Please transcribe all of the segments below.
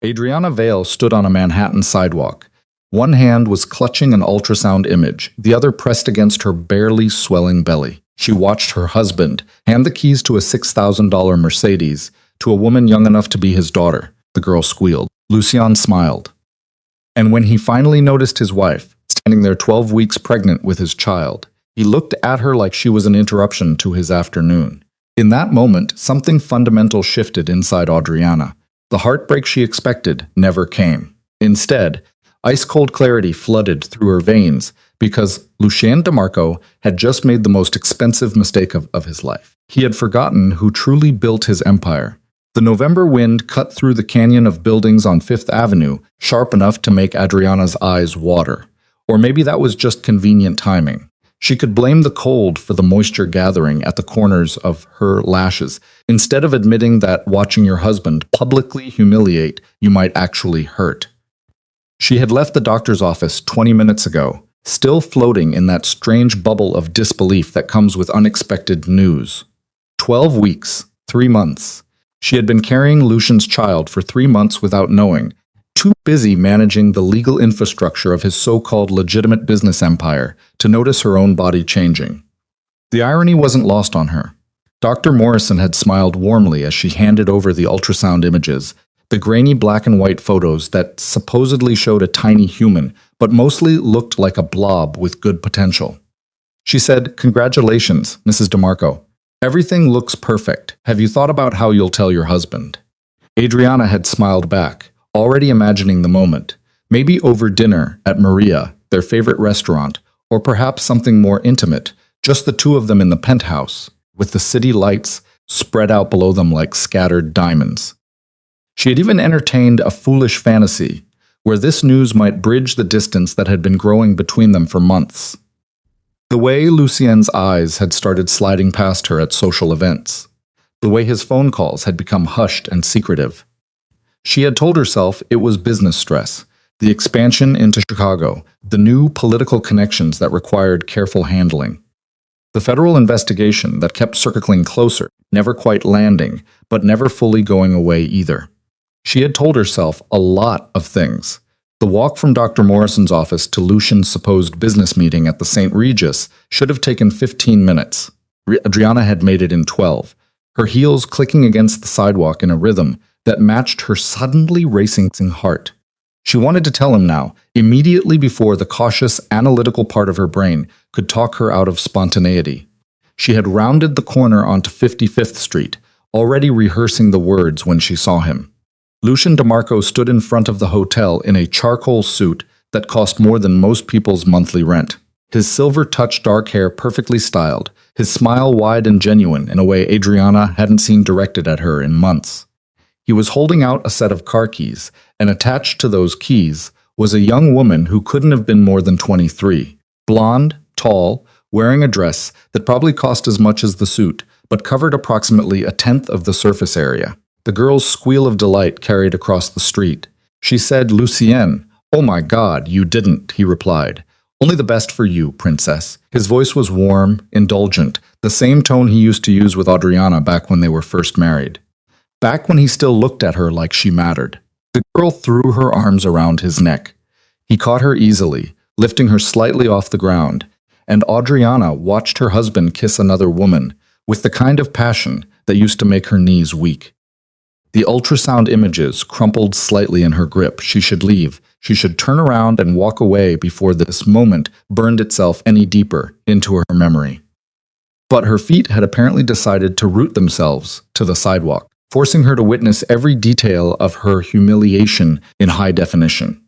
Adriana Vale stood on a Manhattan sidewalk. One hand was clutching an ultrasound image, the other pressed against her barely swelling belly. She watched her husband hand the keys to a $6,000 Mercedes to a woman young enough to be his daughter. The girl squealed. Lucien smiled. And when he finally noticed his wife, standing there 12 weeks pregnant with his child, he looked at her like she was an interruption to his afternoon. In that moment, something fundamental shifted inside Adriana. The heartbreak she expected never came. Instead, ice-cold clarity flooded through her veins because Lucien DeMarco had just made the most expensive mistake of his life. He had forgotten who truly built his empire. The November wind cut through the canyon of buildings on Fifth Avenue, sharp enough to make Adriana's eyes water. Or maybe that was just convenient timing. She could blame the cold for the moisture gathering at the corners of her lashes, instead of admitting that watching your husband publicly humiliate you might actually hurt. She had left the doctor's office 20 minutes ago, still floating in that strange bubble of disbelief that comes with unexpected news. 12 weeks, 3 months. She had been carrying Lucien's child for 3 months without knowing, too busy managing the legal infrastructure of his so-called legitimate business empire to notice her own body changing. The irony wasn't lost on her. Dr. Morrison had smiled warmly as she handed over the ultrasound images, the grainy black and white photos that supposedly showed a tiny human, but mostly looked like a blob with good potential. She said, "Congratulations, Mrs. DeMarco. Everything looks perfect. Have you thought about how you'll tell your husband?" Adriana had smiled back, already imagining the moment. Maybe over dinner at Maria, their favorite restaurant, or perhaps something more intimate, just the two of them in the penthouse, with the city lights spread out below them like scattered diamonds. She had even entertained a foolish fantasy, where this news might bridge the distance that had been growing between them for months. The way Lucien's eyes had started sliding past her at social events. The way his phone calls had become hushed and secretive. She had told herself it was business stress, the expansion into Chicago, the new political connections that required careful handling. The federal investigation that kept circling closer, never quite landing, but never fully going away either. She had told herself a lot of things. The walk from Dr. Morrison's office to Lucien's supposed business meeting at the St. Regis should have taken 15 minutes. Adriana had made it in 12, her heels clicking against the sidewalk in a rhythm that matched her suddenly racing heart. She wanted to tell him now, immediately before the cautious, analytical part of her brain could talk her out of spontaneity. She had rounded the corner onto 55th Street, already rehearsing the words when she saw him. Lucien DeMarco stood in front of the hotel in a charcoal suit that cost more than most people's monthly rent. His silver-touched dark hair perfectly styled, his smile wide and genuine in a way Adriana hadn't seen directed at her in months. He was holding out a set of car keys, and attached to those keys was a young woman who couldn't have been more than 23. Blonde, tall, wearing a dress that probably cost as much as the suit, but covered approximately a tenth of the surface area. The girl's squeal of delight carried across the street. She said, "Lucien." "Oh my God, you didn't," he replied. "Only the best for you, princess." His voice was warm, indulgent, the same tone he used to use with Adriana back when they were first married. Back when he still looked at her like she mattered. The girl threw her arms around his neck. He caught her easily, lifting her slightly off the ground, and Adriana watched her husband kiss another woman with the kind of passion that used to make her knees weak. The ultrasound images crumpled slightly in her grip. She should leave. She should turn around and walk away before this moment burned itself any deeper into her memory. But her feet had apparently decided to root themselves to the sidewalk, forcing her to witness every detail of her humiliation in high definition.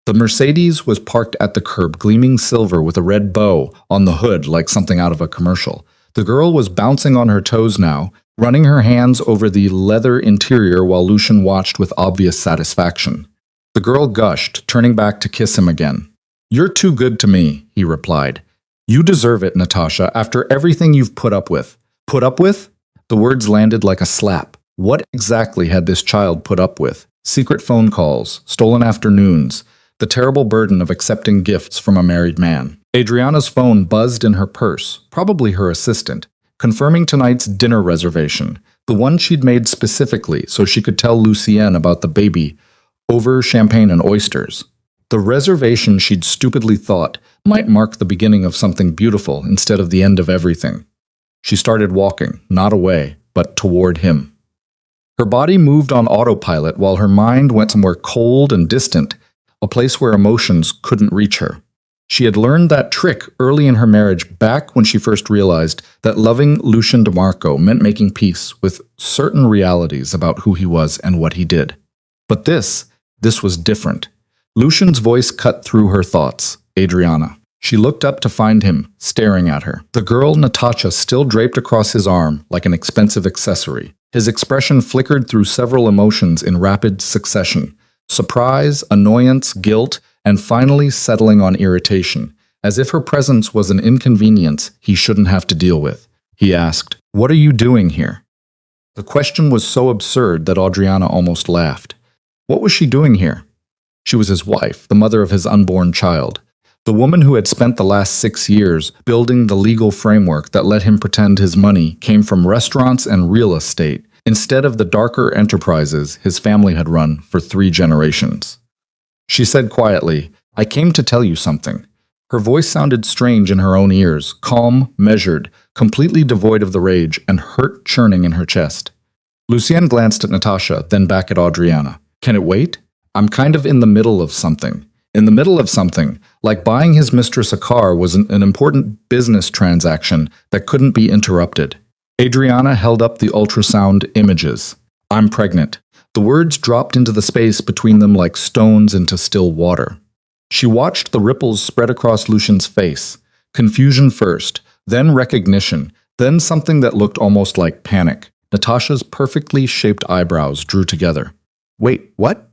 The Mercedes was parked at the curb, gleaming silver with a red bow on the hood like something out of a commercial. The girl was bouncing on her toes now, running her hands over the leather interior while Lucien watched with obvious satisfaction. The girl gushed, turning back to kiss him again. "You're too good to me," he replied. "You deserve it, Natasha, after everything you've put up with." "Put up with?" The words landed like a slap. What exactly had this child put up with? Secret phone calls, stolen afternoons, the terrible burden of accepting gifts from a married man. Adriana's phone buzzed in her purse, probably her assistant, confirming tonight's dinner reservation, the one she'd made specifically so she could tell Lucien about the baby over champagne and oysters. The reservation she'd stupidly thought might mark the beginning of something beautiful instead of the end of everything. She started walking, not away, but toward him. Her body moved on autopilot while her mind went somewhere cold and distant, a place where emotions couldn't reach her. She had learned that trick early in her marriage back when she first realized that loving Lucien DeMarco meant making peace with certain realities about who he was and what he did. But this was different. Lucien's voice cut through her thoughts. Adriana. She looked up to find him, staring at her. The girl, Natasha, still draped across his arm like an expensive accessory. His expression flickered through several emotions in rapid succession. Surprise, annoyance, guilt, and finally settling on irritation, as if her presence was an inconvenience he shouldn't have to deal with. He asked, "What are you doing here?" The question was so absurd that Adriana almost laughed. What was she doing here? She was his wife, the mother of his unborn child. The woman who had spent the last 6 years building the legal framework that let him pretend his money came from restaurants and real estate, instead of the darker enterprises his family had run for 3 generations. She said quietly, "I came to tell you something." Her voice sounded strange in her own ears, calm, measured, completely devoid of the rage and hurt churning in her chest. Lucien glanced at Natasha, then back at Adriana. "Can it wait? I'm kind of in the middle of something." In the middle of something, like buying his mistress a car was an important business transaction that couldn't be interrupted. Adriana held up the ultrasound images. "I'm pregnant." The words dropped into the space between them like stones into still water. She watched the ripples spread across Lucien's face. Confusion first, then recognition, then something that looked almost like panic. Natasha's perfectly shaped eyebrows drew together. "Wait, what?"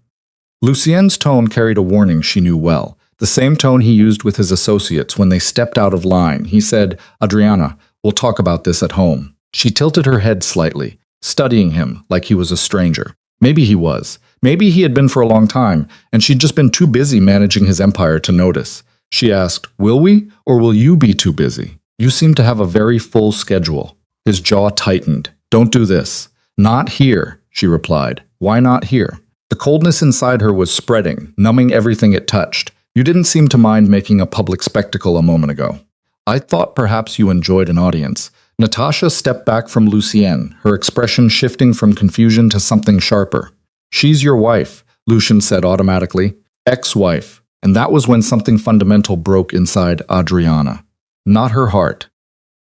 Lucien's tone carried a warning she knew well, the same tone he used with his associates when they stepped out of line. He said, "Adriana, we'll talk about this at home." She tilted her head slightly, studying him like he was a stranger. Maybe he was. Maybe he had been for a long time, and she'd just been too busy managing his empire to notice. She asked, "Will we, or will you be too busy? You seem to have a very full schedule." His jaw tightened. "Don't do this." "Not here," she replied. "Why not here?" The coldness inside her was spreading, numbing everything it touched. "You didn't seem to mind making a public spectacle a moment ago. I thought perhaps you enjoyed an audience." Natasha stepped back from Lucien, her expression shifting from confusion to something sharper. "She's your wife," Lucien said automatically. "Ex-wife." And that was when something fundamental broke inside Adriana. Not her heart.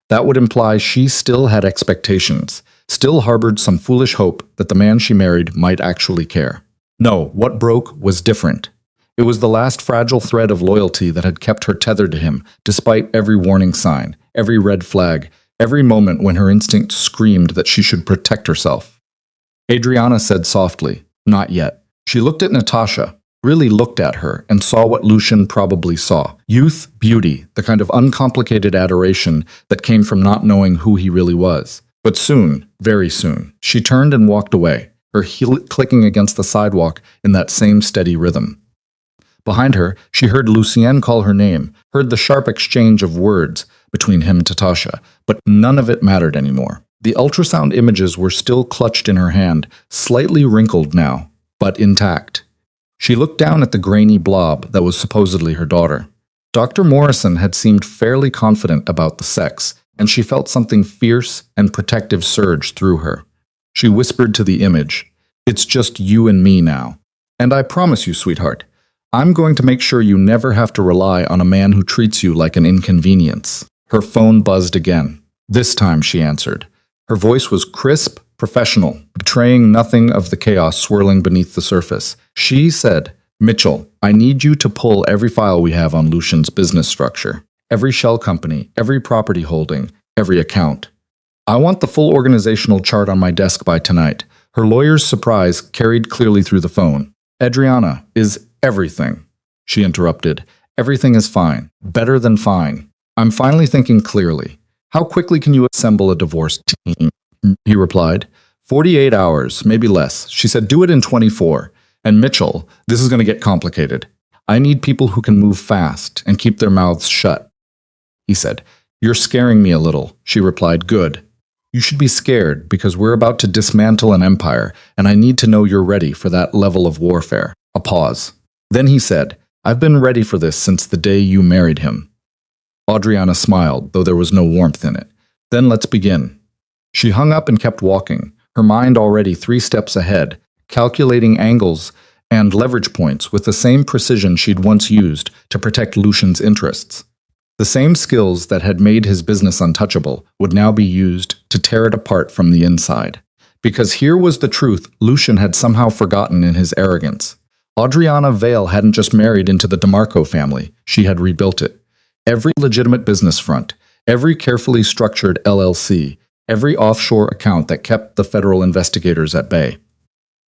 That would imply she still had expectations, still harbored some foolish hope that the man she married might actually care. No, what broke was different. It was the last fragile thread of loyalty that had kept her tethered to him, despite every warning sign, every red flag, every moment when her instinct screamed that she should protect herself. Adriana said softly, "Not yet." She looked at Natasha, really looked at her, and saw what Lucien probably saw. Youth, beauty, the kind of uncomplicated adoration that came from not knowing who he really was. But soon, very soon, she turned and walked away, her heel clicking against the sidewalk in that same steady rhythm. Behind her, she heard Lucien call her name, heard the sharp exchange of words between him and Natasha, but none of it mattered anymore. The ultrasound images were still clutched in her hand, slightly wrinkled now, but intact. She looked down at the grainy blob that was supposedly her daughter. Dr. Morrison had seemed fairly confident about the sex, and she felt something fierce and protective surge through her. She whispered to the image, "It's just you and me now. And I promise you, sweetheart, I'm going to make sure you never have to rely on a man who treats you like an inconvenience." Her phone buzzed again. This time she answered. Her voice was crisp, professional, betraying nothing of the chaos swirling beneath the surface. She said, "Mitchell, I need you to pull every file we have on Lucien's business structure. Every shell company, every property holding, every account. I want the full organizational chart on my desk by tonight." Her lawyer's surprise carried clearly through the phone. "Adriana, is everything?" She interrupted. "Everything is fine. Better than fine. I'm finally thinking clearly. How quickly can you assemble a divorce team?" He replied. 48 hours, maybe less." She said, "Do it in 24. And Mitchell, this is going to get complicated. I need people who can move fast and keep their mouths shut." He said, "You're scaring me a little." She replied, "Good. You should be scared because we're about to dismantle an empire, and I need to know you're ready for that level of warfare." A pause. Then he said, "I've been ready for this since the day you married him." Adriana smiled, though there was no warmth in it. "Then let's begin." She hung up and kept walking, her mind already 3 steps ahead, calculating angles and leverage points with the same precision she'd once used to protect Lucian's interests. The same skills that had made his business untouchable would now be used to tear it apart from the inside. Because here was the truth Lucian had somehow forgotten in his arrogance. Adriana Vale hadn't just married into the DeMarco family, she had rebuilt it. Every legitimate business front, every carefully structured LLC, every offshore account that kept the federal investigators at bay.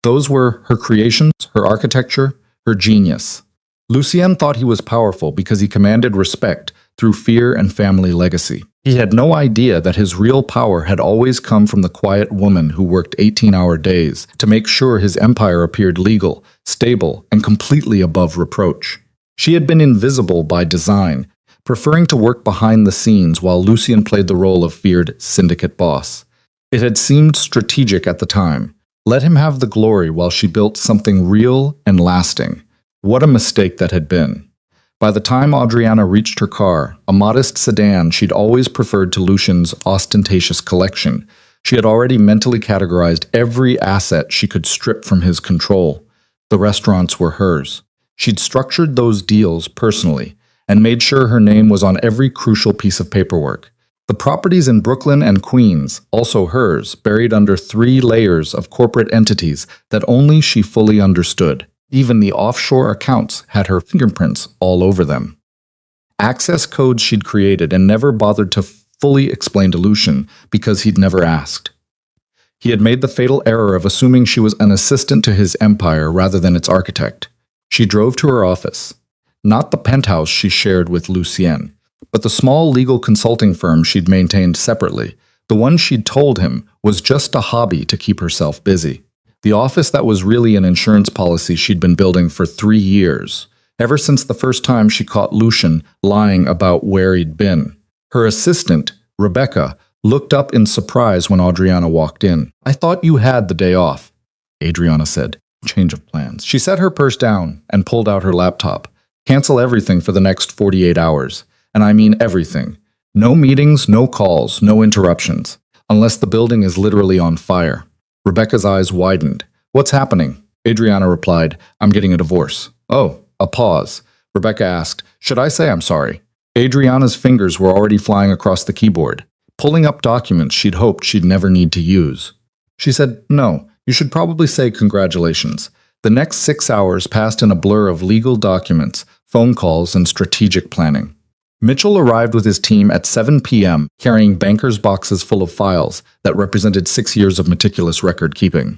Those were her creations, her architecture, her genius. Lucien thought he was powerful because he commanded respect through fear and family legacy. He had no idea that his real power had always come from the quiet woman who worked 18-hour days to make sure his empire appeared legal, stable, and completely above reproach. She had been invisible by design, preferring to work behind the scenes while Lucien played the role of feared syndicate boss. It had seemed strategic at the time. Let him have the glory while she built something real and lasting. What a mistake that had been. By the time Adriana reached her car, a modest sedan she'd always preferred to Lucian's ostentatious collection, she had already mentally categorized every asset she could strip from his control. The restaurants were hers. She'd structured those deals personally and made sure her name was on every crucial piece of paperwork. The properties in Brooklyn and Queens, also hers, buried under 3 layers of corporate entities that only she fully understood. Even the offshore accounts had her fingerprints all over them. Access codes she'd created and never bothered to fully explain to Lucian because he'd never asked. He had made the fatal error of assuming she was an assistant to his empire rather than its architect. She drove to her office. Not the penthouse she shared with Lucien, but the small legal consulting firm she'd maintained separately. The one she'd told him was just a hobby to keep herself busy. The office that was really an insurance policy she'd been building for 3 years, ever since the first time she caught Lucian lying about where he'd been. Her assistant, Rebecca, looked up in surprise when Adriana walked in. "I thought you had the day off," Adriana said. "Change of plans." She set her purse down and pulled out her laptop. "Cancel everything for the next 48 hours. And I mean everything. No meetings, no calls, no interruptions. Unless the building is literally on fire." Rebecca's eyes widened. "What's happening?" Adriana replied, "I'm getting a divorce." "Oh." A pause. Rebecca asked, "Should I say I'm sorry?" Adriana's fingers were already flying across the keyboard, pulling up documents she'd hoped she'd never need to use. She said, "No, you should probably say congratulations." The next 6 hours passed in a blur of legal documents, phone calls, and strategic planning. Mitchell arrived with his team at 7 p.m., carrying bankers' boxes full of files that represented 6 years of meticulous record-keeping.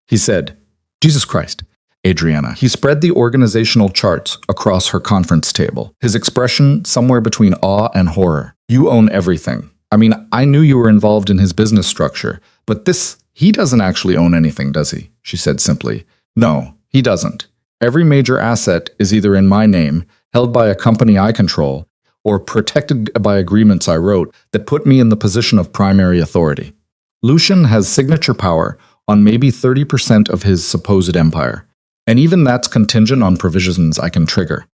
He said, "Jesus Christ, Adriana." He spread the organizational charts across her conference table, his expression somewhere between awe and horror. "You own everything. I mean, I knew you were involved in his business structure, but he doesn't actually own anything, does he?" she said simply. "No, he doesn't. Every major asset is either in my name, held by a company I control, or protected by agreements I wrote that put me in the position of primary authority. Lucian has signature power on maybe 30% of his supposed empire, and even that's contingent on provisions I can trigger."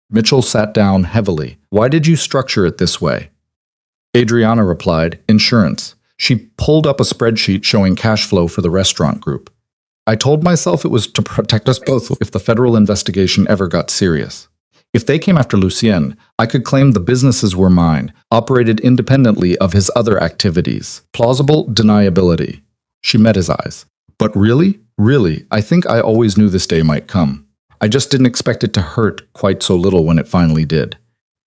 Mitchell sat down heavily. "Why did you structure it this way?" Adriana replied, "Insurance." She pulled up a spreadsheet showing cash flow for the restaurant group. "I told myself it was to protect us both if the federal investigation ever got serious. If they came after Lucien, I could claim the businesses were mine, operated independently of his other activities. Plausible deniability." She met his eyes. "But really, I think I always knew this day might come. I just didn't expect it to hurt quite so little when it finally did."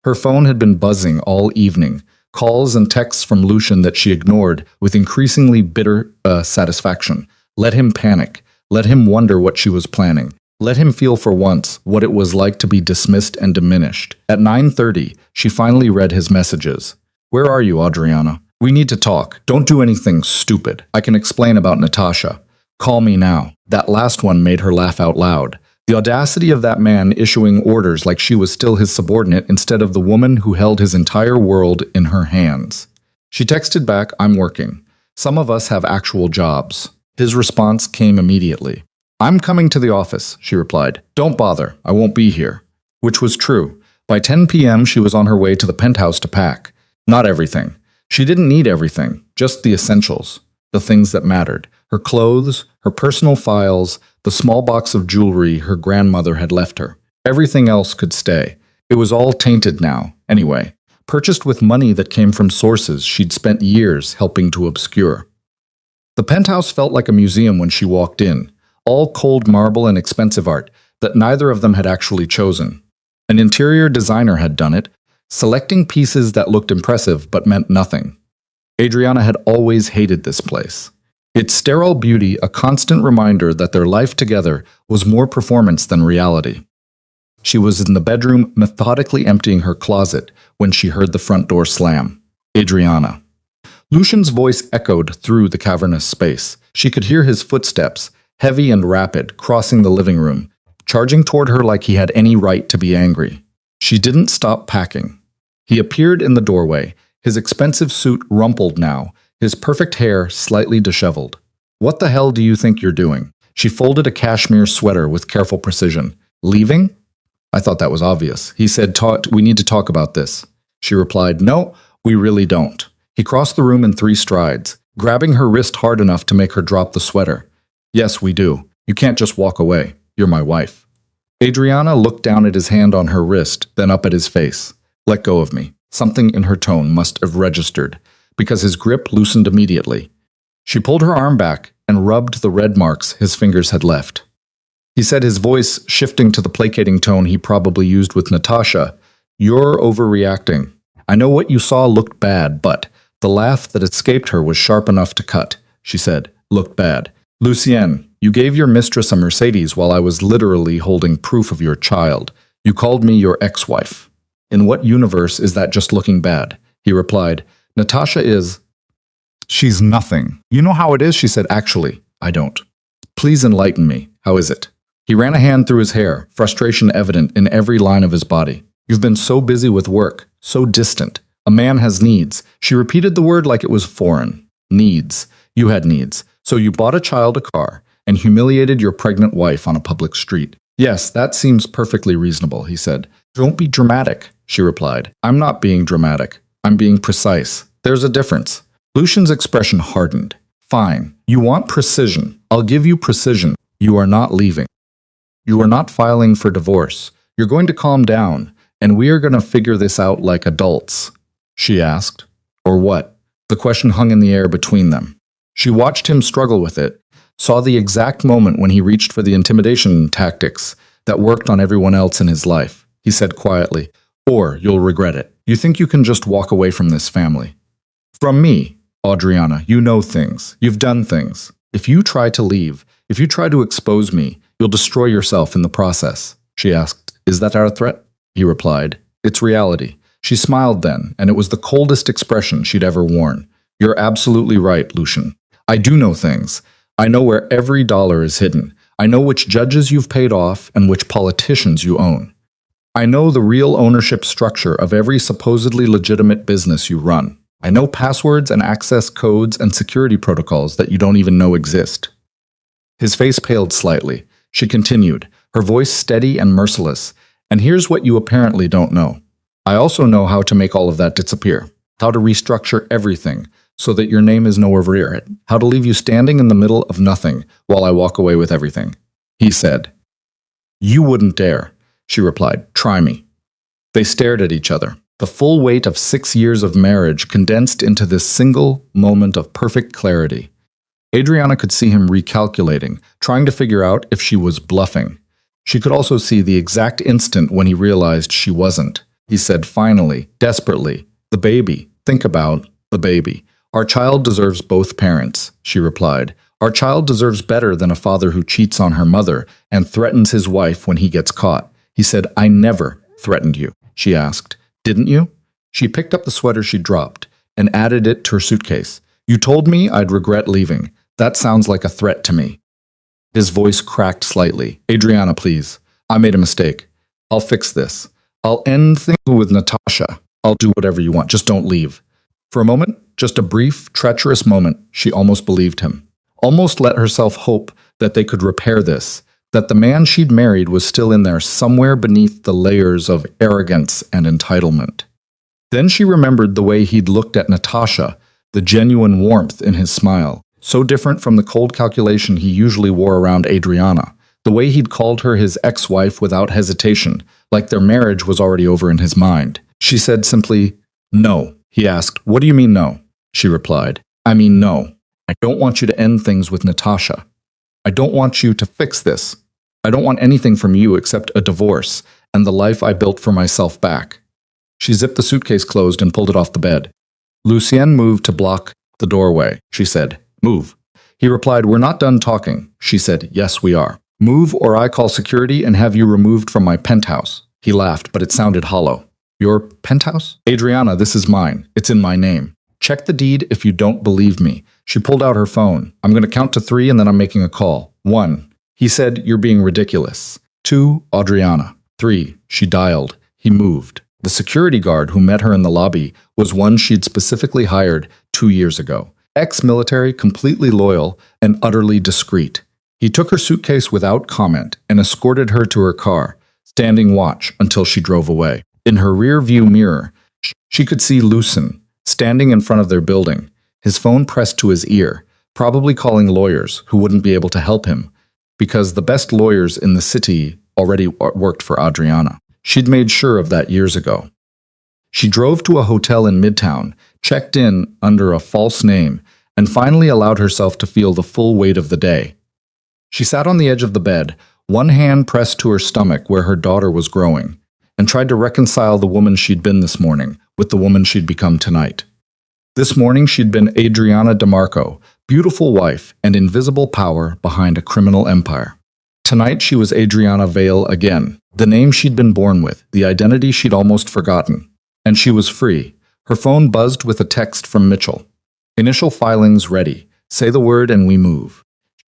Her phone had been buzzing all evening, calls and texts from Lucian that she ignored with increasingly bitter satisfaction. Let him panic. Let him wonder what she was planning. Let him feel for once what it was like to be dismissed and diminished. At 9:30, she finally read his messages. "Where are you, Adriana? We need to talk. Don't do anything stupid. I can explain about Natasha. Call me now." That last one made her laugh out loud. The audacity of that man issuing orders like she was still his subordinate instead of the woman who held his entire world in her hands. She texted back, "I'm working. Some of us have actual jobs." His response came immediately. I'm coming to the office, she replied. Don't bother, I won't be here. Which was true. By 10 p.m. she was on her way to the penthouse to pack. Not everything. She didn't need everything, just the essentials, the things that mattered. Her clothes, her personal files, the small box of jewelry her grandmother had left her. Everything else could stay. It was all tainted now, anyway, purchased with money that came from sources she'd spent years helping to obscure. The penthouse felt like a museum when she walked in, all cold marble and expensive art that neither of them had actually chosen. An interior designer had done it, selecting pieces that looked impressive but meant nothing. Adriana had always hated this place. Its sterile beauty a constant reminder that their life together was more performance than reality. She was in the bedroom methodically emptying her closet when she heard the front door slam. Adriana. Lucian's voice echoed through the cavernous space. She could hear his footsteps, heavy and rapid, crossing the living room, charging toward her like he had any right to be angry. She didn't stop packing. He appeared in the doorway, his expensive suit rumpled now, his perfect hair slightly disheveled. What the hell do you think you're doing? She folded a cashmere sweater with careful precision. Leaving? I thought that was obvious. He said, we need to talk about this. She replied, no, we really don't. He crossed the room in 3 strides, grabbing her wrist hard enough to make her drop the sweater. Yes, we do. You can't just walk away. You're my wife. Adriana looked down at his hand on her wrist, then up at his face. Let go of me. Something in her tone must have registered, because his grip loosened immediately. She pulled her arm back and rubbed the red marks his fingers had left. He said, his voice shifting to the placating tone he probably used with Natasha, you're overreacting. I know what you saw looked bad, but the laugh that escaped her was sharp enough to cut. She said, looked bad. Lucienne, you gave your mistress a Mercedes while I was literally holding proof of your child. You called me your ex-wife. In what universe is that just looking bad? He replied, Natasha is... She's nothing. You know how it is, she said. Actually, I don't. Please enlighten me. How is it? He ran a hand through his hair, frustration evident in every line of his body. You've been so busy with work, so distant. A man has needs. She repeated the word like it was foreign. Needs. You had needs. So you bought a child a car and humiliated your pregnant wife on a public street. Yes, that seems perfectly reasonable, he said. Don't be dramatic, she replied. I'm not being dramatic. I'm being precise. There's a difference. Lucian's expression hardened. Fine. You want precision. I'll give you precision. You are not leaving. You are not filing for divorce. You're going to calm down, and we are going to figure this out like adults, she asked. Or what? The question hung in the air between them. She watched him struggle with it, saw the exact moment when he reached for the intimidation tactics that worked on everyone else in his life. He said quietly, or you'll regret it. You think you can just walk away from this family? From me, Adriana, you know things. You've done things. If you try to leave, if you try to expose me, you'll destroy yourself in the process. She asked, is that our threat? He replied, it's reality. She smiled then, and it was the coldest expression she'd ever worn. You're absolutely right, Lucian. I do know things. I know where every dollar is hidden. I know which judges you've paid off and which politicians you own. I know the real ownership structure of every supposedly legitimate business you run. I know passwords and access codes and security protocols that you don't even know exist. His face paled slightly. She continued, her voice steady and merciless. And here's what you apparently don't know. I also know how to make all of that disappear. How to restructure everything so that your name is nowhere near it. How to leave you standing in the middle of nothing while I walk away with everything. He said. You wouldn't dare, she replied. Try me. They stared at each other. The full weight of 6 years of marriage condensed into this single moment of perfect clarity. Adriana could see him recalculating, trying to figure out if she was bluffing. She could also see the exact instant when he realized she wasn't. He said finally, desperately, the baby. Think about the baby. Our child deserves both parents, she replied. Our child deserves better than a father who cheats on her mother and threatens his wife when he gets caught. He said, I never threatened you, she asked. Didn't you? She picked up the sweater she dropped and added it to her suitcase. You told me I'd regret leaving. That sounds like a threat to me. His voice cracked slightly. Adriana, please. I made a mistake. I'll fix this. I'll end things with Natasha. I'll do whatever you want. Just don't leave. For a moment, just a brief, treacherous moment, she almost believed him. Almost let herself hope that they could repair this, that the man she'd married was still in there somewhere beneath the layers of arrogance and entitlement. Then she remembered the way he'd looked at Natasha, the genuine warmth in his smile, so different from the cold calculation he usually wore around Adriana, the way he'd called her his ex-wife without hesitation, like their marriage was already over in his mind. She said simply, "No." He asked, "What do you mean no?" She replied, "I mean no. I don't want you to end things with Natasha. I don't want you to fix this. I don't want anything from you except a divorce and the life I built for myself back." She zipped the suitcase closed and pulled it off the bed. Lucien moved to block the doorway. She said, "Move." He replied, "We're not done talking." She said, "Yes, we are. Move or I call security and have you removed from my penthouse." He laughed, but it sounded hollow. "Your penthouse?" "Adriana, this is mine. It's in my name. Check the deed if you don't believe me." She pulled out her phone. "I'm going to count to 3 and then I'm making a call. 1. He said, "You're being ridiculous." 2. Adriana. 3. She dialed. He moved. The security guard who met her in the lobby was one she'd specifically hired 2 years ago. Ex-military, completely loyal, and utterly discreet. He took her suitcase without comment and escorted her to her car, standing watch until she drove away. In her rear-view mirror, she could see Lucien, standing in front of their building, his phone pressed to his ear, probably calling lawyers who wouldn't be able to help him, because the best lawyers in the city already worked for Adriana. She'd made sure of that years ago. She drove to a hotel in Midtown, checked in under a false name, and finally allowed herself to feel the full weight of the day. She sat on the edge of the bed, one hand pressed to her stomach where her daughter was growing, and tried to reconcile the woman she'd been this morning with the woman she'd become tonight. This morning she'd been Adriana DeMarco, beautiful wife and invisible power behind a criminal empire. Tonight she was Adriana Vale again, the name she'd been born with, the identity she'd almost forgotten. And she was free. Her phone buzzed with a text from Mitchell. "Initial filings ready. Say the word and we move."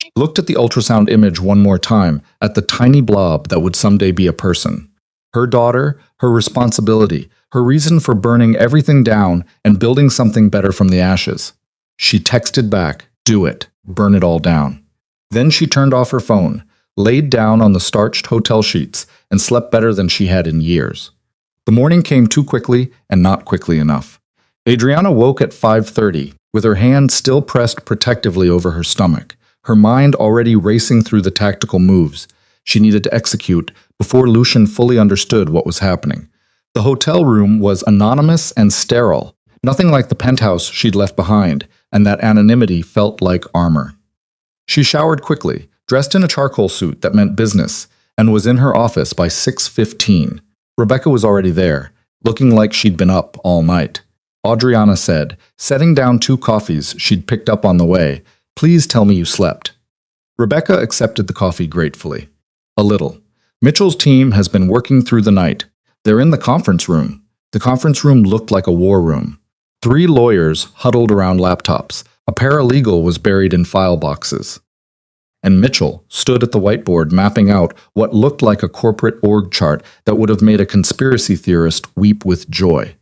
She looked at the ultrasound image one more time, at the tiny blob that would someday be a person. Her daughter, her responsibility, her reason for burning everything down and building something better from the ashes. She texted back, "Do it. Burn it all down." Then she turned off her phone, laid down on the starched hotel sheets, and slept better than she had in years. The morning came too quickly and not quickly enough. Adriana woke at 5:30, with her hand still pressed protectively over her stomach, her mind already racing through the tactical moves she needed to execute before Lucien fully understood what was happening. The hotel room was anonymous and sterile, nothing like the penthouse she'd left behind, and that anonymity felt like armor. She showered quickly, dressed in a charcoal suit that meant business, and was in her office by 6:15. Rebecca was already there, looking like she'd been up all night. Adriana said, setting down 2 coffees she'd picked up on the way, "Please tell me you slept." Rebecca accepted the coffee gratefully. "A little. Mitchell's team has been working through the night. They're in the conference room." The conference room looked like a war room. 3 lawyers huddled around laptops. A paralegal was buried in file boxes. And Mitchell stood at the whiteboard mapping out what looked like a corporate org chart that would have made a conspiracy theorist weep with joy.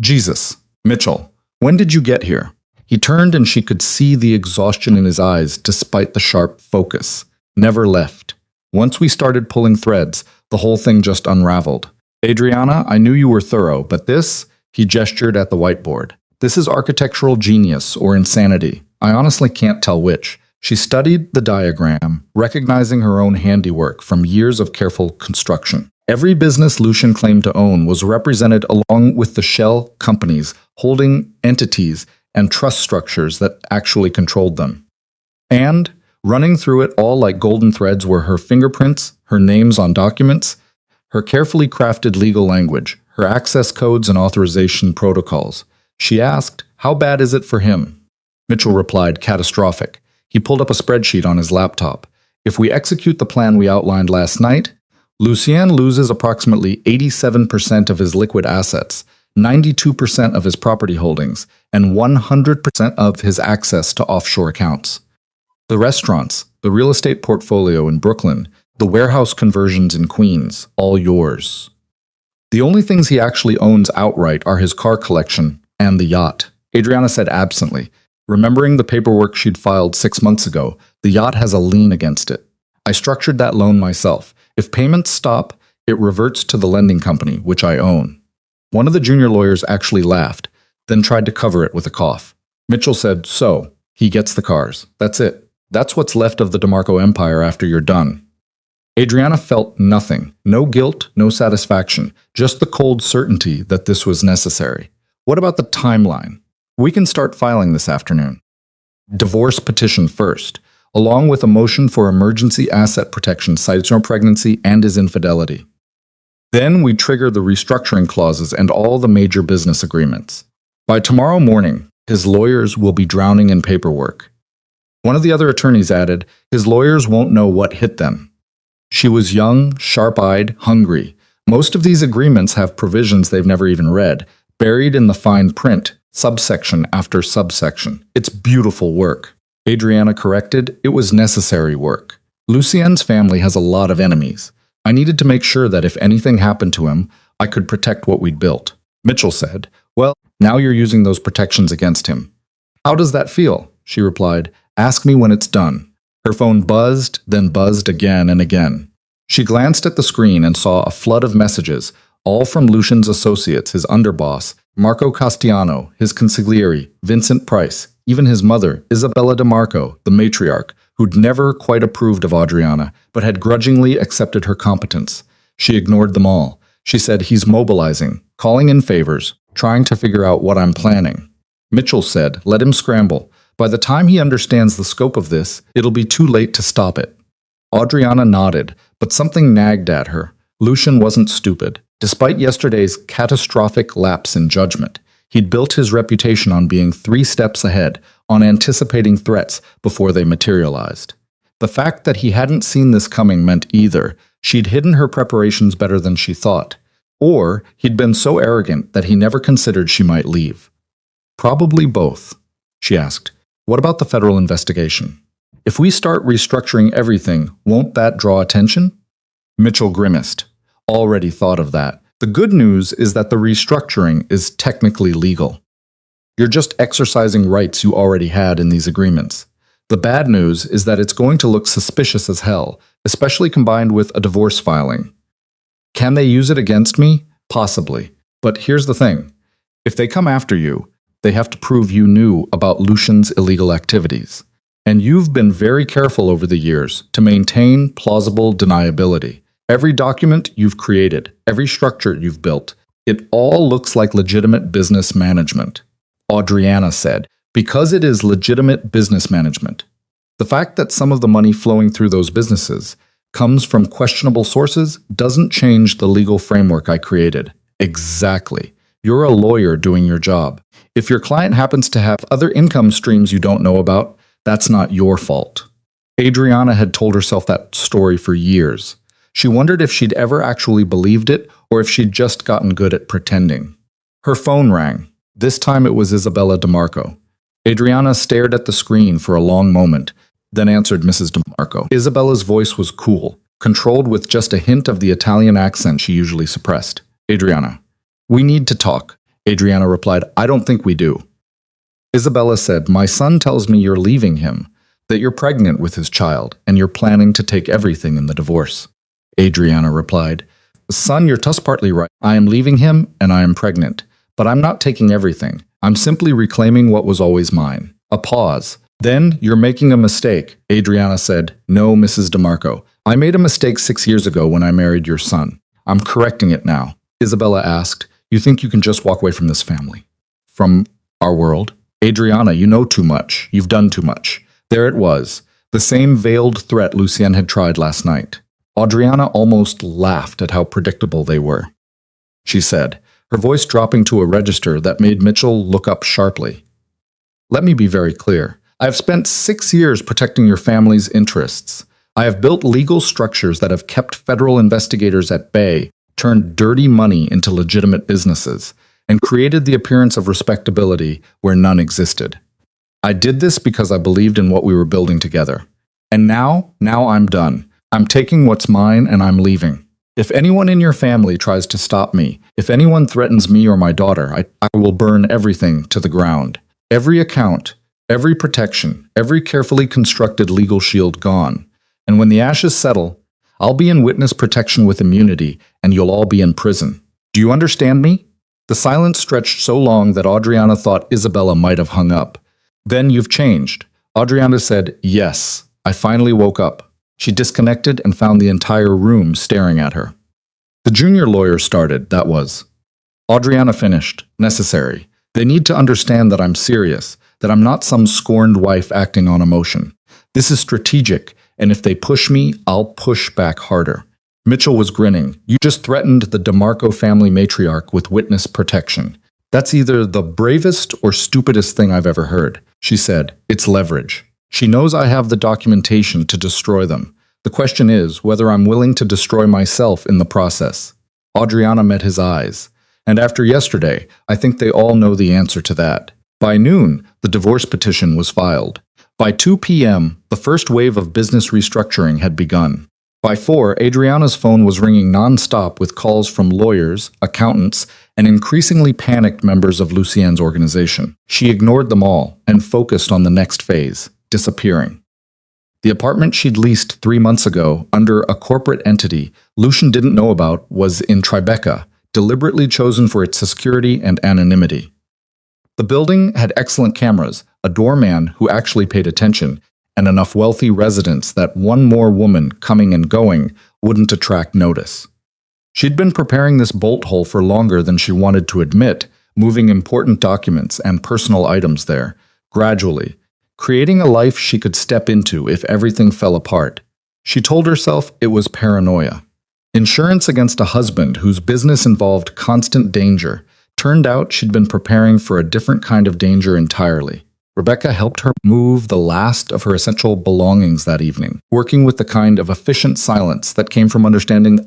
"Jesus, Mitchell, when did you get here?" He turned and she could see the exhaustion in his eyes despite the sharp focus. "Never left. Once we started pulling threads, the whole thing just unraveled. Adriana, I knew you were thorough, but this," he gestured at the whiteboard, "this is architectural genius or insanity. I honestly can't tell which." She studied the diagram, recognizing her own handiwork from years of careful construction. Every business Lucien claimed to own was represented along with the shell companies, holding entities, and trust structures that actually controlled them. And, running through it all like golden threads were her fingerprints, her names on documents, her carefully crafted legal language, her access codes and authorization protocols. She asked, "How bad is it for him?" Mitchell replied, "Catastrophic." He pulled up a spreadsheet on his laptop. "If we execute the plan we outlined last night, Lucien loses approximately 87% of his liquid assets, 92% of his property holdings, and 100% of his access to offshore accounts. The restaurants, the real estate portfolio in Brooklyn, the warehouse conversions in Queens, all yours. The only things he actually owns outright are his car collection and the yacht." Adriana said absently, Remembering the paperwork she'd filed 6 months ago, the yacht has a lien against it. I structured that loan myself. If payments stop, it reverts to the lending company, which I own. One of the junior lawyers actually laughed, then tried to cover it with a cough. Mitchell said, "So, he gets the cars. That's it. That's what's left of the DeMarco empire after you're done." Adriana felt nothing. No guilt, no satisfaction. Just the cold certainty that this was necessary. What about the timeline? We can start filing this afternoon. Divorce petition first, along with a motion for emergency asset protection cites her pregnancy and his infidelity. Then we trigger the restructuring clauses and all the major business agreements. By tomorrow morning, his lawyers will be drowning in paperwork. One of the other attorneys added, his lawyers won't know what hit them. She was young, sharp-eyed, hungry. Most of these agreements have provisions they've never even read, buried in the fine print, subsection after subsection. It's beautiful work. Adriana corrected, it was necessary work. Lucien's family has a lot of enemies. I needed to make sure that if anything happened to him, I could protect what we'd built. Mitchell said, "Well, now you're using those protections against him." "How does that feel?" She replied, "Ask me when it's done." Her phone buzzed, then buzzed again and again. She glanced at the screen and saw a flood of messages, all from Lucian's associates, his underboss, Marco Castiano, his consigliere, Vincent Price, even his mother, Isabella DeMarco, the matriarch, who'd never quite approved of Adriana, but had grudgingly accepted her competence. She ignored them all. She said, "He's mobilizing, calling in favors, trying to figure out what I'm planning." Mitchell said, "Let him scramble. By the time he understands the scope of this, it'll be too late to stop it." Adriana nodded, but something nagged at her. Lucian wasn't stupid. Despite yesterday's catastrophic lapse in judgment, he'd built his reputation on being 3 steps ahead, on anticipating threats before they materialized. The fact that he hadn't seen this coming meant either she'd hidden her preparations better than she thought, or he'd been so arrogant that he never considered she might leave. Probably both. She asked, "What about the federal investigation? If we start restructuring everything, won't that draw attention?" Mitchell grimaced. "Already thought of that. The good news is that the restructuring is technically legal. You're just exercising rights you already had in these agreements. The bad news is that it's going to look suspicious as hell, especially combined with a divorce filing. Can they use it against me? Possibly. But here's the thing. If they come after you, they have to prove you knew about Lucian's illegal activities. And you've been very careful over the years to maintain plausible deniability. Every document you've created, every structure you've built, it all looks like legitimate business management." Adriana said, "Because it is legitimate business management. The fact that some of the money flowing through those businesses comes from questionable sources doesn't change the legal framework I created." Exactly. You're a lawyer doing your job. If your client happens to have other income streams you don't know about, that's not your fault. Adriana had told herself that story for years. She wondered if she'd ever actually believed it or if she'd just gotten good at pretending. Her phone rang. This time it was Isabella DeMarco. Adriana stared at the screen for a long moment, then answered Mrs. DeMarco. Isabella's voice was cool, controlled with just a hint of the Italian accent she usually suppressed. "Adriana, we need to talk." Adriana replied, "I don't think we do." Isabella said, "My son tells me you're leaving him, that you're pregnant with his child, and you're planning to take everything in the divorce." Adriana replied, "Son, you're just partly right. I am leaving him, and I am pregnant. But I'm not taking everything. I'm simply reclaiming what was always mine." A pause. "Then you're making a mistake," Adriana said. "No, Mrs. DeMarco. I made a mistake 6 years ago when I married your son. I'm correcting it now." Isabella asked, "You think you can just walk away from this family? From our world?" "Adriana, you know too much. You've done too much." There it was, the same veiled threat Lucien had tried last night. Adriana almost laughed at how predictable they were. She said, her voice dropping to a register that made Mitchell look up sharply. "Let me be very clear. I have spent 6 years protecting your family's interests. I have built legal structures that have kept federal investigators at bay, turned dirty money into legitimate businesses, and created the appearance of respectability where none existed. I did this because I believed in what we were building together. And now I'm done. I'm taking what's mine and I'm leaving. If anyone in your family tries to stop me, if anyone threatens me or my daughter, I will burn everything to the ground. Every account, Every protection, every carefully constructed legal shield gone. And when the ashes settle, I'll be in witness protection with immunity, and you'll all be in prison. Do you understand me? The silence stretched so long that Adriana thought Isabella might have hung up. Then you've changed. Adriana said, yes. I finally woke up. She disconnected and found the entire room staring at her. The junior lawyer started, that was. Adriana finished. Necessary. They need to understand that I'm serious, that I'm not some scorned wife acting on emotion. This is strategic, and if they push me, I'll push back harder. Mitchell was grinning. You just threatened the DeMarco family matriarch with witness protection. That's either the bravest or stupidest thing I've ever heard. She said, it's leverage. She knows I have the documentation to destroy them. The question is whether I'm willing to destroy myself in the process. Adriana met his eyes. And after yesterday, I think they all know the answer to that. By noon, the divorce petition was filed. By 2 p.m., the first wave of business restructuring had begun. By 4, Adriana's phone was ringing non-stop with calls from lawyers, accountants, and increasingly panicked members of Lucien's organization. She ignored them all and focused on the next phase, disappearing. The apartment she'd leased 3 months ago under a corporate entity Lucien didn't know about was in Tribeca, deliberately chosen for its security and anonymity. The building had excellent cameras, a doorman who actually paid attention, and enough wealthy residents that one more woman coming and going wouldn't attract notice. She'd been preparing this bolt hole for longer than she wanted to admit, moving important documents and personal items there, gradually, creating a life she could step into if everything fell apart. She told herself it was paranoia. Insurance against a husband whose business involved constant danger. Turned out she'd been preparing for a different kind of danger entirely. Rebecca helped her move the last of her essential belongings that evening, working with the kind of efficient silence that came from understanding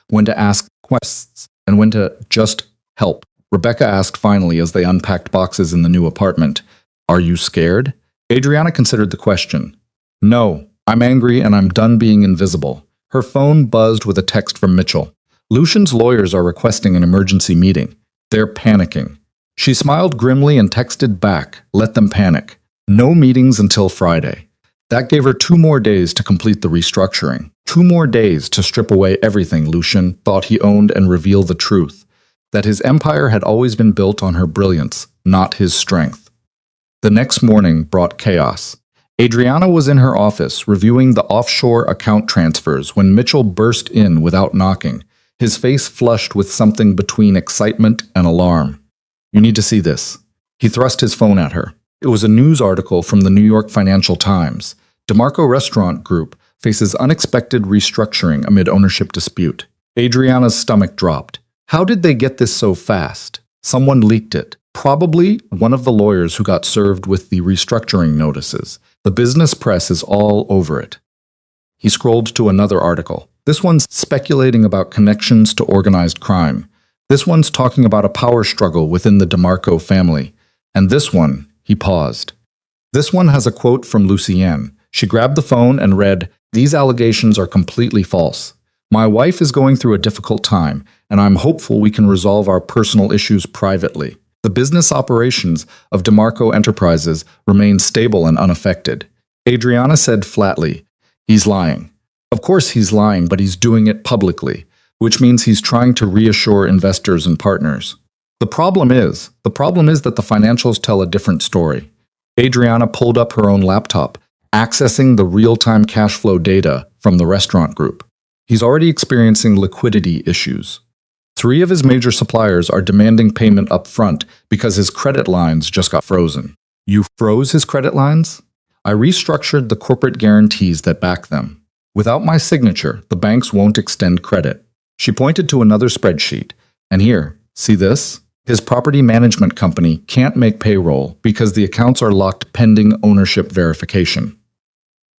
when to ask questions and when to just help. Rebecca asked finally as they unpacked boxes in the new apartment, "Are you scared?" Adriana considered the question. "No, I'm angry and I'm done being invisible." Her phone buzzed with a text from Mitchell. Lucien's lawyers are requesting an emergency meeting. They're panicking. She smiled grimly and texted back, "Let them panic. No meetings until Friday." That gave her 2 more days to complete the restructuring. 2 more days to strip away everything Lucien thought he owned and reveal the truth, that his empire had always been built on her brilliance, not his strength. The next morning brought chaos. Adriana was in her office reviewing the offshore account transfers when Mitchell burst in without knocking, his face flushed with something between excitement and alarm. "You need to see this." He thrust his phone at her. It was a news article from the New York Financial Times. DeMarco Restaurant Group faces unexpected restructuring amid ownership dispute. Adriana's stomach dropped. How did they get this so fast? Someone leaked it. Probably one of the lawyers who got served with the restructuring notices. The business press is all over it. He scrolled to another article. This one's speculating about connections to organized crime. This one's talking about a power struggle within the DeMarco family. And this one, he paused. This one has a quote from Lucienne. She grabbed the phone and read, "These allegations are completely false. My wife is going through a difficult time, and I'm hopeful we can resolve our personal issues privately. The business operations of DeMarco Enterprises remain stable and unaffected." Adriana said flatly, "He's lying." Of course he's lying, but he's doing it publicly, which means he's trying to reassure investors and partners. The problem is that the financials tell a different story. Adriana pulled up her own laptop, accessing the real-time cash flow data from the restaurant group. He's already experiencing liquidity issues. 3 of his major suppliers are demanding payment up front because his credit lines just got frozen. You froze his credit lines? I restructured the corporate guarantees that back them. Without my signature, the banks won't extend credit. She pointed to another spreadsheet. And here, see this? His property management company can't make payroll because the accounts are locked pending ownership verification.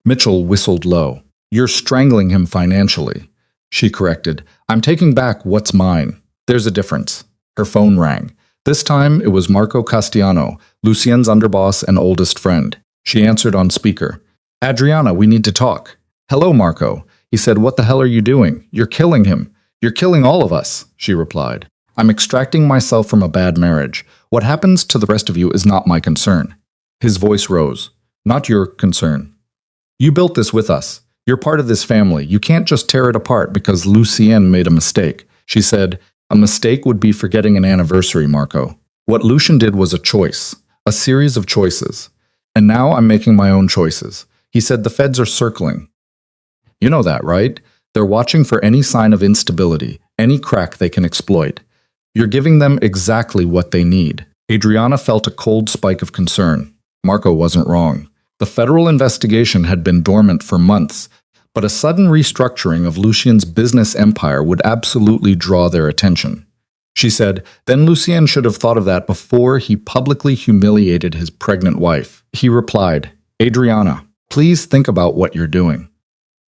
Mitchell whistled low. "You're strangling him financially." She corrected. "I'm taking back what's mine. There's a difference." Her phone rang. This time it was Marco Castiano, Lucien's underboss and oldest friend. She answered on speaker. "Adriana, we need to talk." "Hello, Marco." He said, "What the hell are you doing? You're killing him. You're killing all of us," she replied. "I'm extracting myself from a bad marriage. What happens to the rest of you is not my concern." His voice rose. Not your concern. You built this with us. You're part of this family. You can't just tear it apart because Lucienne made a mistake. She said, a mistake would be forgetting an anniversary, Marco. What Lucien did was a choice, a series of choices. And now I'm making my own choices. He said the feds are circling. You know that, right? They're watching for any sign of instability, any crack they can exploit. You're giving them exactly what they need. Adriana felt a cold spike of concern. Marco wasn't wrong. The federal investigation had been dormant for months, but a sudden restructuring of Lucien's business empire would absolutely draw their attention. She said, then Lucien should have thought of that before he publicly humiliated his pregnant wife. He replied, Adriana, please think about what you're doing.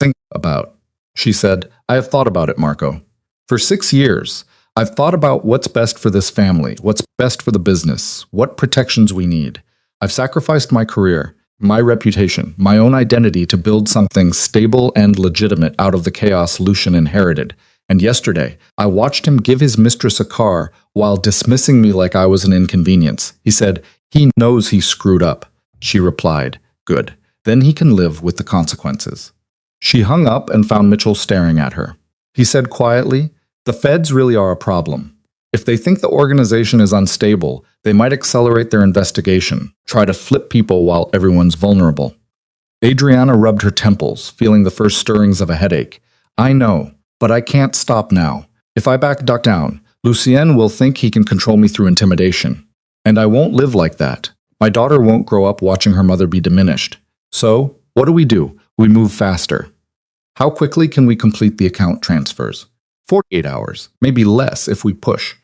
Think about. She said, I have thought about it, Marco. For 6 years, I've thought about what's best for this family, what's best for the business, what protections we need. I've sacrificed my career, my reputation, my own identity to build something stable and legitimate out of the chaos Lucien inherited. And yesterday, I watched him give his mistress a car while dismissing me like I was an inconvenience. He said, he knows he screwed up. She replied, good. Then he can live with the consequences. She hung up and found Mitchell staring at her. He said quietly, the feds really are a problem. If they think the organization is unstable, they might accelerate their investigation, try to flip people while everyone's vulnerable. Adriana rubbed her temples, feeling the first stirrings of a headache. I know, but I can't stop now. If I duck down, Lucien will think he can control me through intimidation. And I won't live like that. My daughter won't grow up watching her mother be diminished. So, what do? We move faster. How quickly can we complete the account transfers? 48 hours, maybe less if we push.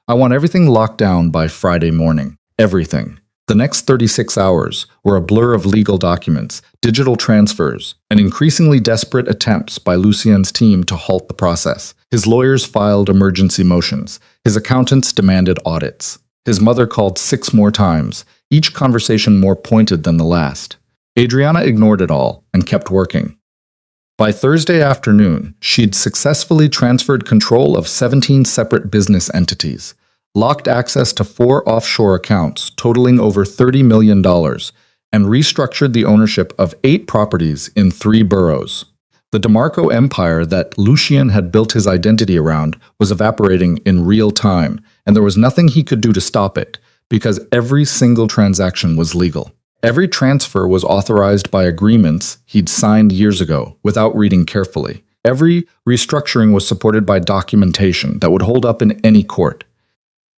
I want everything locked down by Friday morning. Everything. The next 36 hours were a blur of legal documents, digital transfers, and increasingly desperate attempts by Lucien's team to halt the process. His lawyers filed emergency motions. His accountants demanded audits. His mother called 6 more times, each conversation more pointed than the last. Adriana ignored it all and kept working. By Thursday afternoon, she'd successfully transferred control of 17 separate business entities, locked access to 4 offshore accounts totaling over $30 million, and restructured the ownership of 8 properties in 3 boroughs. The DeMarco empire that Lucien had built his identity around was evaporating in real time, and there was nothing he could do to stop it, because every single transaction was legal. Every transfer was authorized by agreements he'd signed years ago without reading carefully. Every restructuring was supported by documentation that would hold up in any court.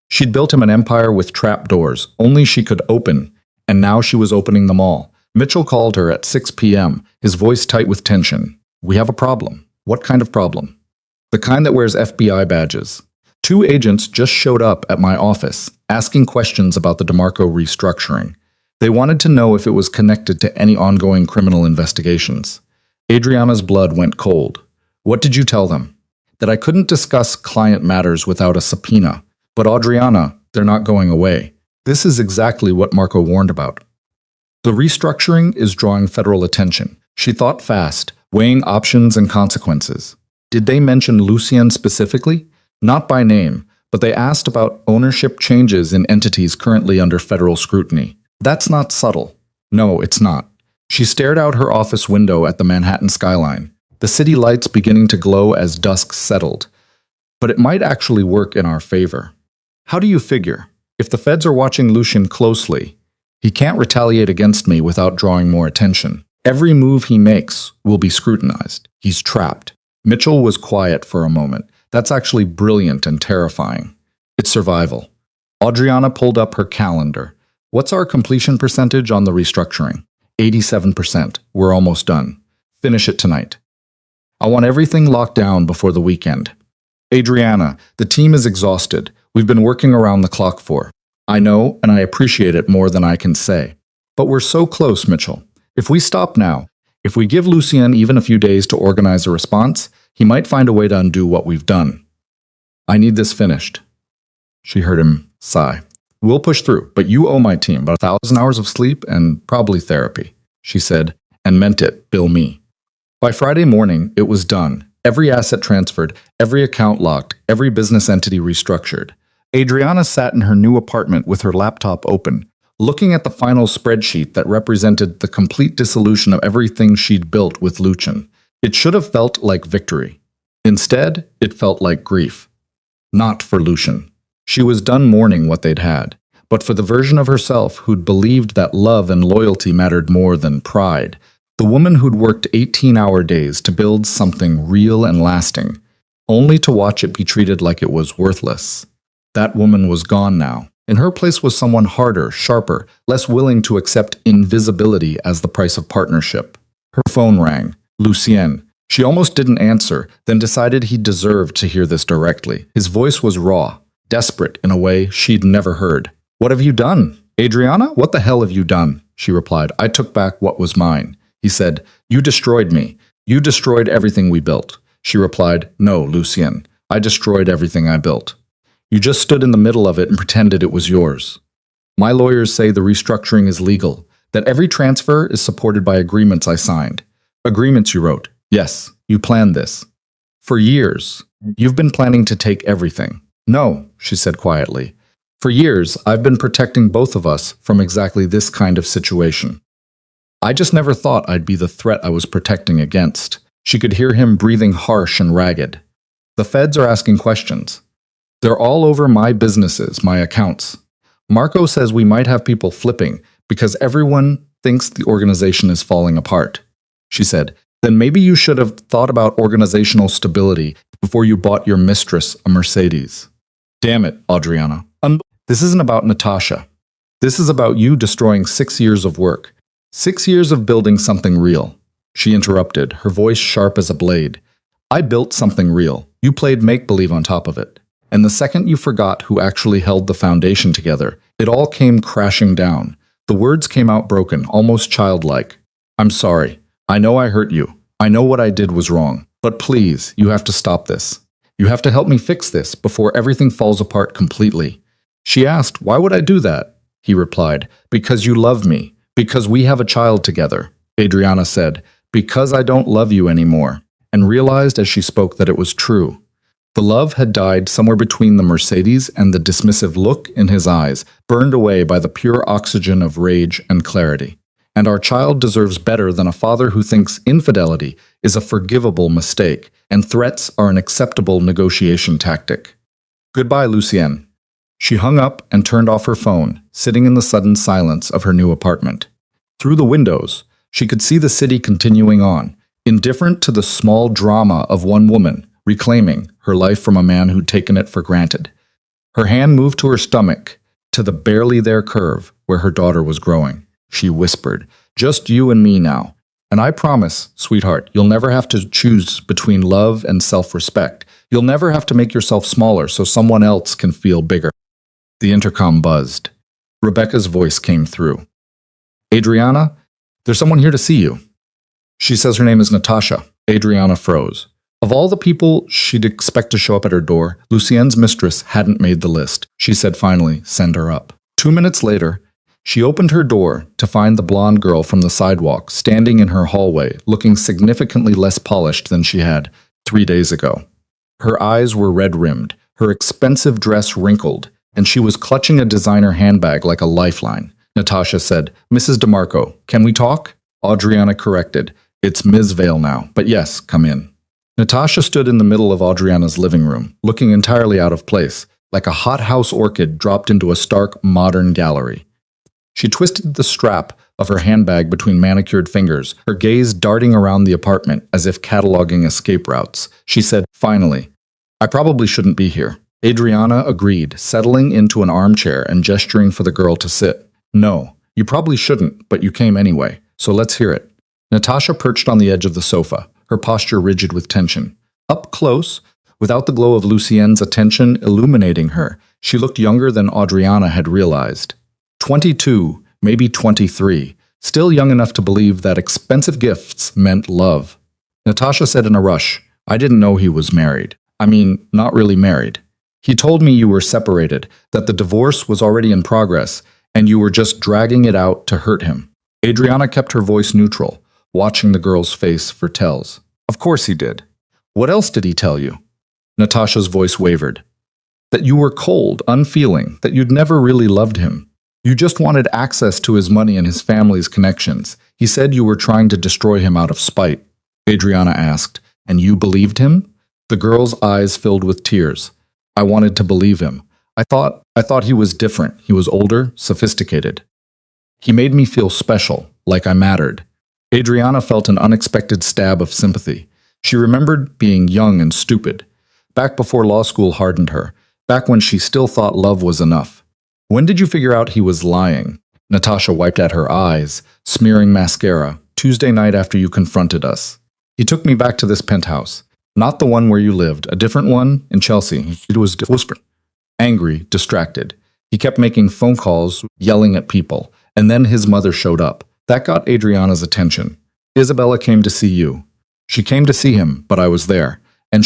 She'd built him an empire with trapdoors only she could open, and now she was opening them all. Mitchell called her at 6 p.m., his voice tight with tension. We have a problem. What kind of problem? The kind that wears FBI badges. 2 agents just showed up at my office, asking questions about the DeMarco restructuring. They wanted to know if it was connected to any ongoing criminal investigations. Adriana's blood went cold. What did you tell them? That I couldn't discuss client matters without a subpoena. But Adriana, they're not going away. This is exactly what Marco warned about. The restructuring is drawing federal attention. She thought fast, weighing options and consequences. Did they mention Lucien specifically? Not by name, but they asked about ownership changes in entities currently under federal scrutiny. That's not subtle. No, it's not. She stared out her office window at the Manhattan skyline, the city lights beginning to glow as dusk settled. But it might actually work in our favor. How do you figure? If the feds are watching Lucien closely, he can't retaliate against me without drawing more attention. Every move he makes will be scrutinized. He's trapped. Mitchell was quiet for a moment. That's actually brilliant and terrifying. It's survival. Adriana pulled up her calendar. What's our completion percentage on the restructuring? 87%. We're almost done. Finish it tonight. I want everything locked down before the weekend. Adriana, the team is exhausted. We've been working around the clock for. I know, and I appreciate it more than I can say. But we're so close, Mitchell. If we stop now, if we give Lucien even a few days to organize a response, he might find a way to undo what we've done. I need this finished. She heard him sigh. We'll push through, but you owe my team about 1,000 hours of sleep and probably therapy, she said, and meant it, bill me. By Friday morning, it was done. Every asset transferred, every account locked, every business entity restructured. Adriana sat in her new apartment with her laptop open, looking at the final spreadsheet that represented the complete dissolution of everything she'd built with Luchin. It should have felt like victory. Instead, it felt like grief. Not for Luchin. She was done mourning what they'd had, but for the version of herself who'd believed that love and loyalty mattered more than pride. The woman who'd worked 18-hour days to build something real and lasting, only to watch it be treated like it was worthless. That woman was gone now. In her place was someone harder, sharper, less willing to accept invisibility as the price of partnership. Her phone rang. Lucien. She almost didn't answer, then decided he deserved to hear this directly. His voice was raw, desperate in a way she'd never heard. "What have you done? Adriana, what the hell have you done?" She replied. "I took back what was mine." He said, "You destroyed me. You destroyed everything we built." She replied, "No, Lucien. I destroyed everything I built. You just stood in the middle of it and pretended it was yours. My lawyers say the restructuring is legal, that every transfer is supported by agreements I signed. Agreements you wrote. Yes, you planned this. For years, you've been planning to take everything." "No," she said quietly. "For years, I've been protecting both of us from exactly this kind of situation. I just never thought I'd be the threat I was protecting against." She could hear him breathing harsh and ragged. "The feds are asking questions. They're all over my businesses, my accounts. Marco says we might have people flipping because everyone thinks the organization is falling apart." She said, "Then maybe you should have thought about organizational stability before you bought your mistress a Mercedes." "Damn it, Adriana. This isn't about Natasha. This is about you destroying 6 years of work. 6 years of building something real." She interrupted, her voice sharp as a blade. "I built something real. You played make-believe on top of it. And the second you forgot who actually held the foundation together, it all came crashing down." The words came out broken, almost childlike. "I'm sorry. I know I hurt you. I know what I did was wrong. But please, you have to stop this. You have to help me fix this before everything falls apart completely." She asked, "Why would I do that?" He replied, "Because you love me. Because we have a child together." Adriana said, "Because I don't love you anymore," and realized as she spoke that it was true. The love had died somewhere between the Mercedes and the dismissive look in his eyes, burned away by the pure oxygen of rage and clarity. And our child deserves better than a father who thinks infidelity is a forgivable mistake and threats are an acceptable negotiation tactic. Goodbye, Lucien. She hung up and turned off her phone, sitting in the sudden silence of her new apartment. Through the windows, she could see the city continuing on, indifferent to the small drama of one woman reclaiming her life from a man who'd taken it for granted. Her hand moved to her stomach, to the barely there curve where her daughter was growing. She whispered, "Just you and me now. And I promise, sweetheart, you'll never have to choose between love and self-respect. You'll never have to make yourself smaller so someone else can feel bigger." The intercom buzzed. Rebecca's voice came through. "Adriana, there's someone here to see you." She says her name is Natasha. Adriana froze. Of all the people she'd expect to show up at her door, Lucien's mistress hadn't made the list. She said finally, "Send her up." 2 minutes later, she opened her door to find the blonde girl from the sidewalk standing in her hallway, looking significantly less polished than she had 3 days ago. Her eyes were red-rimmed, her expensive dress wrinkled, and she was clutching a designer handbag like a lifeline. Natasha said, "Mrs. DeMarco, can we talk?" Adriana corrected, "It's Ms. Vale now, but yes, come in." Natasha stood in the middle of Adriana's living room, looking entirely out of place, like a hothouse orchid dropped into a stark, modern gallery. She twisted the strap of her handbag between manicured fingers, her gaze darting around the apartment as if cataloging escape routes. She said, finally, "I probably shouldn't be here." Adriana agreed, settling into an armchair and gesturing for the girl to sit. "No, you probably shouldn't, but you came anyway, so let's hear it." Natasha perched on the edge of the sofa, her posture rigid with tension. Up close, without the glow of Lucien's attention illuminating her, she looked younger than Adriana had realized. 22, maybe 23, still young enough to believe that expensive gifts meant love. Natasha said in a rush, "I didn't know he was married. I mean, not really married. He told me you were separated, that the divorce was already in progress, and you were just dragging it out to hurt him." Adriana kept her voice neutral, watching the girl's face for tells. "Of course he did. What else did he tell you?" Natasha's voice wavered. "That you were cold, unfeeling, that you'd never really loved him. You just wanted access to his money and his family's connections. He said you were trying to destroy him out of spite. Adriana asked, and you believed him? The girl's eyes filled with tears. I wanted to believe him. I thought he was different. He was older, sophisticated. He made me feel special, like I mattered. Adriana felt an unexpected stab of sympathy. She remembered being young and stupid, back before law school hardened her, back when she still thought love was enough. When did you figure out he was lying? Natasha wiped at her eyes, smearing mascara. Tuesday night after you confronted us. He took me back to this penthouse. Not the one where you lived, a different one in Chelsea. It was whispering. Angry, distracted. He kept making phone calls, yelling at people, and then his mother showed up. That got Adriana's attention. Isabella came to see you. She came to see him, but I was there. And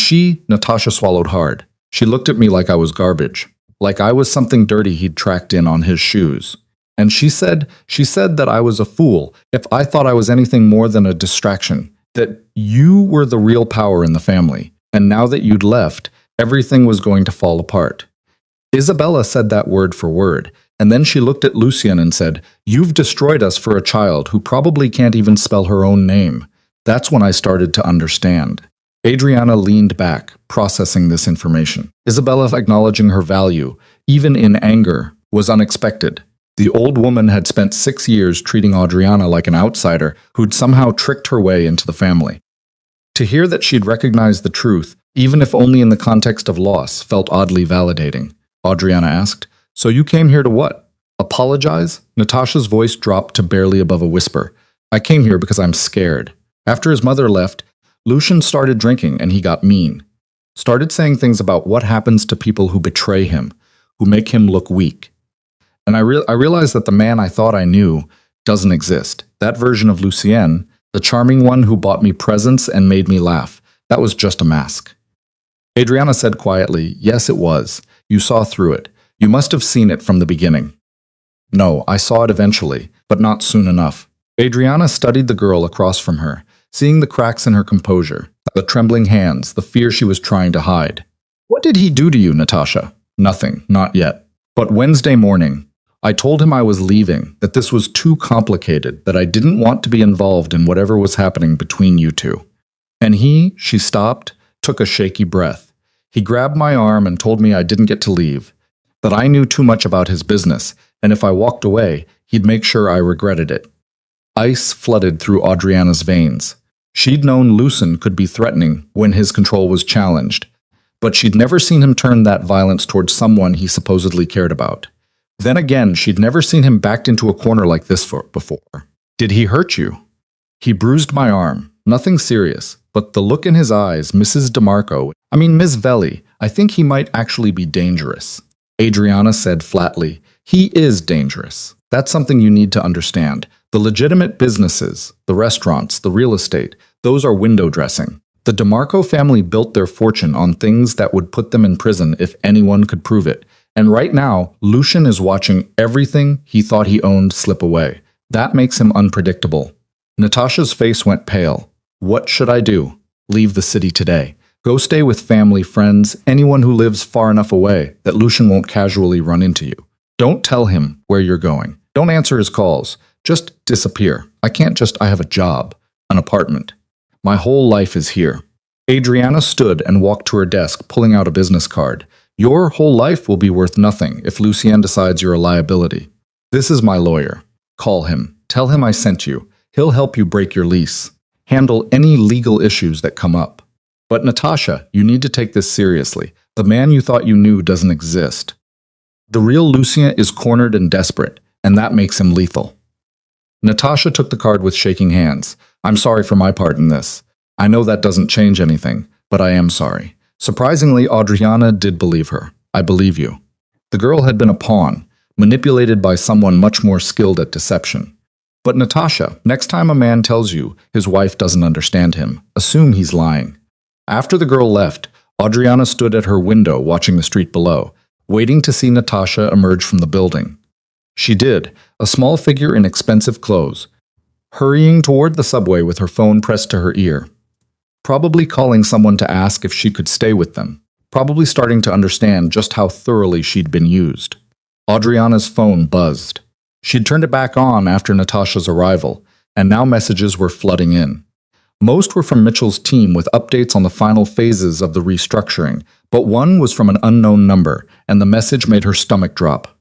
Natasha swallowed hard. She looked at me like I was garbage, like I was something dirty he'd tracked in on his shoes. And she said that I was a fool if I thought I was anything more than a distraction, that you were the real power in the family, and now that you'd left, everything was going to fall apart. Isabella said that word for word, and then she looked at Lucien and said, "You've destroyed us for a child who probably can't even spell her own name." That's when I started to understand. Adriana leaned back, processing this information. Isabella acknowledging her value, even in anger, was unexpected. The old woman had spent 6 years treating Adriana like an outsider who'd somehow tricked her way into the family. To hear that she'd recognized the truth, even if only in the context of loss, felt oddly validating. Adriana asked, "So you came here to what? Apologize?" Natasha's voice dropped to barely above a whisper. "I came here because I'm scared." After his mother left, Lucien started drinking and he got mean. Started saying things about what happens to people who betray him, who make him look weak. And I realized that the man I thought I knew doesn't exist. That version of Lucien, the charming one who bought me presents and made me laugh, that was just a mask. Adriana said quietly, "Yes, it was. You saw through it. You must have seen it from the beginning." "No, I saw it eventually, but not soon enough." Adriana studied the girl across from her, seeing the cracks in her composure, the trembling hands, the fear she was trying to hide. "What did he do to you, Natasha?" "Nothing, not yet. But Wednesday morning, I told him I was leaving, that this was too complicated, that I didn't want to be involved in whatever was happening between you two. And she stopped, took a shaky breath. He grabbed my arm and told me I didn't get to leave, that I knew too much about his business, and if I walked away, he'd make sure I regretted it." Ice flooded through Adriana's veins. She'd known Lucien could be threatening when his control was challenged, but she'd never seen him turn that violence towards someone he supposedly cared about. Then again, she'd never seen him backed into a corner like this before. "Did he hurt you?" "He bruised my arm. Nothing serious, but the look in his eyes, Miss Velli, I think he might actually be dangerous." Adriana said flatly, "He is dangerous. That's something you need to understand. The legitimate businesses, the restaurants, the real estate, those are window dressing. The DeMarco family built their fortune on things that would put them in prison if anyone could prove it. And right now, Lucien is watching everything he thought he owned slip away. That makes him unpredictable." Natasha's face went pale. "What should I do?" "Leave the city today. Go stay with family, friends, anyone who lives far enough away that Lucien won't casually run into you. Don't tell him where you're going. Don't answer his calls. Just disappear. I have a job, an apartment. My whole life is here." Adriana stood and walked to her desk, pulling out a business card. "Your whole life will be worth nothing if Lucien decides you're a liability. This is my lawyer. Call him. Tell him I sent you. He'll help you break your lease. Handle any legal issues that come up. But Natasha, you need to take this seriously. The man you thought you knew doesn't exist. The real Lucien is cornered and desperate, and that makes him lethal." Natasha took the card with shaking hands. "I'm sorry for my part in this. I know that doesn't change anything, but I am sorry." Surprisingly, Adriana did believe her. "I believe you." The girl had been a pawn, manipulated by someone much more skilled at deception. But Natasha, next time a man tells you his wife doesn't understand him, assume he's lying. After the girl left, Adriana stood at her window watching the street below, waiting to see Natasha emerge from the building. She did, a small figure in expensive clothes, hurrying toward the subway with her phone pressed to her ear. Probably calling someone to ask if she could stay with them, probably starting to understand just how thoroughly she'd been used. Adriana's phone buzzed. She'd turned it back on after Natasha's arrival, and now messages were flooding in. Most were from Mitchell's team with updates on the final phases of the restructuring, but one was from an unknown number, and the message made her stomach drop.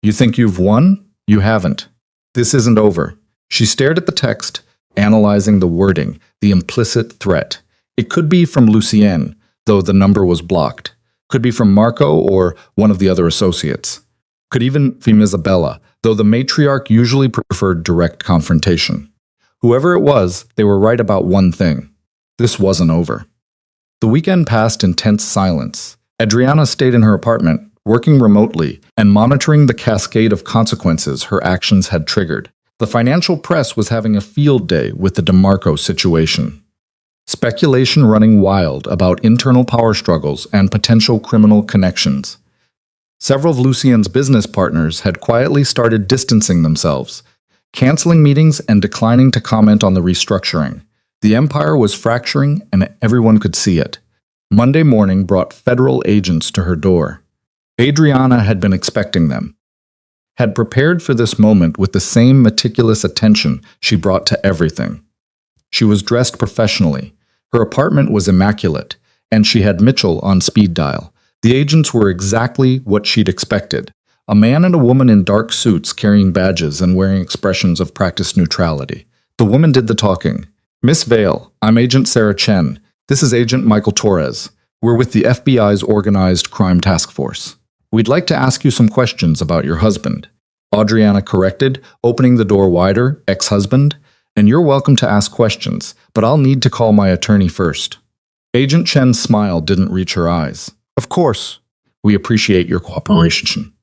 You think you've won? You haven't. This isn't over. She stared at the text, analyzing the wording, the implicit threat. It could be from Lucien, though the number was blocked. Could be from Marco or one of the other associates. Could even be Isabella, though the matriarch usually preferred direct confrontation. Whoever it was, they were right about one thing. This wasn't over. The weekend passed in tense silence. Adriana stayed in her apartment, working remotely, and monitoring the cascade of consequences her actions had triggered. The financial press was having a field day with the DeMarco situation. Speculation running wild about internal power struggles and potential criminal connections. Several of Lucien's business partners had quietly started distancing themselves, canceling meetings and declining to comment on the restructuring. The empire was fracturing and everyone could see it. Monday morning brought federal agents to her door. Adriana had been expecting them, had prepared for this moment with the same meticulous attention she brought to everything. She was dressed professionally. Her apartment was immaculate, and she had Mitchell on speed dial. The agents were exactly what she'd expected. A man and a woman in dark suits carrying badges and wearing expressions of practiced neutrality. The woman did the talking. Miss Vale, I'm Agent Sarah Chen. This is Agent Michael Torres. We're with the FBI's Organized Crime Task Force. We'd like to ask you some questions about your husband. Adriana corrected, opening the door wider, ex-husband. And you're welcome to ask questions, but I'll need to call my attorney first. Agent Chen's smile didn't reach her eyes. Of course. We appreciate your cooperation.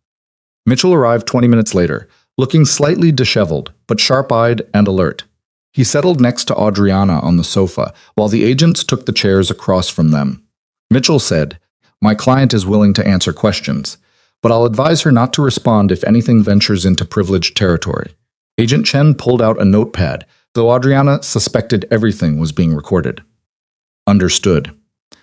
Mitchell arrived 20 minutes later, looking slightly disheveled, but sharp-eyed and alert. He settled next to Adriana on the sofa, while the agents took the chairs across from them. Mitchell said, My client is willing to answer questions, but I'll advise her not to respond if anything ventures into privileged territory. Agent Chen pulled out a notepad, though Adriana suspected everything was being recorded. Understood.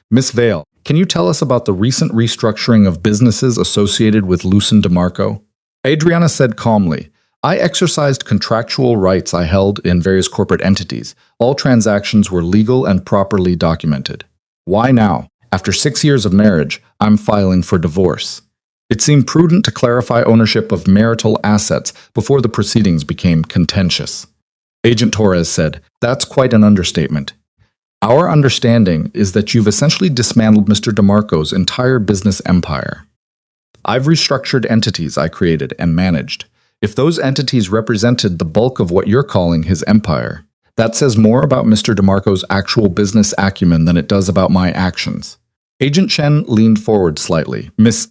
Miss Vale, can you tell us about the recent restructuring of businesses associated with Lucien DeMarco? Adriana said calmly, I exercised contractual rights I held in various corporate entities. All transactions were legal and properly documented. Why now? After 6 years of marriage, I'm filing for divorce. It seemed prudent to clarify ownership of marital assets before the proceedings became contentious. Agent Torres said, That's quite an understatement. Our understanding is that you've essentially dismantled Mr. DeMarco's entire business empire. I've restructured entities I created and managed. If those entities represented the bulk of what you're calling his empire, that says more about Mr. DeMarco's actual business acumen than it does about my actions. Agent Chen leaned forward slightly. Miss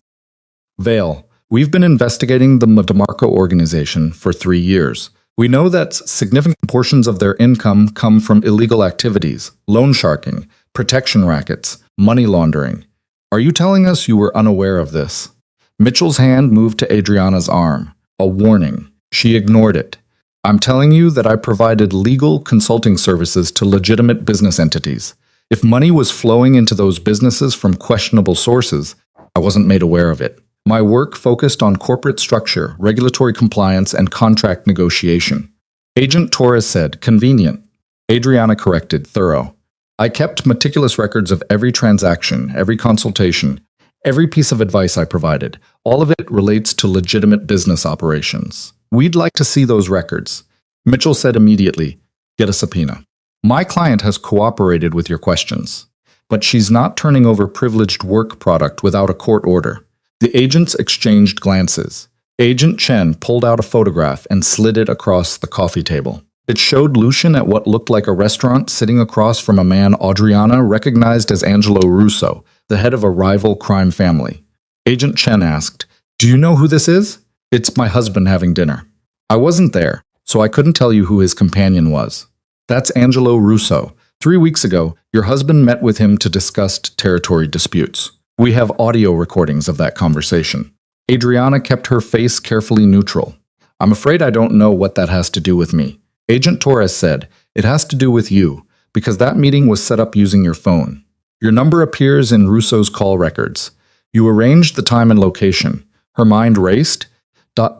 Vale, we've been investigating the DeMarco organization for 3 years. We know that significant portions of their income come from illegal activities, loan sharking, protection rackets, money laundering. Are you telling us you were unaware of this? Mitchell's hand moved to Adriana's arm. A warning. She ignored it. I'm telling you that I provided legal consulting services to legitimate business entities. If money was flowing into those businesses from questionable sources, I wasn't made aware of it. My work focused on corporate structure, regulatory compliance, and contract negotiation. Agent Torres said, convenient. Adriana corrected, thorough. I kept meticulous records of every transaction, every consultation, every piece of advice I provided. All of it relates to legitimate business operations. We'd like to see those records. Mitchell said immediately, get a subpoena. My client has cooperated with your questions, but she's not turning over privileged work product without a court order. The agents exchanged glances. Agent Chen pulled out a photograph and slid it across the coffee table. It showed Lucien at what looked like a restaurant sitting across from a man Adriana recognized as Angelo Russo, the head of a rival crime family. Agent Chen asked, Do you know who this is? It's my husband having dinner. I wasn't there, so I couldn't tell you who his companion was. That's Angelo Russo. 3 weeks ago, your husband met with him to discuss territory disputes. We have audio recordings of that conversation. Adriana kept her face carefully neutral. I'm afraid I don't know what that has to do with me. Agent Torres said, It has to do with you, because that meeting was set up using your phone. Your number appears in Russo's call records. You arranged the time and location. Her mind raced,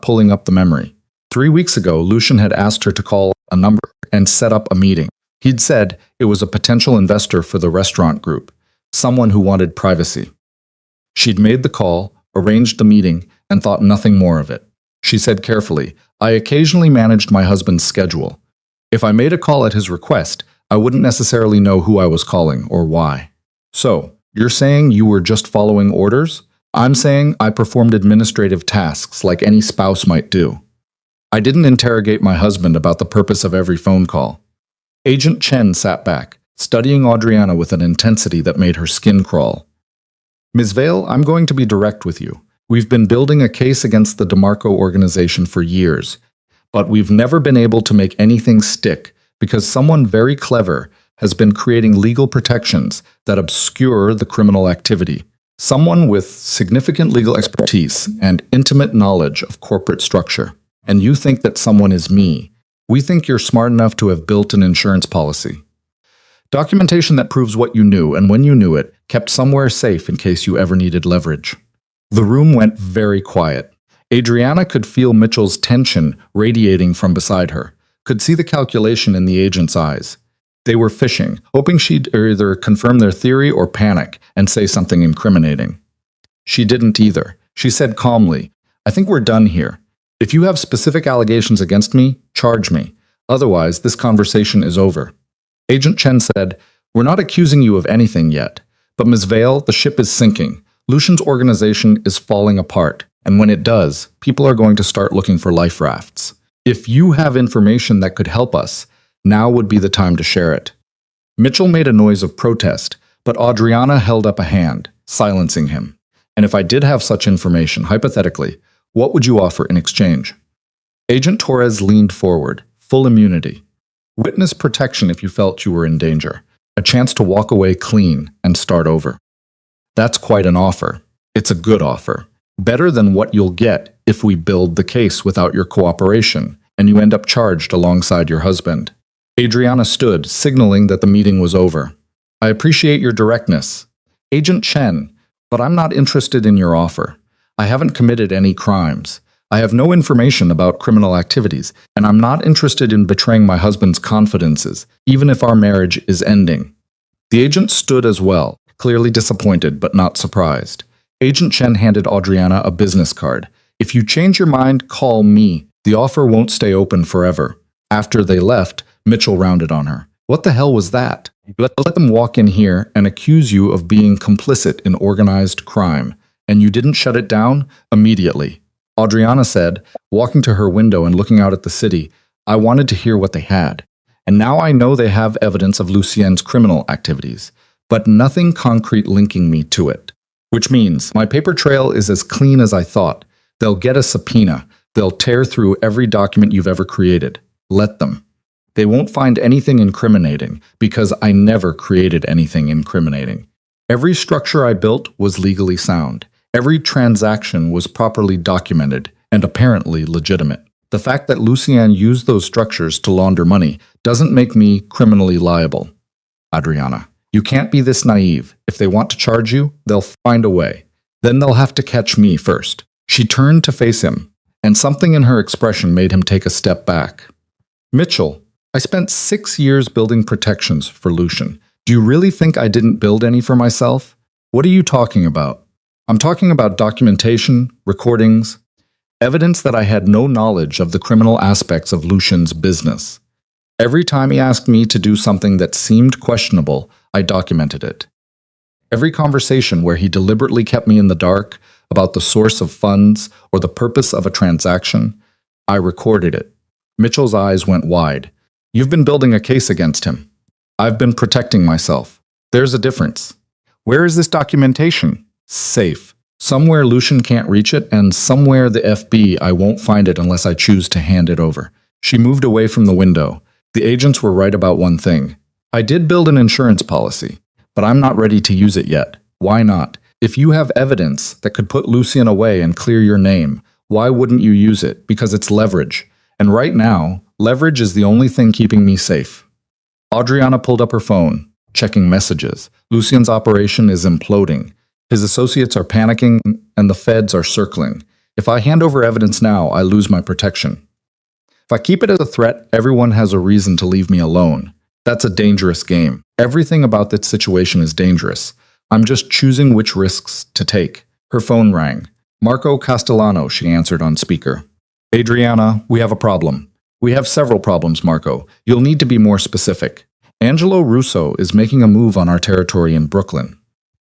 pulling up the memory. 3 weeks ago, Lucian had asked her to call a number and set up a meeting. He'd said it was a potential investor for the restaurant group, someone who wanted privacy. She'd made the call, arranged the meeting, and thought nothing more of it. She said carefully, "I occasionally managed my husband's schedule. If I made a call at his request, I wouldn't necessarily know who I was calling or why." "So, you're saying you were just following orders?" "I'm saying I performed administrative tasks like any spouse might do. I didn't interrogate my husband about the purpose of every phone call." Agent Chen sat back, studying Adriana with an intensity that made her skin crawl. "Ms. Vale, I'm going to be direct with you. We've been building a case against the DeMarco organization for years, but we've never been able to make anything stick because someone very clever has been creating legal protections that obscure the criminal activity. Someone with significant legal expertise and intimate knowledge of corporate structure. And you think that someone is me. We think you're smart enough to have built an insurance policy. Documentation that proves what you knew and when you knew it, kept somewhere safe in case you ever needed leverage." The room went very quiet. Adriana could feel Mitchell's tension radiating from beside her, could see the calculation in the agent's eyes. They were fishing, hoping she'd either confirm their theory or panic and say something incriminating. She didn't either. She said calmly, "I think we're done here. If you have specific allegations against me, charge me. Otherwise, this conversation is over." Agent Chen said, "We're not accusing you of anything yet. But Ms. Vale, the ship is sinking. Lucian's organization is falling apart. And when it does, people are going to start looking for life rafts. If you have information that could help us, now would be the time to share it." Mitchell made a noise of protest, but Adriana held up a hand, silencing him. "And if I did have such information, hypothetically, what would you offer in exchange?" Agent Torres leaned forward, full immunity. "Witness protection if you felt you were in danger. A chance to walk away clean and start over." "That's quite an offer. It's a good offer. Better than what you'll get if we build the case without your cooperation, and you end up charged alongside your husband." Adriana stood, signaling that the meeting was over. "I appreciate your directness, Agent Chen, but I'm not interested in your offer. I haven't committed any crimes. I have no information about criminal activities, and I'm not interested in betraying my husband's confidences, even if our marriage is ending." The agent stood as well, clearly disappointed but not surprised. Agent Chen handed Adriana a business card. "If you change your mind, call me. The offer won't stay open forever." After they left, Mitchell rounded on her. "What the hell was that? Let them walk in here and accuse you of being complicit in organized crime, and you didn't shut it down immediately." Adriana said, walking to her window and looking out at the city, "I wanted to hear what they had. And now I know they have evidence of Lucien's criminal activities, but nothing concrete linking me to it. Which means my paper trail is as clean as I thought. They'll get a subpoena. They'll tear through every document you've ever created. Let them. They won't find anything incriminating because I never created anything incriminating. Every structure I built was legally sound. Every transaction was properly documented and apparently legitimate. The fact that Lucien used those structures to launder money doesn't make me criminally liable." "Adriana, you can't be this naive. If they want to charge you, they'll find a way. Then they'll have to catch me first." She turned to face him, and something in her expression made him take a step back. "Mitchell, I spent 6 years building protections for Lucian. Do you really think I didn't build any for myself? What are you talking about?" "I'm talking about documentation, recordings, evidence that I had no knowledge of the criminal aspects of Lucian's business. Every time he asked me to do something that seemed questionable, I documented it. Every conversation where he deliberately kept me in the dark about the source of funds or the purpose of a transaction, I recorded it." Mitchell's eyes went wide. "You've been building a case against him. I've been protecting myself. There's a difference. Where is this documentation?" "Safe. Somewhere Lucian can't reach it, and somewhere the FBI won't find it unless I choose to hand it over." She moved away from the window. The agents were right about one thing. "I did build an insurance policy, but I'm not ready to use it yet. Why not? If you have evidence that could put Lucien away and clear your name, why wouldn't you use it? Because it's leverage. And right now, leverage is the only thing keeping me safe." Adriana pulled up her phone, checking messages. Lucien's operation is imploding. His associates are panicking, and the feds are circling. If I hand over evidence now, I lose my protection. If I keep it as a threat, everyone has a reason to leave me alone. That's a dangerous game. Everything about this situation is dangerous. I'm just choosing which risks to take. Her phone rang. Marco Castellano, she answered on speaker. Adriana, we have a problem. We have several problems, Marco. You'll need to be more specific. Angelo Russo is making a move on our territory in Brooklyn.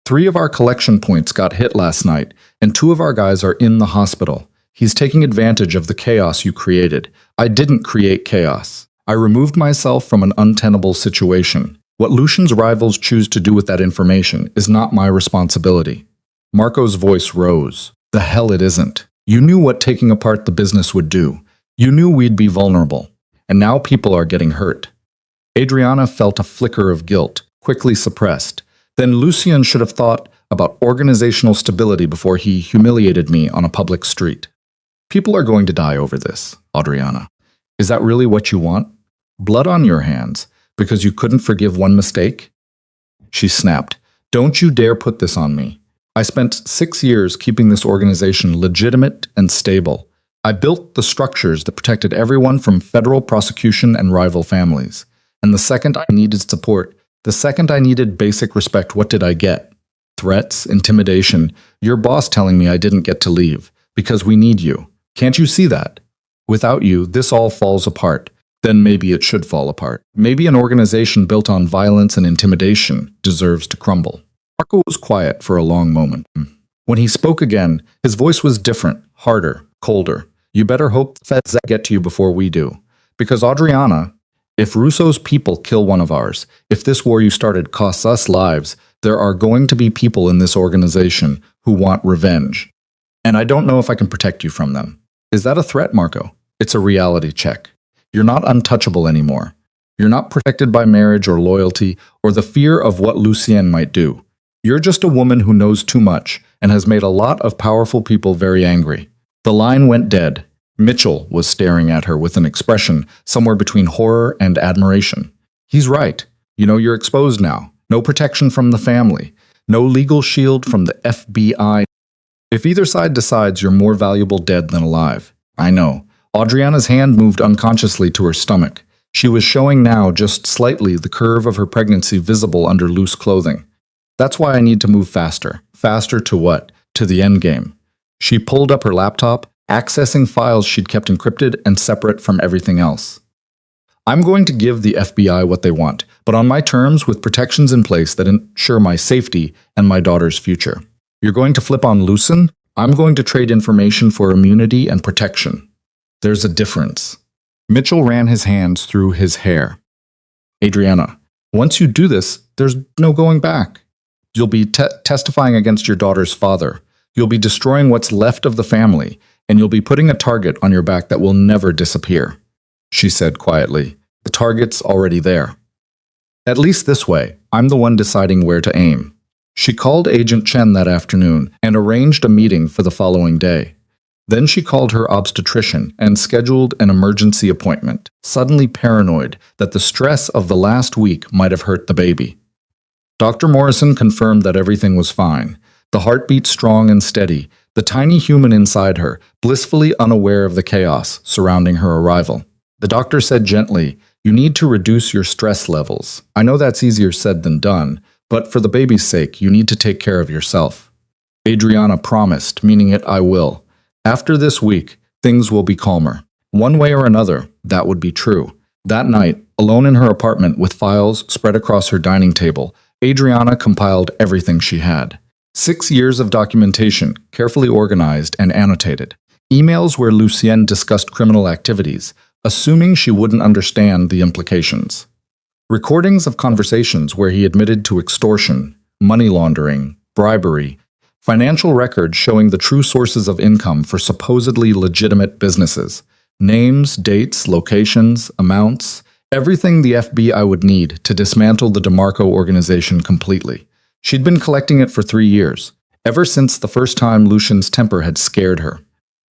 3 of our collection points got hit last night, and 2 of our guys are in the hospital. He's taking advantage of the chaos you created. I didn't create chaos. I removed myself from an untenable situation. What Lucian's rivals choose to do with that information is not my responsibility. Marco's voice rose. The hell it isn't. You knew what taking apart the business would do. You knew we'd be vulnerable. And now people are getting hurt. Adriana felt a flicker of guilt, quickly suppressed. Then Lucien should have thought about organizational stability before he humiliated me on a public street. People are going to die over this, Adriana. Is that really what you want? Blood on your hands, because you couldn't forgive one mistake? She snapped. Don't you dare put this on me. I spent 6 years keeping this organization legitimate and stable. I built the structures that protected everyone from federal prosecution and rival families. And the second I needed support, the second I needed basic respect, what did I get? Threats, intimidation, your boss telling me I didn't get to leave, because we need you. Can't you see that? Without you, this all falls apart. Then maybe it should fall apart. Maybe an organization built on violence and intimidation deserves to crumble. Marco was quiet for a long moment. When he spoke again, his voice was different, harder, colder. You better hope the feds get to you before we do. Because Adriana, if Russo's people kill one of ours, if this war you started costs us lives, there are going to be people in this organization who want revenge. And I don't know if I can protect you from them. Is that a threat, Marco? It's a reality check. You're not untouchable anymore. You're not protected by marriage or loyalty or the fear of what Lucien might do. You're just a woman who knows too much and has made a lot of powerful people very angry. The line went dead. Mitchell was staring at her with an expression somewhere between horror and admiration. He's right. You know you're exposed now. No protection from the family. No legal shield from the FBI. If either side decides you're more valuable dead than alive. I know. Adriana's hand moved unconsciously to her stomach. She was showing now just slightly the curve of her pregnancy visible under loose clothing. That's why I need to move faster. Faster to what? To the end game. She pulled up her laptop, accessing files she'd kept encrypted and separate from everything else. I'm going to give the FBI what they want, but on my terms with protections in place that ensure my safety and my daughter's future. You're going to flip on Lucien? I'm going to trade information for immunity and protection. There's a difference. Mitchell ran his hands through his hair. Adriana, once you do this, there's no going back. You'll be testifying against your daughter's father. You'll be destroying what's left of the family, and you'll be putting a target on your back that will never disappear. She said quietly, the target's already there. At least this way, I'm the one deciding where to aim. She called Agent Chen that afternoon and arranged a meeting for the following day. Then she called her obstetrician and scheduled an emergency appointment, suddenly paranoid that the stress of the last week might have hurt the baby. Dr. Morrison confirmed that everything was fine, the heartbeat strong and steady, the tiny human inside her, blissfully unaware of the chaos surrounding her arrival. The doctor said gently, you need to reduce your stress levels. I know that's easier said than done, but for the baby's sake, you need to take care of yourself. Adriana promised, meaning it, I will. After this week, things will be calmer. One way or another, that would be true. That night, alone in her apartment with files spread across her dining table, Adriana compiled everything she had. 6 years of documentation, carefully organized and annotated. Emails where Lucien discussed criminal activities, assuming she wouldn't understand the implications. Recordings of conversations where he admitted to extortion, money laundering, bribery, financial records showing the true sources of income for supposedly legitimate businesses. Names, dates, locations, amounts, everything the FBI would need to dismantle the DeMarco organization completely. She'd been collecting it for 3 years, ever since the first time Lucien's temper had scared her.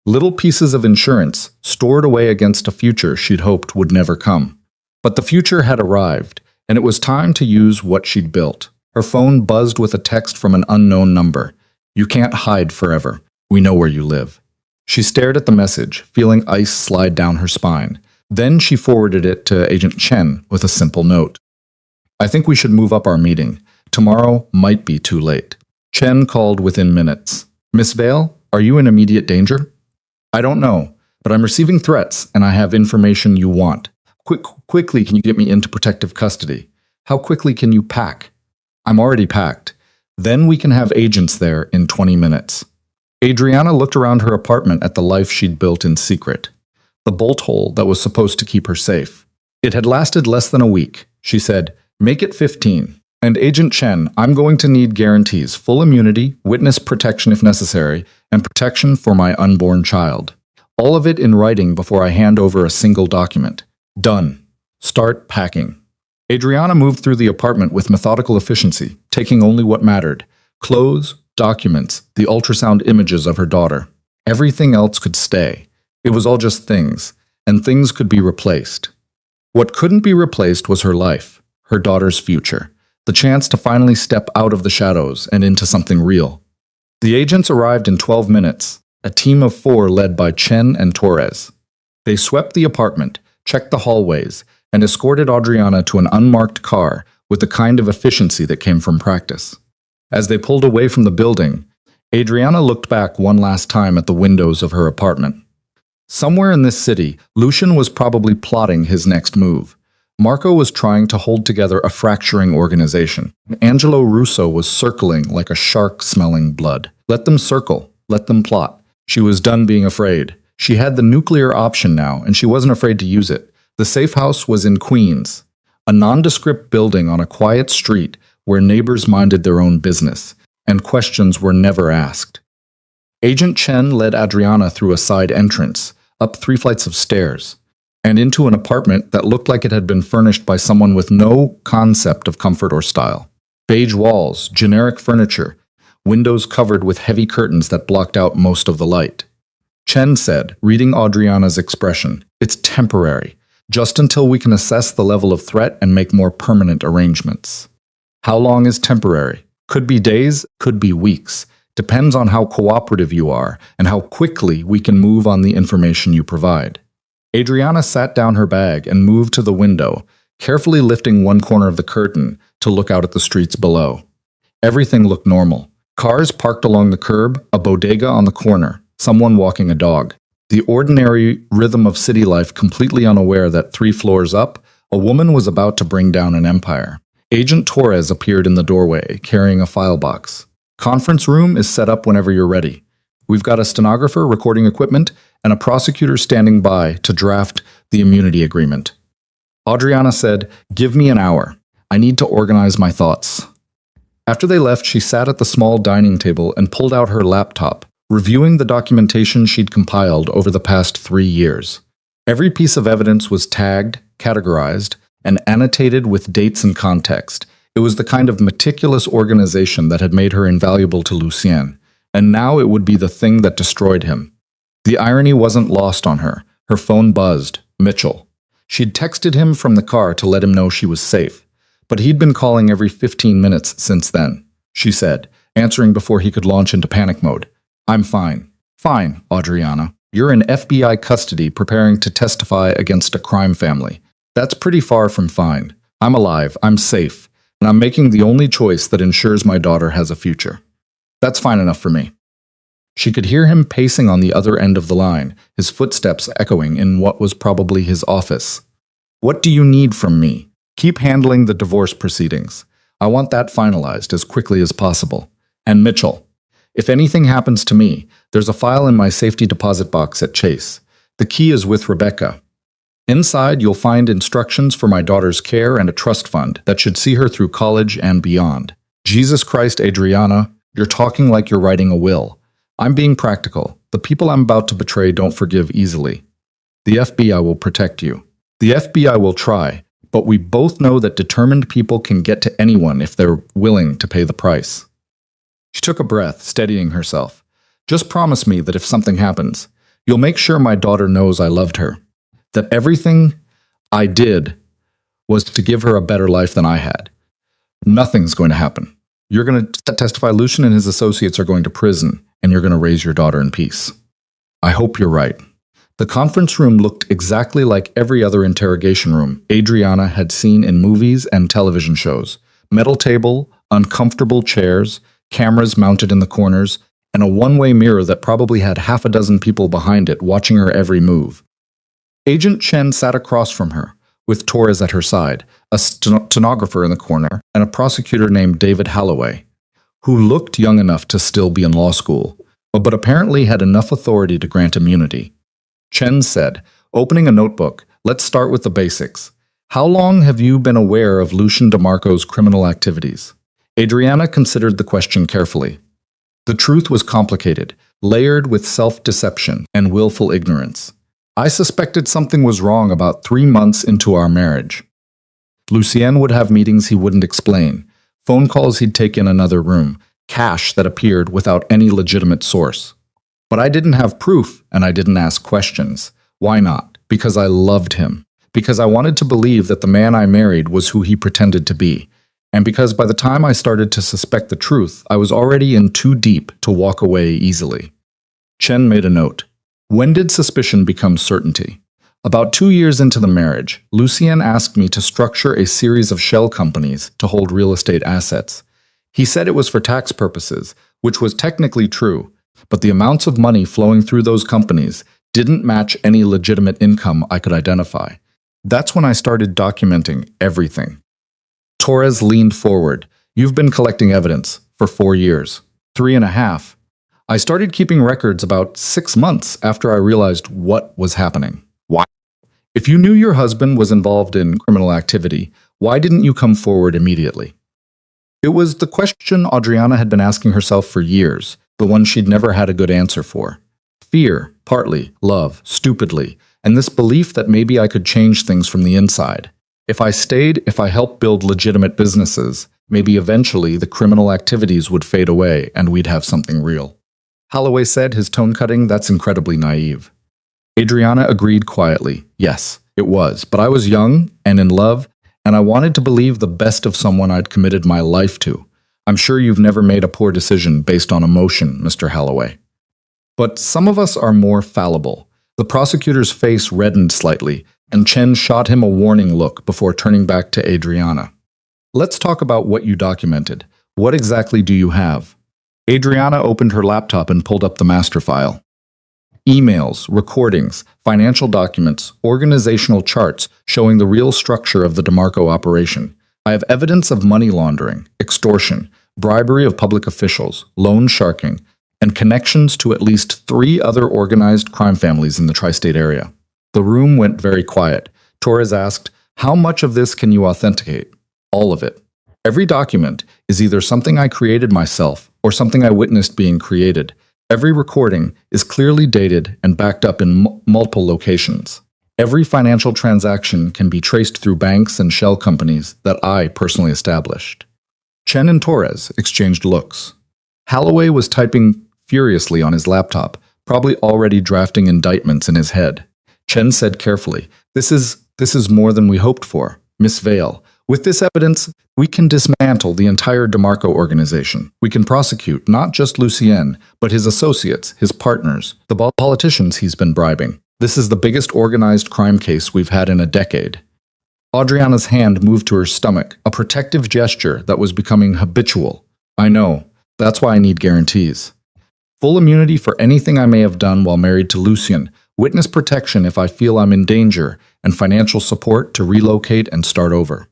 Little pieces of insurance stored away against a future she'd hoped would never come. But the future had arrived, and it was time to use what she'd built. Her phone buzzed with a text from an unknown number. You can't hide forever. We know where you live. She stared at the message, feeling ice slide down her spine. Then she forwarded it to Agent Chen with a simple note. I think we should move up our meeting. Tomorrow might be too late. Chen called within minutes. Miss Vale, are you in immediate danger? I don't know, but I'm receiving threats and I have information you want. Quickly, can you get me into protective custody? How quickly can you pack? I'm already packed. Then we can have agents there in 20 minutes. Adriana looked around her apartment at the life she'd built in secret. The bolt hole that was supposed to keep her safe. It had lasted less than a week. She said, make it 15. And Agent Chen, I'm going to need guarantees, full immunity, witness protection if necessary, and protection for my unborn child. All of it in writing before I hand over a single document. Done. Start packing. Adriana moved through the apartment with methodical efficiency, taking only what mattered. Clothes, documents, the ultrasound images of her daughter. Everything else could stay. It was all just things, and things could be replaced. What couldn't be replaced was her life, her daughter's future, the chance to finally step out of the shadows and into something real. The agents arrived in 12 minutes, a team of 4 led by Chen and Torres. They swept the apartment, checked the hallways, and escorted Adriana to an unmarked car with the kind of efficiency that came from practice. As they pulled away from the building, Adriana looked back one last time at the windows of her apartment. Somewhere in this city, Lucian was probably plotting his next move. Marco was trying to hold together a fracturing organization. Angelo Russo was circling like a shark smelling blood. Let them circle. Let them plot. She was done being afraid. She had the nuclear option now, and she wasn't afraid to use it. The safe house was in Queens, a nondescript building on a quiet street where neighbors minded their own business, and questions were never asked. Agent Chen led Adriana through a side entrance, up 3 flights of stairs, and into an apartment that looked like it had been furnished by someone with no concept of comfort or style. Beige walls, generic furniture, windows covered with heavy curtains that blocked out most of the light. Chen said, reading Adriana's expression, "It's temporary, just until we can assess the level of threat and make more permanent arrangements." How long is temporary? Could be days, could be weeks. Depends on how cooperative you are and how quickly we can move on the information you provide. Adriana sat down her bag and moved to the window, carefully lifting one corner of the curtain to look out at the streets below. Everything looked normal. Cars parked along the curb, a bodega on the corner, someone walking a dog. The ordinary rhythm of city life, completely unaware that 3 floors up, a woman was about to bring down an empire. Agent Torres appeared in the doorway, carrying a file box. Conference room is set up whenever you're ready. We've got a stenographer, recording equipment, and a prosecutor standing by to draft the immunity agreement. Adriana said, "Give me an hour. I need to organize my thoughts." After they left, she sat at the small dining table and pulled out her laptop, reviewing the documentation she'd compiled over the past 3 years. Every piece of evidence was tagged, categorized, and annotated with dates and context. It was the kind of meticulous organization that had made her invaluable to Lucien, and now it would be the thing that destroyed him. The irony wasn't lost on her. Her phone buzzed. Mitchell. She'd texted him from the car to let him know she was safe, but he'd been calling every 15 minutes since then, she said, answering before he could launch into panic mode. "I'm fine." "Fine, Adriana. You're in FBI custody preparing to testify against a crime family. That's pretty far from fine. I'm alive, I'm safe, and I'm making the only choice that ensures my daughter has a future. That's fine enough for me." She could hear him pacing on the other end of the line, his footsteps echoing in what was probably his office. "What do you need from me? Keep handling the divorce proceedings. I want that finalized as quickly as possible. And Mitchell, if anything happens to me, there's a file in my safety deposit box at Chase. The key is with Rebecca. Inside, you'll find instructions for my daughter's care and a trust fund that should see her through college and beyond." Jesus Christ, Adriana, you're talking like you're writing a will. I'm being practical. The people I'm about to betray don't forgive easily. The FBI will protect you. The FBI will try, but we both know that determined people can get to anyone if they're willing to pay the price. She took a breath, steadying herself. "Just promise me that if something happens, you'll make sure my daughter knows I loved her. That everything I did was to give her a better life than I had. Nothing's going to happen. You're going to testify. Lucian and his associates are going to prison, and you're going to raise your daughter in peace. I hope you're right. The conference room looked exactly like every other interrogation room Adriana had seen in movies and television shows. Metal table, uncomfortable chairs, cameras mounted in the corners, and a one-way mirror that probably had half a dozen people behind it watching her every move. Agent Chen sat across from her, with Torres at her side, a stenographer in the corner, and a prosecutor named David Holloway, who looked young enough to still be in law school, but apparently had enough authority to grant immunity. Chen said, opening a notebook, "Let's start with the basics. How long have you been aware of Lucien DeMarco's criminal activities?" Adriana considered the question carefully. The truth was complicated, layered with self-deception and willful ignorance. "I suspected something was wrong about 3 months into our marriage. Lucien would have meetings he wouldn't explain, phone calls he'd take in another room, cash that appeared without any legitimate source. But I didn't have proof, and I didn't ask questions. Why not? Because I loved him. Because I wanted to believe that the man I married was who he pretended to be. And because by the time I started to suspect the truth, I was already in too deep to walk away easily." Chen made a note. "When did suspicion become certainty?" "About 2 years into the marriage, Lucien asked me to structure a series of shell companies to hold real estate assets. He said it was for tax purposes, which was technically true, but the amounts of money flowing through those companies didn't match any legitimate income I could identify. That's when I started documenting everything." Torres leaned forward. "You've been collecting evidence for 4 years. 3.5. I started keeping records about 6 months after I realized what was happening." "Why? If you knew your husband was involved in criminal activity, why didn't you come forward immediately?" It was the question Adriana had been asking herself for years, the one she'd never had a good answer for. Fear, partly, love, stupidly, and this belief that maybe I could change things from the inside. If I stayed, if I helped build legitimate businesses, maybe eventually the criminal activities would fade away and we'd have something real. Holloway said, his tone cutting, "That's incredibly naive." Adriana agreed quietly. "Yes, it was, but I was young and in love, and I wanted to believe the best of someone I'd committed my life to. I'm sure you've never made a poor decision based on emotion, Mr. Holloway. But some of us are more fallible." The prosecutor's face reddened slightly, and Chen shot him a warning look before turning back to Adriana. "Let's talk about what you documented. What exactly do you have?" Adriana opened her laptop and pulled up the master file. Emails, recordings, financial documents, organizational charts showing the real structure of the DeMarco operation. I have evidence of money laundering, extortion, bribery of public officials, loan sharking, and connections to at least 3 other organized crime families in the tri-state area. The room went very quiet. Torres asked, "How much of this can you authenticate?" "All of it. Every document is either something I created myself or something I witnessed being created. Every recording is clearly dated and backed up in multiple locations. Every financial transaction can be traced through banks and shell companies that I personally established." Chen and Torres exchanged looks. Holloway was typing furiously on his laptop, probably already drafting indictments in his head. Chen said carefully, This is more than we hoped for, Miss Vale. With this evidence, we can dismantle the entire DeMarco organization. We can prosecute not just Lucien, but his associates, his partners, the politicians he's been bribing. This is the biggest organized crime case we've had in a decade." Adriana's hand moved to her stomach, a protective gesture that was becoming habitual. "I know. That's why I need guarantees. Full immunity for anything I may have done while married to Lucien, witness protection if I feel I'm in danger, and financial support to relocate and start over."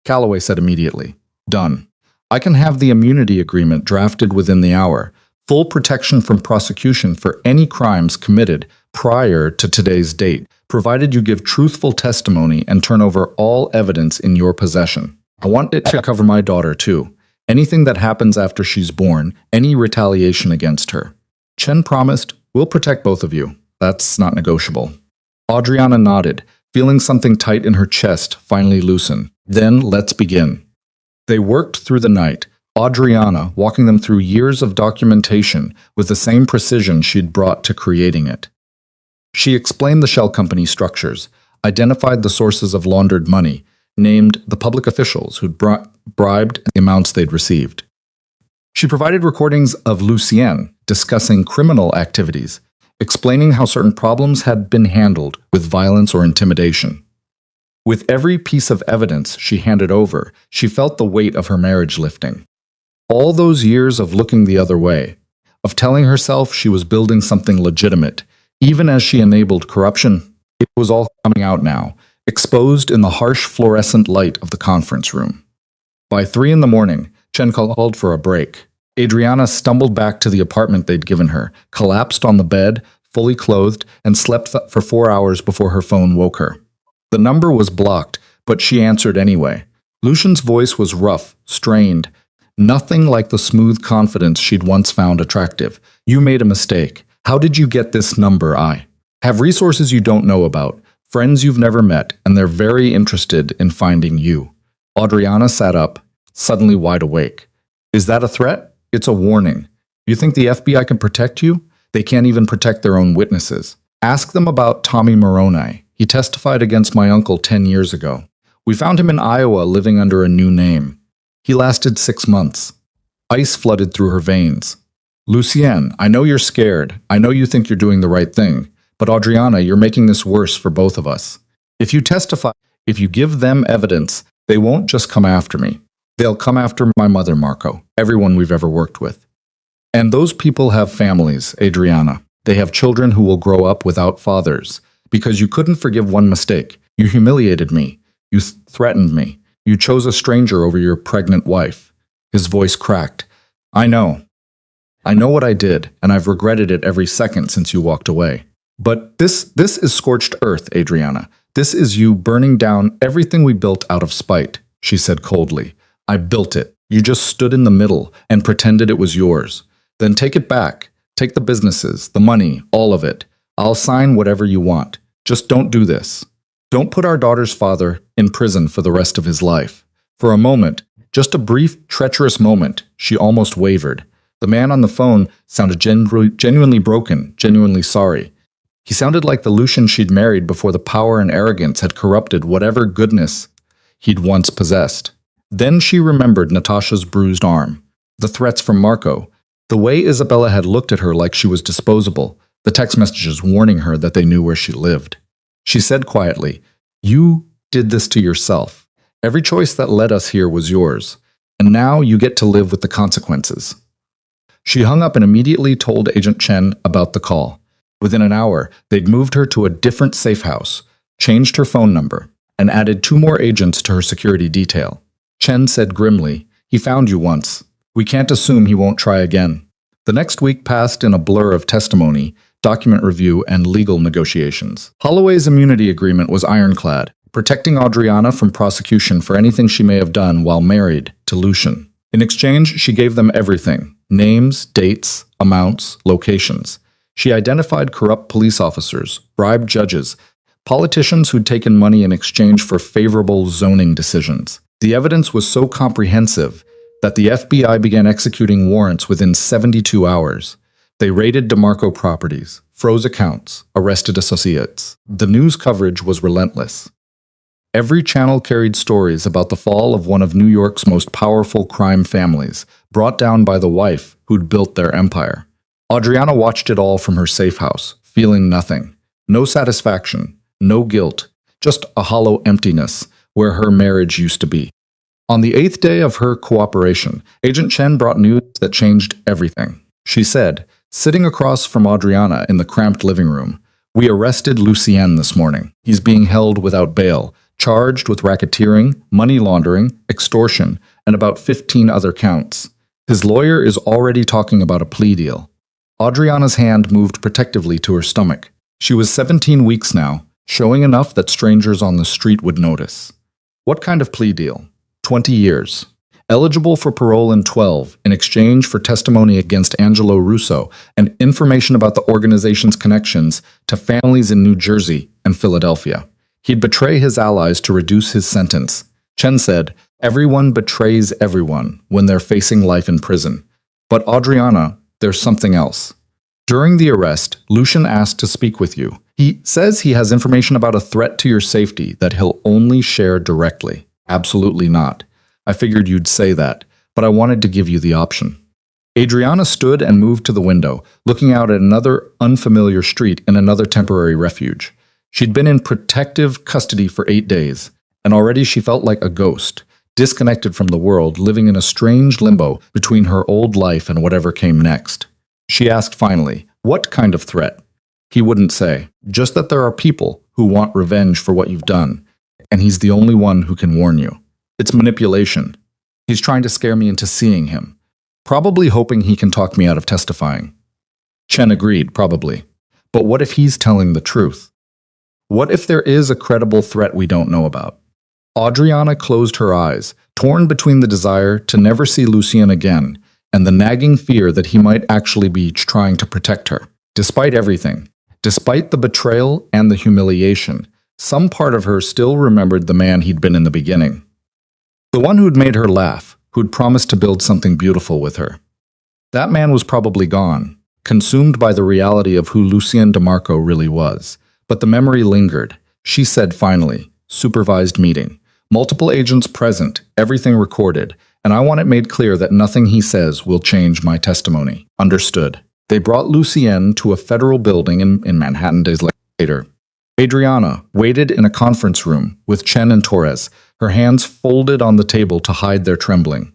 Calloway said immediately, "Done. I can have the immunity agreement drafted within the hour. Full protection from prosecution for any crimes committed prior to today's date, provided you give truthful testimony and turn over all evidence in your possession. I want it to cover my daughter, too. Anything that happens after she's born, any retaliation against her." Chen promised, "We'll protect both of you. That's not negotiable." Adriana nodded, feeling something tight in her chest finally loosen. "Then let's begin." They worked through the night, Adriana walking them through years of documentation with the same precision she'd brought to creating it. She explained the shell company structures, identified the sources of laundered money, named the public officials who'd bribed the amounts they'd received. She provided recordings of Lucien discussing criminal activities, explaining how certain problems had been handled with violence or intimidation. With every piece of evidence she handed over, she felt the weight of her marriage lifting. All those years of looking the other way, of telling herself she was building something legitimate, even as she enabled corruption, it was all coming out now, exposed in the harsh fluorescent light of the conference room. By 3 in the morning, Chen called for a break. Adriana stumbled back to the apartment they'd given her, collapsed on the bed, fully clothed, and slept for 4 hours before her phone woke her. The number was blocked, but she answered anyway. Lucian's voice was rough, strained, nothing like the smooth confidence she'd once found attractive. "You made a mistake. How did you get this number? I have resources you don't know about, friends you've never met, and they're very interested in finding you." Adriana sat up, suddenly wide awake. "Is that a threat? It's a warning. You think the FBI can protect you? They can't even protect their own witnesses. Ask them about Tommy Moroni. He testified against my uncle 10 years ago. We found him in Iowa living under a new name. He lasted 6 months. Ice flooded through her veins. Lucienne, I know you're scared. I know you think you're doing the right thing. But Adriana, you're making this worse for both of us. If you testify, if you give them evidence, they won't just come after me. They'll come after my mother, Marco, everyone we've ever worked with. And those people have families, Adriana. They have children who will grow up without fathers. Because you couldn't forgive one mistake. You humiliated me. You threatened me. You chose a stranger over your pregnant wife." His voice cracked. I know what I did, and I've regretted it every second since you walked away. But this is scorched earth, Adriana. This is you burning down everything we built out of spite," she said coldly. "I built it. You just stood in the middle and pretended it was yours. Then take it back. Take the businesses, the money, all of it. I'll sign whatever you want. Just don't do this. Don't put our daughter's father in prison for the rest of his life." For a moment, just a brief, treacherous moment, she almost wavered. The man on the phone sounded genuinely broken, genuinely sorry. He sounded like the Lucian she'd married before the power and arrogance had corrupted whatever goodness he'd once possessed. Then she remembered Natasha's bruised arm, the threats from Marco, the way Isabella had looked at her like she was disposable, the text messages warning her that they knew where she lived. She said quietly, "You did this to yourself. Every choice that led us here was yours, and now you get to live with the consequences." She hung up and immediately told Agent Chen about the call. Within an hour, they'd moved her to a different safe house, changed her phone number, and added 2 more agents to her security detail. Chen said grimly, "He found you once. We can't assume he won't try again." The next week passed in a blur of testimony, document review, and legal negotiations. Holloway's immunity agreement was ironclad, protecting Adriana from prosecution for anything she may have done while married to Lucian. In exchange, she gave them everything: names, dates, amounts, locations. She identified corrupt police officers, bribed judges, politicians who'd taken money in exchange for favorable zoning decisions. The evidence was so comprehensive that the FBI began executing warrants within 72 hours. They raided DeMarco properties, froze accounts, arrested associates. The news coverage was relentless. Every channel carried stories about the fall of one of New York's most powerful crime families, brought down by the wife who'd built their empire. Adriana watched it all from her safe house, feeling nothing. No satisfaction, no guilt, just a hollow emptiness where her marriage used to be. On the 8th day of her cooperation, Agent Chen brought news that changed everything. She said, sitting across from Adriana in the cramped living room, "We arrested Lucien this morning. He's being held without bail, charged with racketeering, money laundering, extortion, and about 15 other counts. His lawyer is already talking about a plea deal." Adriana's hand moved protectively to her stomach. She was 17 weeks now, showing enough that strangers on the street would notice. What kind of plea deal? 20 years. Eligible for parole in 12, in exchange for testimony against Angelo Russo and information about the organization's connections to families in New Jersey and Philadelphia. He'd betray his allies to reduce his sentence. Chen said, "Everyone betrays everyone when they're facing life in prison. But Adriana, there's something else. During the arrest, Lucian asked to speak with you. He says he has information about a threat to your safety that he'll only share directly." "Absolutely not. I figured you'd say that, but I wanted to give you the option." Adriana stood and moved to the window, looking out at another unfamiliar street and another temporary refuge. She'd been in protective custody for 8 days, and already she felt like a ghost, disconnected from the world, living in a strange limbo between her old life and whatever came next. She asked finally, "What kind of threat?" He wouldn't say, just that there are people who want revenge for what you've done, and he's the only one who can warn you. It's manipulation. He's trying to scare me into seeing him, probably hoping he can talk me out of testifying. Chen agreed, probably. But what if he's telling the truth? What if there is a credible threat we don't know about? Adriana closed her eyes, torn between the desire to never see Lucien again and the nagging fear that he might actually be trying to protect her. Despite everything, despite the betrayal and the humiliation, some part of her still remembered the man he'd been in the beginning. The one who'd made her laugh, who'd promised to build something beautiful with her. That man was probably gone, consumed by the reality of who Lucien DeMarco really was. But the memory lingered. She said finally, "Supervised meeting. Multiple agents present, everything recorded, and I want it made clear that nothing he says will change my testimony." Understood. They brought Lucien to a federal building in Manhattan days later. Adriana waited in a conference room with Chen and Torres, her hands folded on the table to hide their trembling.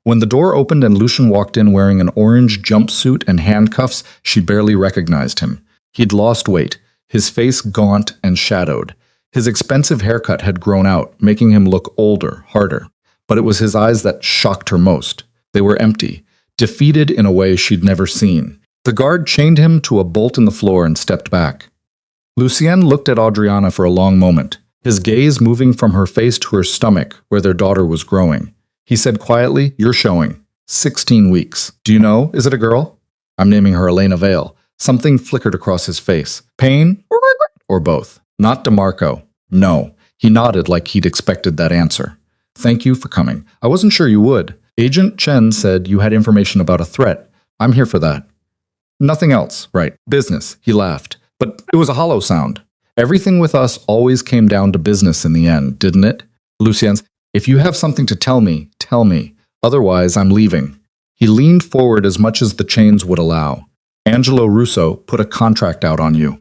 When the door opened and Lucien walked in wearing an orange jumpsuit and handcuffs, she barely recognized him. He'd lost weight, his face gaunt and shadowed. His expensive haircut had grown out, making him look older, harder. But it was his eyes that shocked her most. They were empty, defeated in a way she'd never seen. The guard chained him to a bolt in the floor and stepped back. Lucien looked at Adriana for a long moment, his gaze moving from her face to her stomach, where their daughter was growing. He said quietly, "You're showing. 16 weeks. Do you know, is it a girl?" "I'm naming her Elena Vale." Something flickered across his face. Pain? Or both? "Not DeMarco." "No." He nodded like he'd expected that answer. "Thank you for coming. I wasn't sure you would. Agent Chen said you had information about a threat. I'm here for that." "Nothing else, right? Business." He laughed. But it was a hollow sound. "Everything with us always came down to business in the end, didn't it?" Lucien's, "If you have something to tell me, tell me. Otherwise, I'm leaving." He leaned forward as much as the chains would allow. "Angelo Russo put a contract out on you.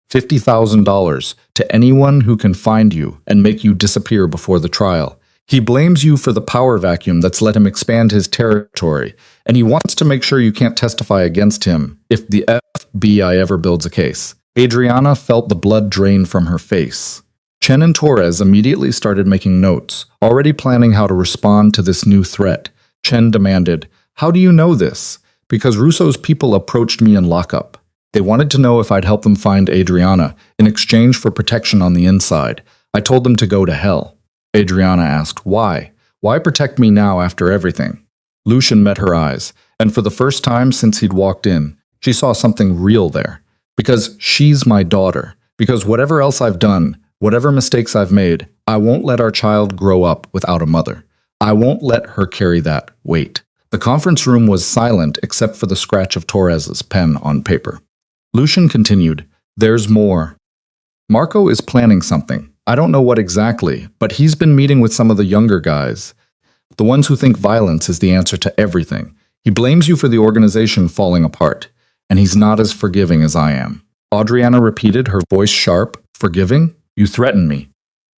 $50,000 to anyone who can find you and make you disappear before the trial. He blames you for the power vacuum that's let him expand his territory, and he wants to make sure you can't testify against him if the FBI ever builds a case." Adriana felt the blood drain from her face. Chen and Torres immediately started making notes, already planning how to respond to this new threat. Chen demanded, "How do you know this?" "Because Russo's people approached me in lockup. They wanted to know if I'd help them find Adriana in exchange for protection on the inside. I told them to go to hell." Adriana asked, "Why? Why protect me now after everything?" Lucien met her eyes, and for the first time since he'd walked in, she saw something real there. "Because she's my daughter. Because whatever else I've done, whatever mistakes I've made, I won't let our child grow up without a mother. I won't let her carry that weight." The conference room was silent except for the scratch of Torres's pen on paper. Lucien continued, "There's more. Marco is planning something. I don't know what exactly, but he's been meeting with some of the younger guys. The ones who think violence is the answer to everything. He blames you for the organization falling apart, and he's not as forgiving as I am." Adriana repeated, her voice sharp. "Forgiving? You threatened me.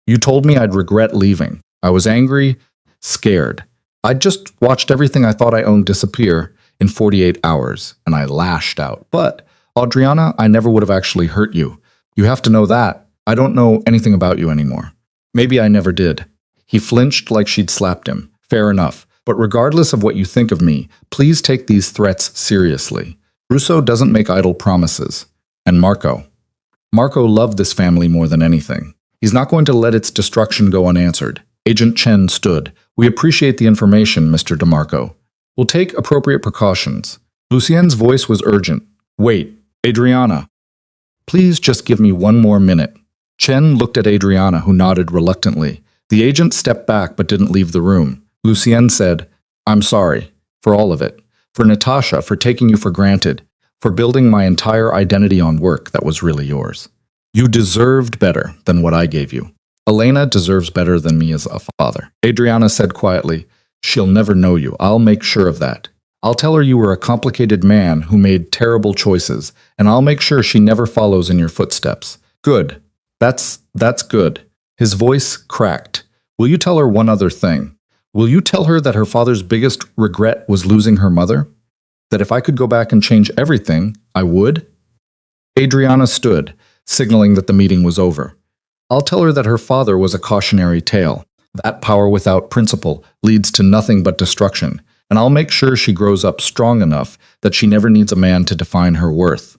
You told me I'd regret leaving. I was angry, scared. I'd just watched everything I thought I owned disappear in 48 hours, and I lashed out. But, Adriana, I never would have actually hurt you. You have to know that. I don't know anything about you anymore. Maybe I never did." He flinched like she'd slapped him. "Fair enough. But regardless of what you think of me, please take these threats seriously. Russo doesn't make idle promises. And Marco. Marco loved this family more than anything. He's not going to let its destruction go unanswered." Agent Chen stood. "We appreciate the information, Mr. DeMarco. We'll take appropriate precautions." Lucien's voice was urgent. "Wait, Adriana. Please just give me one more minute." Chen looked at Adriana, who nodded reluctantly. The agent stepped back but didn't leave the room. Lucien said, "I'm sorry. For all of it. For Natasha, for taking you for granted. For building my entire identity on work that was really yours. You deserved better than what I gave you. Elena deserves better than me as a father." Adriana said quietly, "She'll never know you. I'll make sure of that. I'll tell her you were a complicated man who made terrible choices, and I'll make sure she never follows in your footsteps. Good. That's good. His voice cracked. Will you tell her one other thing? Will you tell her that her father's biggest regret was losing her mother? That if I could go back and change everything, I would? Adriana stood, signaling that the meeting was over. I'll tell her that her father was a cautionary tale. That power without principle leads to nothing but destruction, and I'll make sure she grows up strong enough that she never needs a man to define her worth.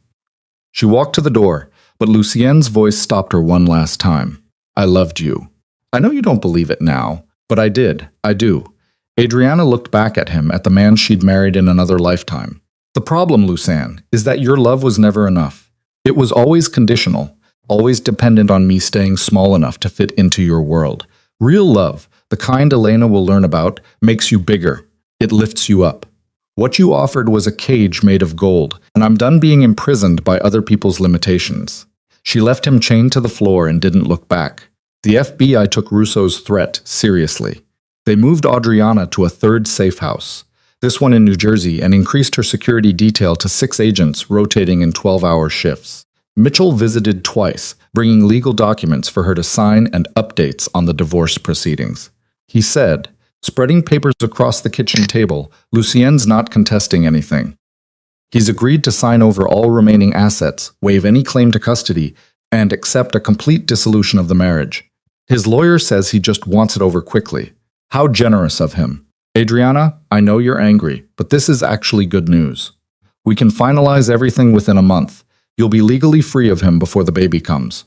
She walked to the door, but Lucien's voice stopped her one last time. I loved you. I know you don't believe it now, but I did. I do. Adriana looked back at him, at the man she'd married in another lifetime. The problem, Lucien, is that your love was never enough. It was always conditional, always dependent on me staying small enough to fit into your world. Real love, the kind Elena will learn about, makes you bigger. It lifts you up. What you offered was a cage made of gold, and I'm done being imprisoned by other people's limitations. She left him chained to the floor and didn't look back. The FBI took Russo's threat seriously. They moved Adriana to a third safe house, this one in New Jersey, and increased her security detail to 6 agents rotating in 12-hour shifts. Mitchell visited twice, bringing legal documents for her to sign and updates on the divorce proceedings. He said, spreading papers across the kitchen table, Lucien's not contesting anything. He's agreed to sign over all remaining assets, waive any claim to custody, and accept a complete dissolution of the marriage. His lawyer says he just wants it over quickly. How generous of him. Adriana, I know you're angry, but this is actually good news. We can finalize everything within a month. You'll be legally free of him before the baby comes.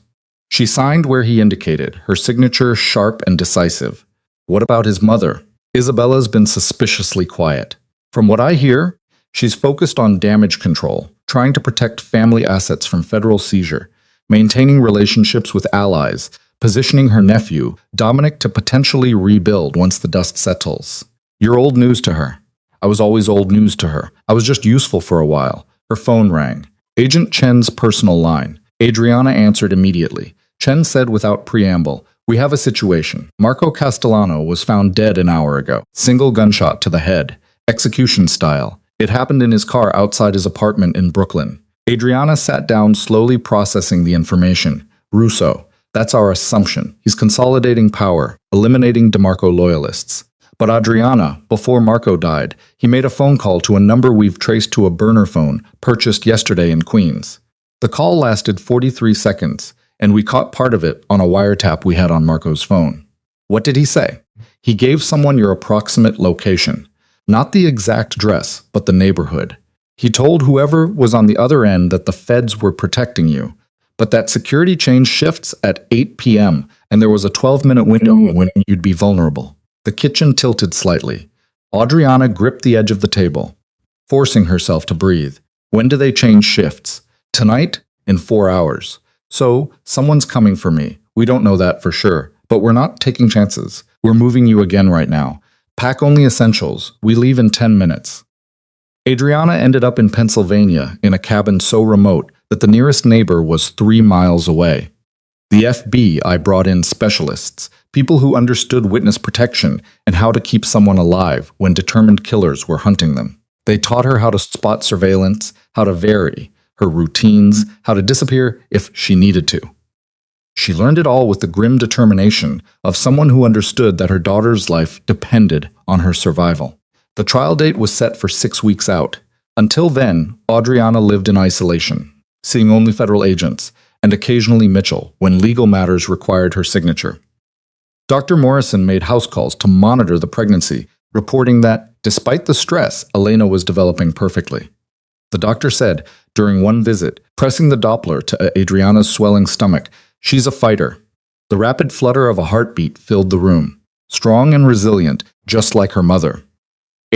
She signed where he indicated, her signature sharp and decisive. What about his mother? Isabella's been suspiciously quiet. From what I hear, she's focused on damage control, trying to protect family assets from federal seizure, maintaining relationships with allies, positioning her nephew, Dominic, to potentially rebuild once the dust settles. You're old news to her. I was always old news to her. I was just useful for a while. Her phone rang. Agent Chen's personal line. Adriana answered immediately. Chen said without preamble, "We have a situation. Marco Castellano was found dead an hour ago. Single gunshot to the head. Execution style. It happened in his car outside his apartment in Brooklyn." Adriana sat down, slowly processing the information. Russo. That's our assumption. He's consolidating power, eliminating DeMarco loyalists. But Adriana, before Marco died, he made a phone call to a number we've traced to a burner phone purchased yesterday in Queens. The call lasted 43 seconds, and we caught part of it on a wiretap we had on Marco's phone. What did he say? He gave someone your approximate location. Not the exact address, but the neighborhood. He told whoever was on the other end that the feds were protecting you, but that security changed shifts at 8 p.m., and there was a 12-minute window when you'd be vulnerable. The kitchen tilted slightly. Adriana gripped the edge of the table, forcing herself to breathe. When do they change shifts? Tonight? In 4 hours. So, someone's coming for me. We don't know that for sure, but we're not taking chances. We're moving you again right now. Pack only essentials. We leave in 10 minutes. Adriana ended up in Pennsylvania in a cabin so remote that the nearest neighbor was 3 miles away. The FBI brought in specialists, people who understood witness protection and how to keep someone alive when determined killers were hunting them. They taught her how to spot surveillance, how to vary her routines, how to disappear if she needed to. She learned it all with the grim determination of someone who understood that her daughter's life depended on her survival. The trial date was set for 6 weeks out. Until then, Adriana lived in isolation, seeing only federal agents, and occasionally Mitchell when legal matters required her signature. Dr. Morrison made house calls to monitor the pregnancy, reporting that, despite the stress, Elena was developing perfectly. The doctor said, during one visit, pressing the Doppler to Adriana's swelling stomach, "She's a fighter." The rapid flutter of a heartbeat filled the room, strong and resilient, just like her mother.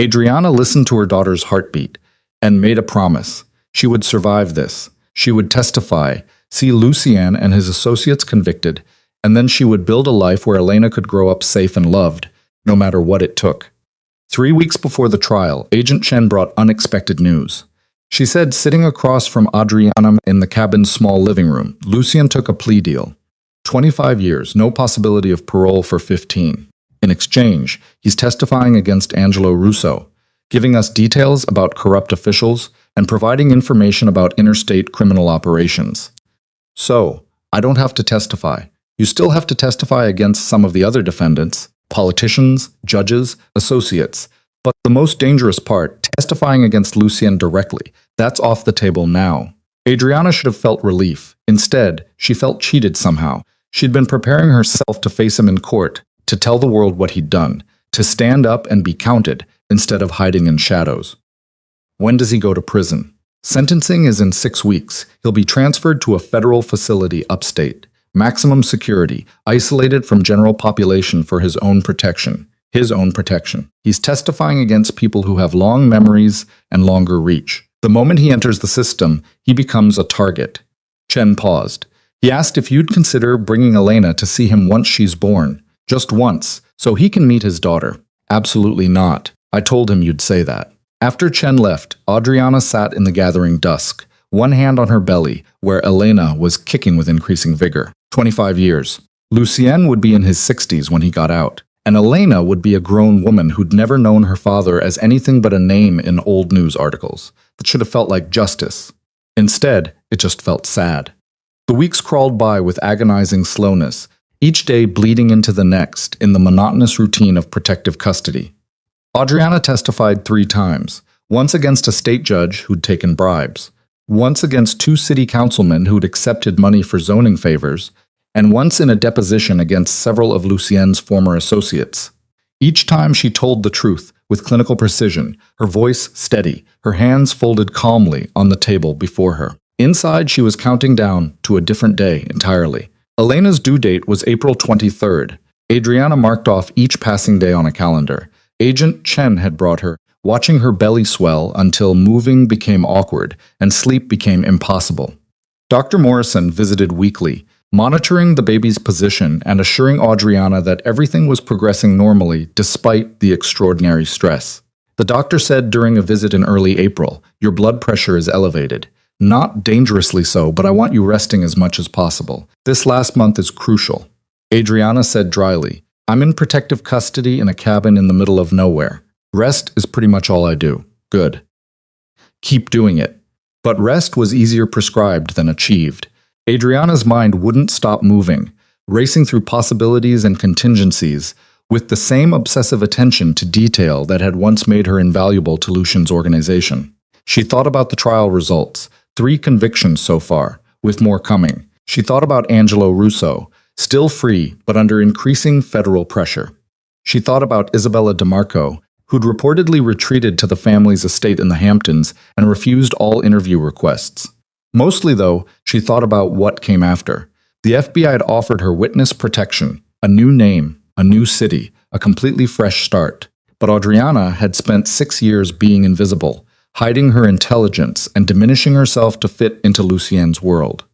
Adriana listened to her daughter's heartbeat and made a promise. She would survive this. She would testify, see Lucien and his associates convicted, and then she would build a life where Elena could grow up safe and loved, no matter what it took. 3 weeks before the trial, Agent Chen brought unexpected news. She said, sitting across from Adriana in the cabin's small living room, Lucien took a plea deal. 25 years, no possibility of parole for 15. In exchange, he's testifying against Angelo Russo. giving us details about corrupt officials and providing information about interstate criminal operations. So, I don't have to testify. You still have to testify against some of the other defendants, politicians, judges, associates. But the most dangerous part, testifying against Lucien directly, that's off the table now. Adriana should have felt relief. Instead, she felt cheated somehow. She'd been preparing herself to face him in court, to tell the world what he'd done, to stand up and be counted instead of hiding in shadows. When does he go to prison? Sentencing is in 6 weeks. He'll be transferred to a federal facility upstate. Maximum security, isolated from general population for his own protection. His own protection. He's testifying against people who have long memories and longer reach. The moment he enters the system, he becomes a target. Chen paused. He asked if you'd consider bringing Elena to see him once she's born. Just once, so he can meet his daughter. Absolutely not. I told him you'd say that. After Chen left, Adriana sat in the gathering dusk, one hand on her belly, where Elena was kicking with increasing vigor. 25 years. Lucien would be in his 60s when he got out, and Elena would be a grown woman who'd never known her father as anything but a name in old news articles. That should have felt like justice. Instead, it just felt sad. The weeks crawled by with agonizing slowness, each day bleeding into the next in the monotonous routine of protective custody. Adriana testified 3 times, once against a state judge who'd taken bribes, once against 2 city councilmen who'd accepted money for zoning favors, and once in a deposition against several of Lucien's former associates. Each time she told the truth with clinical precision, her voice steady, her hands folded calmly on the table before her. Inside, she was counting down to a different day entirely. Elena's due date was April 23rd. Adriana marked off each passing day on a calendar. Agent Chen had brought her, watching her belly swell until moving became awkward and sleep became impossible. Dr. Morrison visited weekly, monitoring the baby's position and assuring Adriana that everything was progressing normally despite the extraordinary stress. The doctor said during a visit in early April, "Your blood pressure is elevated. Not dangerously so, but I want you resting as much as possible. This last month is crucial." Adriana said dryly, "I'm in protective custody in a cabin in the middle of nowhere. Rest is pretty much all I do." Good. Keep doing it. But rest was easier prescribed than achieved. Adriana's mind wouldn't stop moving, racing through possibilities and contingencies, with the same obsessive attention to detail that had once made her invaluable to Lucien's organization. She thought about the trial results, 3 convictions so far, with more coming. She thought about Angelo Russo, still free but under increasing federal pressure. She thought about Isabella DeMarco, who'd reportedly retreated to the family's estate in the Hamptons and refused all interview requests. Mostly, though, she thought about what came after. The FBI had offered her witness protection, a new name, a new city, a completely fresh start. But Adriana had spent 6 years being invisible, hiding her intelligence and diminishing herself to fit into Lucien's world.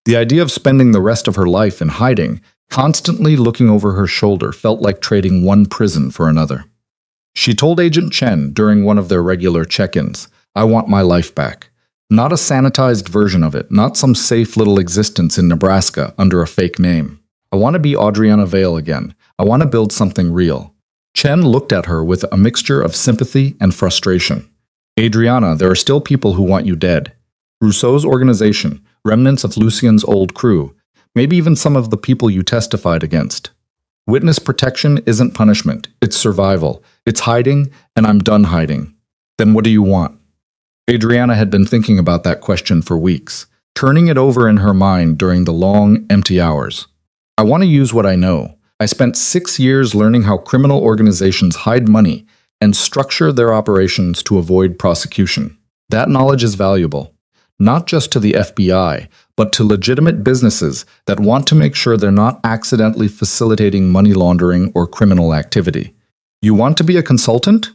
The idea of spending the rest of her life in hiding, constantly looking over her shoulder, felt like trading one prison for another. She told Agent Chen during one of their regular check-ins, "I want my life back. Not a sanitized version of it, not some safe little existence in Nebraska under a fake name. I want to be Adriana Vale again. I want to build something real." Chen looked at her with a mixture of sympathy and frustration. "Adriana, there are still people who want you dead. Rousseau's organization, remnants of Lucien's old crew, maybe even some of the people you testified against. Witness protection isn't punishment, it's survival. It's hiding, and I'm done hiding. Then what do you want?" Adriana had been thinking about that question for weeks, turning it over in her mind during the long, empty hours. "I want to use what I know. I spent 6 years learning how criminal organizations hide money and structure their operations to avoid prosecution. That knowledge is valuable, not just to the FBI, but to legitimate businesses that want to make sure they're not accidentally facilitating money laundering or criminal activity. You want to be a consultant?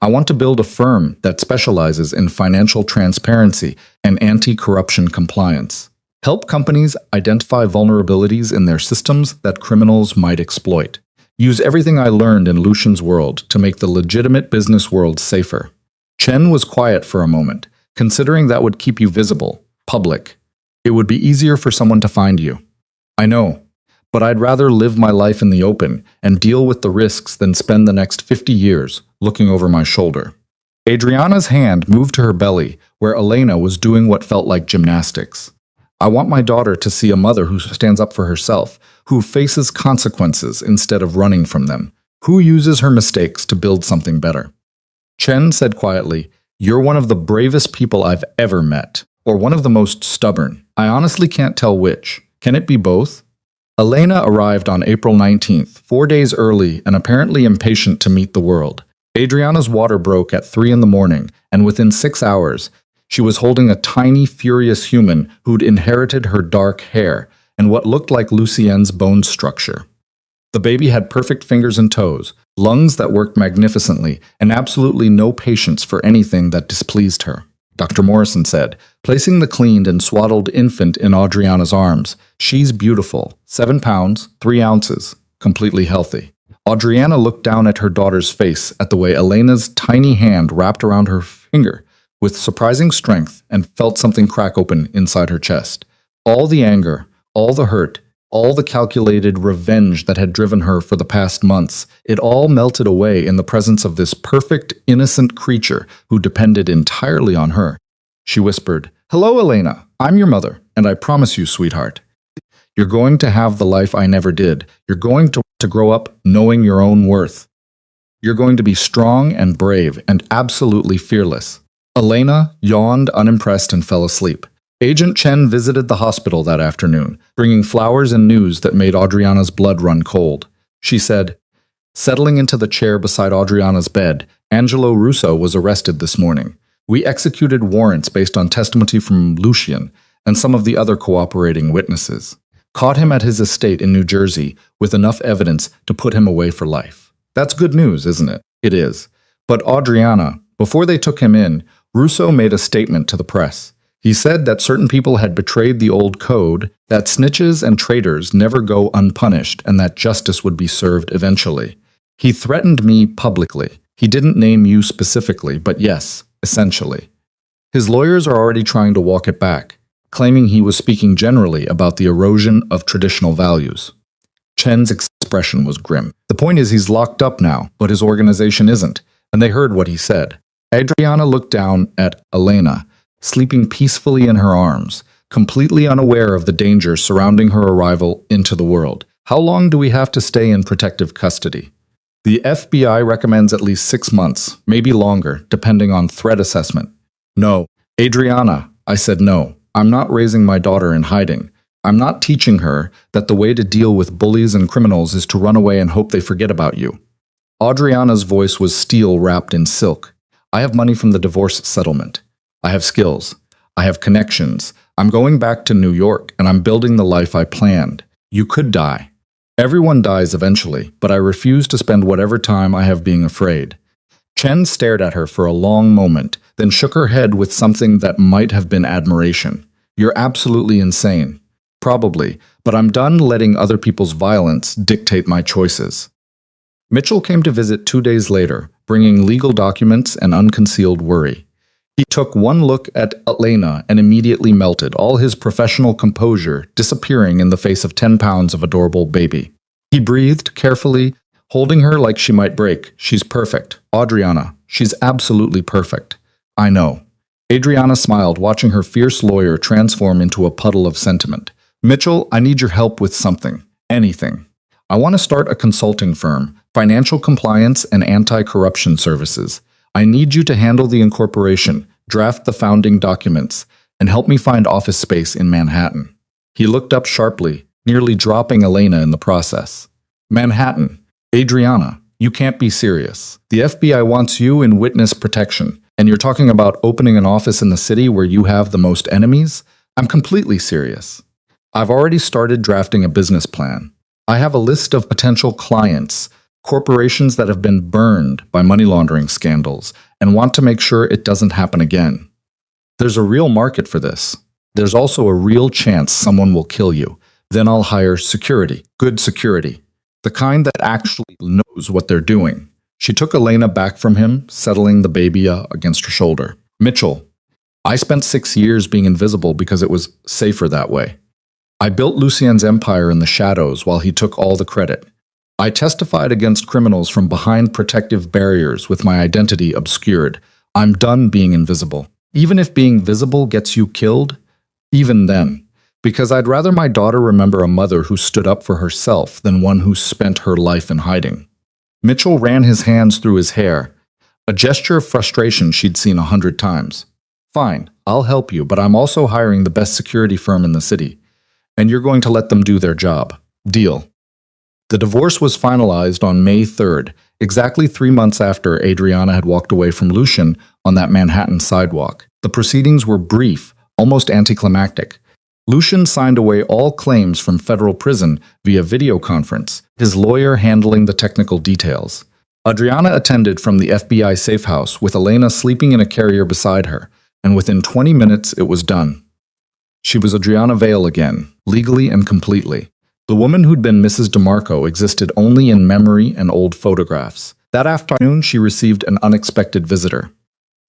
I want to build a firm that specializes in financial transparency and anti-corruption compliance. Help companies identify vulnerabilities in their systems that criminals might exploit. Use everything I learned in Lucien's world to make the legitimate business world safer." Chen was quiet for a moment, considering that would keep you visible, public. It would be easier for someone to find you. "I know, But I'd rather live my life in the open and deal with the risks than spend the next 50 years looking over my shoulder. Adriana's hand moved to her belly, where Elena was doing what felt like gymnastics. I want my daughter to see a mother who stands up for herself, who faces consequences instead of running from them, who uses her mistakes to build something better. Chen said quietly, "You're one of the bravest people I've ever met, or one of the most stubborn. I honestly can't tell which. Can it be both?" Elena arrived on April 19th, 4 days early and apparently impatient to meet the world. Adriana's water broke at 3 in the morning, and within 6 hours, she was holding a tiny, furious human who'd inherited her dark hair and what looked like Lucienne's bone structure. The baby had perfect fingers and toes, lungs that worked magnificently, and absolutely no patience for anything that displeased her. Dr. Morrison said, placing the cleaned and swaddled infant in Adriana's arms, "She's beautiful, 7 pounds, 3 ounces, completely healthy." Adriana looked down at her daughter's face at the way Elena's tiny hand wrapped around her finger with surprising strength and felt something crack open inside her chest. All the anger, all the hurt, all the calculated revenge that had driven her for the past months, it all melted away in the presence of this perfect, innocent creature who depended entirely on her. She whispered, "Hello, Elena. I'm your mother, and I promise you, sweetheart, you're going to have the life I never did. You're going to grow up knowing your own worth. You're going to be strong and brave and absolutely fearless." Elena yawned unimpressed and fell asleep. Agent Chen visited the hospital that afternoon, bringing flowers and news that made Adriana's blood run cold. She said, settling into the chair beside Adriana's bed, "Angelo Russo was arrested this morning. We executed warrants based on testimony from Lucien and some of the other cooperating witnesses. Caught him at his estate in New Jersey with enough evidence to put him away for life. That's good news, isn't it?" "It is. But Adriana, before they took him in, Russo made a statement to the press. He said that certain people had betrayed the old code, that snitches and traitors never go unpunished, and that justice would be served eventually. He threatened me publicly. He didn't name you specifically, but yes, essentially. His lawyers are already trying to walk it back, claiming he was speaking generally about the erosion of traditional values." Chen's expression was grim. "The point is he's locked up now, but his organization isn't, and they heard what he said." Adriana looked down at Elena, sleeping peacefully in her arms, completely unaware of the danger surrounding her arrival into the world. "How long do we have to stay in protective custody?" "The FBI recommends at least 6 months, maybe longer, depending on threat assessment." "No. Adriana," I said no. "I'm not raising my daughter in hiding. I'm not teaching her that the way to deal with bullies and criminals is to run away and hope they forget about you." Adriana's voice was steel wrapped in silk. "I have money from the divorce settlement. I have skills. I have connections. I'm going back to New York, and I'm building the life I planned. You could die. Everyone dies eventually, but I refuse to spend whatever time I have being afraid." Chen stared at her for a long moment, then shook her head with something that might have been admiration. "You're absolutely insane." "Probably, but I'm done letting other people's violence dictate my choices." Mitchell came to visit 2 days later, bringing legal documents and unconcealed worry. He took one look at Elena and immediately melted, all his professional composure disappearing in the face of 10 pounds of adorable baby. He breathed carefully, holding her like she might break. "She's perfect. Adriana, she's absolutely perfect." "I know." Adriana smiled, watching her fierce lawyer transform into a puddle of sentiment. "Mitchell, I need your help with something. Anything. I want to start a consulting firm, financial compliance and anti-corruption services. I need you to handle the incorporation, draft the founding documents, and help me find office space in Manhattan." He looked up sharply, nearly dropping Elena in the process. "Manhattan? Adriana, you can't be serious. The FBI wants you in witness protection, and you're talking about opening an office in the city where you have the most enemies? I'm completely serious. I've already started drafting a business plan. I have a list of potential clients, corporations that have been burned by money laundering scandals, and want to make sure it doesn't happen again. There's a real market for this. There's also a real chance someone will kill you. Then I'll hire security, good security, the kind that actually knows what they're doing." She took Elena back from him, settling the baby against her shoulder. "Mitchell, I spent 6 years being invisible because it was safer that way. I built Lucien's empire in the shadows while he took all the credit. I testified against criminals from behind protective barriers with my identity obscured. I'm done being invisible. Even if being visible gets you killed, even then. Because I'd rather my daughter remember a mother who stood up for herself than one who spent her life in hiding. Mitchell ran his hands through his hair, a gesture of frustration she'd seen 100 times. Fine, I'll help you, but I'm also hiring the best security firm in the city. And you're going to let them do their job. Deal. The divorce was finalized on May 3rd, exactly 3 months after Adriana had walked away from Lucien on that Manhattan sidewalk. The proceedings were brief, almost anticlimactic. Lucien signed away all claims from federal prison via video conference, his lawyer handling the technical details. Adriana attended from the FBI safe house with Elena sleeping in a carrier beside her, and within 20 minutes it was done. She was Adriana Vale again, legally and completely. The woman who'd been Mrs. DeMarco existed only in memory and old photographs. That afternoon she received an unexpected visitor.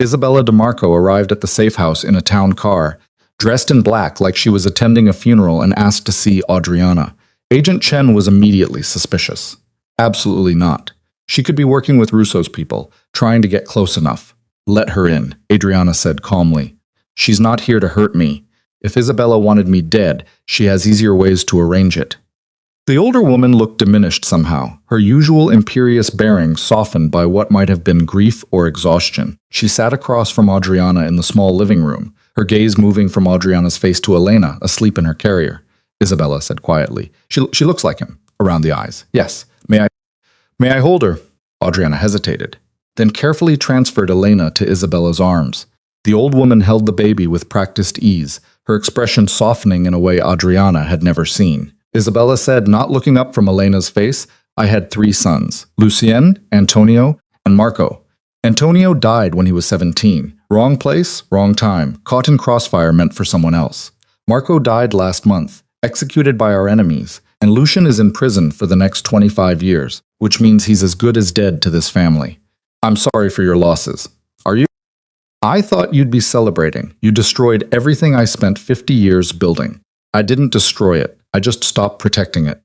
Isabella DeMarco arrived at the safe house in a town car, dressed in black like she was attending a funeral, and asked to see Adriana. Agent Chen was immediately suspicious. Absolutely not. She could be working with Russo's people, trying to get close enough. Let her in, Adriana said calmly. She's not here to hurt me. If Isabella wanted me dead, she has easier ways to arrange it. The older woman looked diminished somehow, her usual imperious bearing softened by what might have been grief or exhaustion. She sat across from Adriana in the small living room, her gaze moving from Adriana's face to Elena, asleep in her carrier. Isabella said quietly. She looks like him, around the eyes. Yes. May I hold her? Adriana hesitated, then carefully transferred Elena to Isabella's arms. The old woman held the baby with practiced ease, her expression softening in a way Adriana had never seen. Isabella said, not looking up from Elena's face, I had 3 sons, Lucien, Antonio, and Marco. Antonio died when he was 17. Wrong place, wrong time, caught in crossfire meant for someone else. Marco died last month, executed by our enemies, and Lucien is in prison for the next 25 years, which means he's as good as dead to this family. I'm sorry for your losses. Are you? I thought you'd be celebrating. You destroyed everything I spent 50 years building. I didn't destroy it. I just stopped protecting it.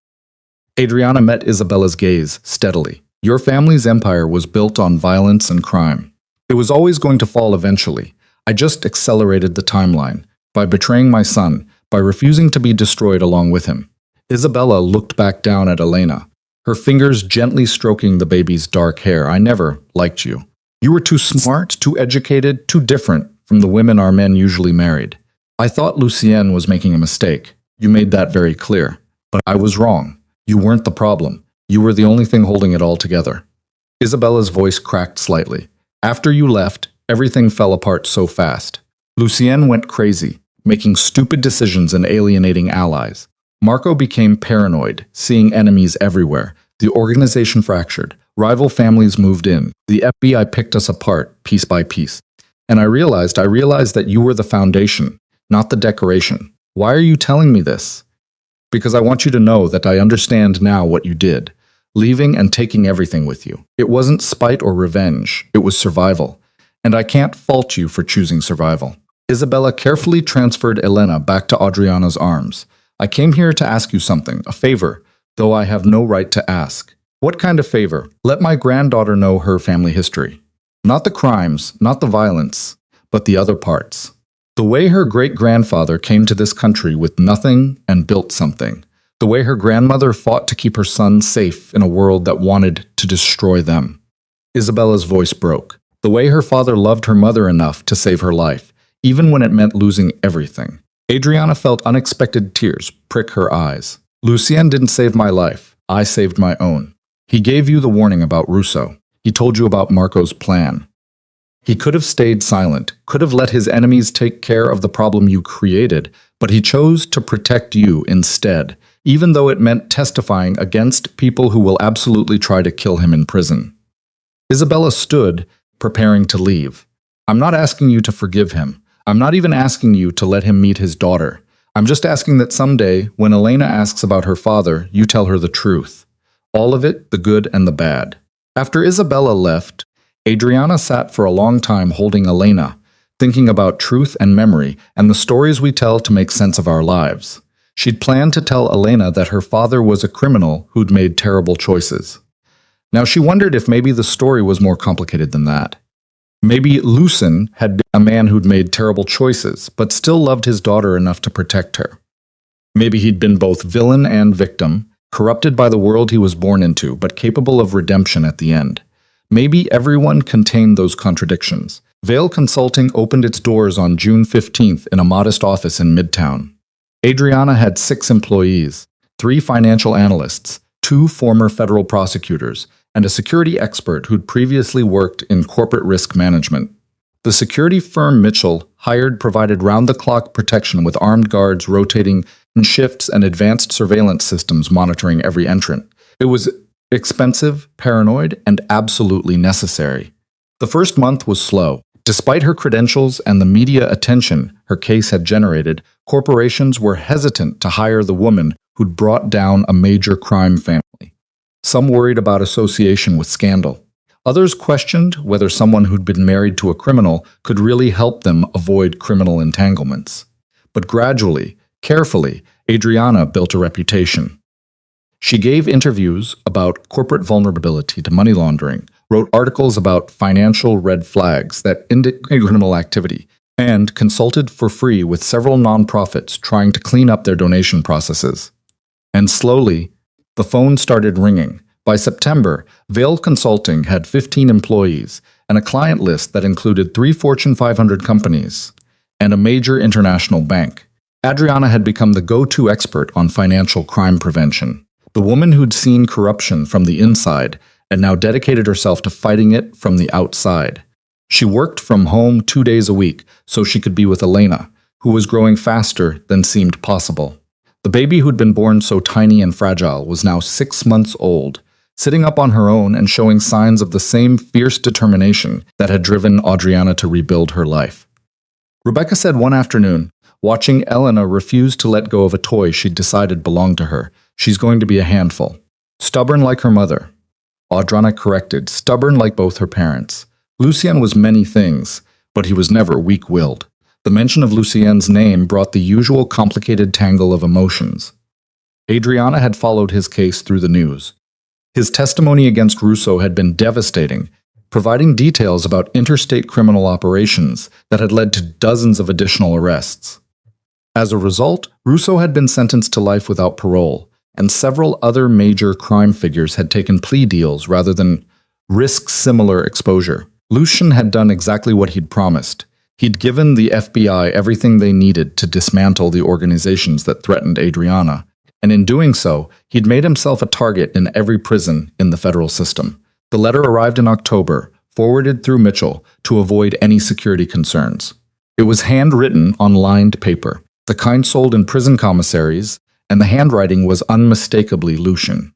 Adriana met Isabella's gaze steadily. Your family's empire was built on violence and crime. It was always going to fall eventually. I just accelerated the timeline by betraying my son, by refusing to be destroyed along with him. Isabella looked back down at Elena, her fingers gently stroking the baby's dark hair. I never liked you. You were too smart, too educated, too different from the women our men usually married. I thought Lucien was making a mistake. You made that very clear. But I was wrong. You weren't the problem. You were the only thing holding it all together. Isabella's voice cracked slightly. After you left, everything fell apart so fast. Lucien went crazy, making stupid decisions and alienating allies. Marco became paranoid, seeing enemies everywhere. The organization fractured. Rival families moved in. The FBI picked us apart, piece by piece. And I realized that you were the foundation, not the decoration. Why are you telling me this? Because I want you to know that I understand now what you did, leaving and taking everything with you. It wasn't spite or revenge, it was survival. And I can't fault you for choosing survival. Isabella carefully transferred Elena back to Adriana's arms. I came here to ask you something, a favor, though I have no right to ask. What kind of favor? Let my granddaughter know her family history. Not the crimes, not the violence, but the other parts. The way her great-grandfather came to this country with nothing and built something. The way her grandmother fought to keep her son safe in a world that wanted to destroy them. Isabella's voice broke. The way her father loved her mother enough to save her life, even when it meant losing everything. Adriana felt unexpected tears prick her eyes. Lucien didn't save my life. I saved my own. He gave you the warning about Russo. He told you about Marco's plan. He could have stayed silent, could have let his enemies take care of the problem you created, but he chose to protect you instead, even though it meant testifying against people who will absolutely try to kill him in prison. Isabella stood, preparing to leave. I'm not asking you to forgive him. I'm not even asking you to let him meet his daughter. I'm just asking that someday, when Elena asks about her father, you tell her the truth. All of it, the good and the bad. After Isabella left, Adriana sat for a long time holding Elena, thinking about truth and memory and the stories we tell to make sense of our lives. She'd planned to tell Elena that her father was a criminal who'd made terrible choices. Now she wondered if maybe the story was more complicated than that. Maybe Lucien had been a man who'd made terrible choices, but still loved his daughter enough to protect her. Maybe he'd been both villain and victim, corrupted by the world he was born into, but capable of redemption at the end. Maybe everyone contained those contradictions. Vale Consulting opened its doors on June 15th in a modest office in Midtown. Adriana had 6 employees, 3 financial analysts, 2 former federal prosecutors, and a security expert who'd previously worked in corporate risk management. The security firm Mitchell hired provided round-the-clock protection with armed guards rotating in shifts and advanced surveillance systems monitoring every entrant. It was expensive, paranoid, and absolutely necessary. The first month was slow. Despite her credentials and the media attention her case had generated, corporations were hesitant to hire the woman who'd brought down a major crime family. Some worried about association with scandal. Others questioned whether someone who'd been married to a criminal could really help them avoid criminal entanglements. But gradually, carefully, Adriana built a reputation. She gave interviews about corporate vulnerability to money laundering, wrote articles about financial red flags that indicate criminal activity, and consulted for free with several nonprofits trying to clean up their donation processes. And slowly, the phone started ringing. By September, Vale Consulting had 15 employees and a client list that included 3 Fortune 500 companies and a major international bank. Adriana had become the go-to expert on financial crime prevention, the woman who'd seen corruption from the inside and now dedicated herself to fighting it from the outside. She worked from home 2 days a week so she could be with Elena, who was growing faster than seemed possible. The baby who'd been born so tiny and fragile was now 6 months old, sitting up on her own and showing signs of the same fierce determination that had driven Adriana to rebuild her life. Rebecca said one afternoon, watching Elena refuse to let go of a toy she'd decided belonged to her, "She's going to be a handful. Stubborn like her mother." Adriana corrected, stubborn like both her parents. Lucien was many things, but he was never weak-willed. The mention of Lucien's name brought the usual complicated tangle of emotions. Adriana had followed his case through the news. His testimony against Russo had been devastating, providing details about interstate criminal operations that had led to dozens of additional arrests. As a result, Russo had been sentenced to life without parole, and several other major crime figures had taken plea deals rather than risk similar exposure. Lucien had done exactly what he'd promised. He'd given the FBI everything they needed to dismantle the organizations that threatened Adriana, and in doing so, he'd made himself a target in every prison in the federal system. The letter arrived in October, forwarded through Mitchell to avoid any security concerns. It was handwritten on lined paper, the kind sold in prison commissaries, and the handwriting was unmistakably Lucien.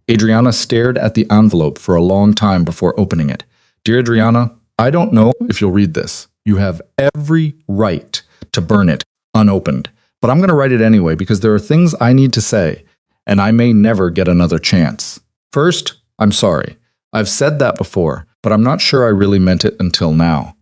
Adriana stared at the envelope for a long time before opening it. "Dear Adriana, I don't know if you'll read this. You have every right to burn it unopened, but I'm going to write it anyway because there are things I need to say, and I may never get another chance. First, I'm sorry. I've said that before, but I'm not sure I really meant it until now.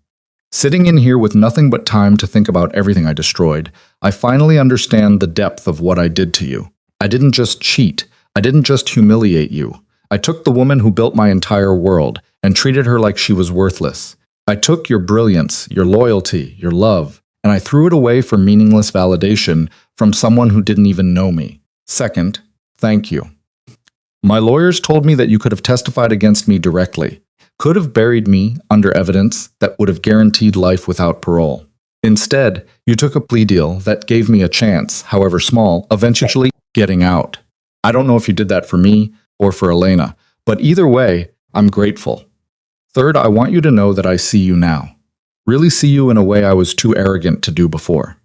Sitting in here with nothing but time to think about everything I destroyed, I finally understand the depth of what I did to you. I didn't just cheat. I didn't just humiliate you. I took the woman who built my entire world and treated her like she was worthless. I took your brilliance, your loyalty, your love, and I threw it away for meaningless validation from someone who didn't even know me. Second, thank you. My lawyers told me that you could have testified against me directly, could have buried me under evidence that would have guaranteed life without parole. Instead, you took a plea deal that gave me a chance, however small, eventually getting out. I don't know if you did that for me or for Elena, but either way, I'm grateful. Third, I want you to know that I see you now. Really see you in a way I was too arrogant to do before.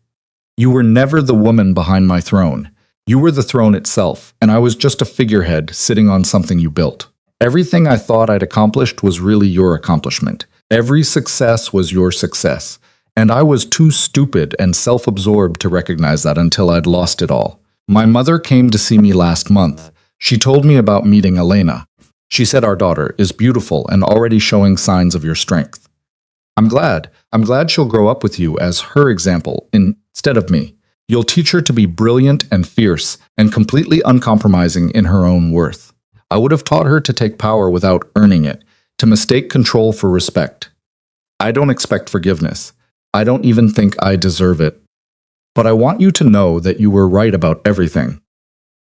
You were never the woman behind my throne. You were the throne itself, and I was just a figurehead sitting on something you built. Everything I thought I'd accomplished was really your accomplishment. Every success was your success, and I was too stupid and self-absorbed to recognize that until I'd lost it all. My mother came to see me last month. She told me about meeting Elena. She said our daughter is beautiful and already showing signs of your strength. I'm glad she'll grow up with you as her example instead of me. You'll teach her to be brilliant and fierce and completely uncompromising in her own worth. I would have taught her to take power without earning it, to mistake control for respect. I don't expect forgiveness. I don't even think I deserve it. But I want you to know that you were right about everything.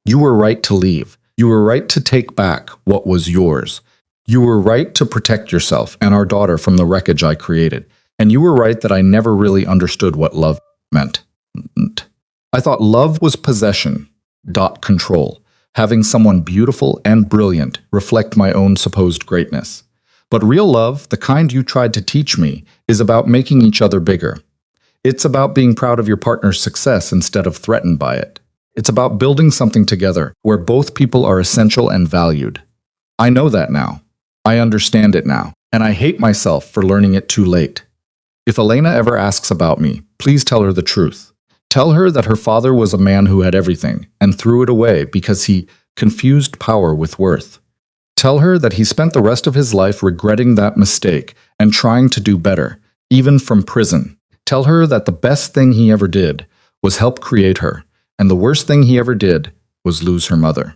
You were right to leave. You were right to take back what was yours. You were right to protect yourself and our daughter from the wreckage I created. And you were right that I never really understood what love meant. I thought love was possession, control, having someone beautiful and brilliant reflect my own supposed greatness. But real love, the kind you tried to teach me, is about making each other bigger. It's about being proud of your partner's success instead of threatened by it. It's about building something together where both people are essential and valued. I know that now. I understand it now, and I hate myself for learning it too late. If Elena ever asks about me, please tell her the truth. Tell her that her father was a man who had everything and threw it away because he confused power with worth. Tell her that he spent the rest of his life regretting that mistake and trying to do better, even from prison. Tell her that the best thing he ever did was help create her, and the worst thing he ever did was lose her mother.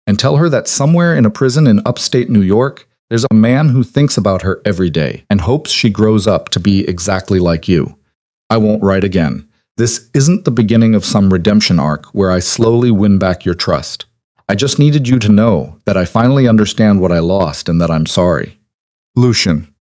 And tell her that somewhere in a prison in upstate New York, there's a man who thinks about her every day and hopes she grows up to be exactly like you. I won't write again. This isn't the beginning of some redemption arc where I slowly win back your trust. I just needed you to know that I finally understand what I lost and that I'm sorry. Lucian.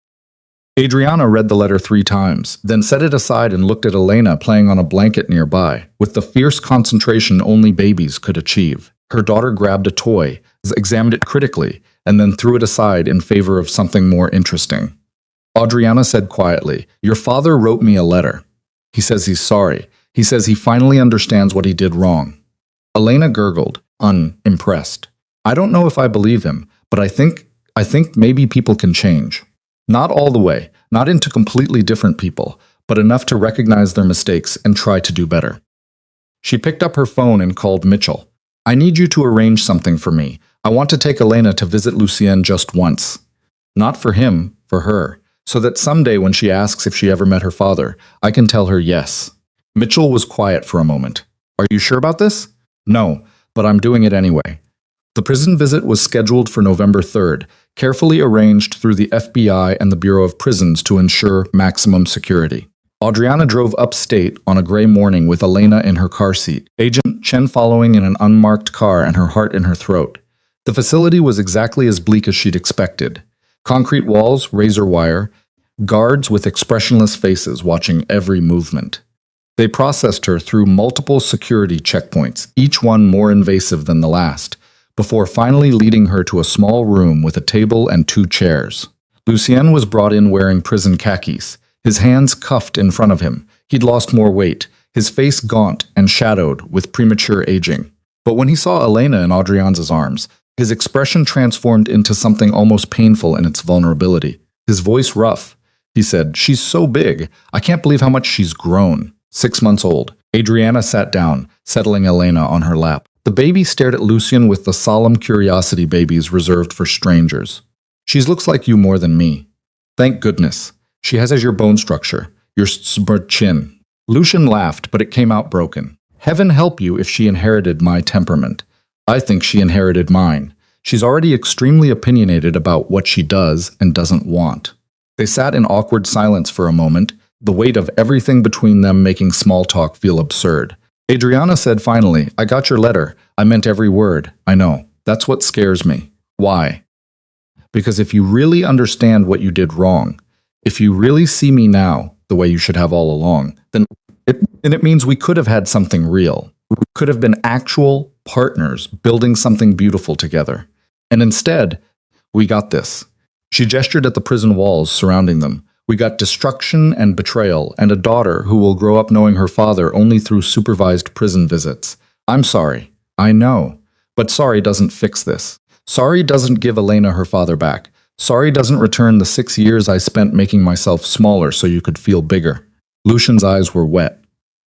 Adriana read the letter 3 times, then set it aside and looked at Elena playing on a blanket nearby, with the fierce concentration only babies could achieve. Her daughter grabbed a toy, examined it critically, and then threw it aside in favor of something more interesting. Adriana said quietly, "Your father wrote me a letter. He says he's sorry. He says he finally understands what he did wrong." Elena gurgled, unimpressed. "I don't know if I believe him, but I think maybe people can change. Not all the way, not into completely different people, but enough to recognize their mistakes and try to do better." She picked up her phone and called Mitchell. "I need you to arrange something for me. I want to take Elena to visit Lucien just once. Not for him, for her, so that someday when she asks if she ever met her father, I can tell her yes." Mitchell was quiet for a moment. "Are you sure about this?" "No, but I'm doing it anyway." The prison visit was scheduled for November 3rd, carefully arranged through the FBI and the Bureau of Prisons to ensure maximum security. Adriana drove upstate on a gray morning with Elena in her car seat, Agent Chen following in an unmarked car and her heart in her throat. The facility was exactly as bleak as she'd expected. Concrete walls, razor wire, guards with expressionless faces watching every movement. They processed her through multiple security checkpoints, each one more invasive than the last, before finally leading her to a small room with a table and 2 chairs. Lucien was brought in wearing prison khakis, his hands cuffed in front of him. He'd lost more weight, his face gaunt and shadowed with premature aging. But when he saw Elena in Adriana's arms, his expression transformed into something almost painful in its vulnerability. His voice rough. He said, "She's so big. I can't believe how much she's grown. 6 months old." Adriana sat down, settling Elena on her lap. The baby stared at Lucien with the solemn curiosity babies reserved for strangers. "She looks like you more than me. Thank goodness. She has your bone structure, your chin." Lucien laughed, but it came out broken. "Heaven help you if she inherited my temperament. I think she inherited mine. She's already extremely opinionated about what she does and doesn't want." They sat in awkward silence for a moment, the weight of everything between them making small talk feel absurd. Adriana said finally, "I got your letter. I meant every word. I know. That's what scares me." "Why?" "Because if you really understand what you did wrong, if you really see me now the way you should have all along, then it means we could have had something real. We could have been actual partners building something beautiful together. And instead, we got this." She gestured at the prison walls surrounding them. "We got destruction and betrayal, and a daughter who will grow up knowing her father only through supervised prison visits. I'm sorry. I know. But sorry doesn't fix this. Sorry doesn't give Elena her father back. Sorry doesn't return the 6 years I spent making myself smaller so you could feel bigger." Lucian's eyes were wet.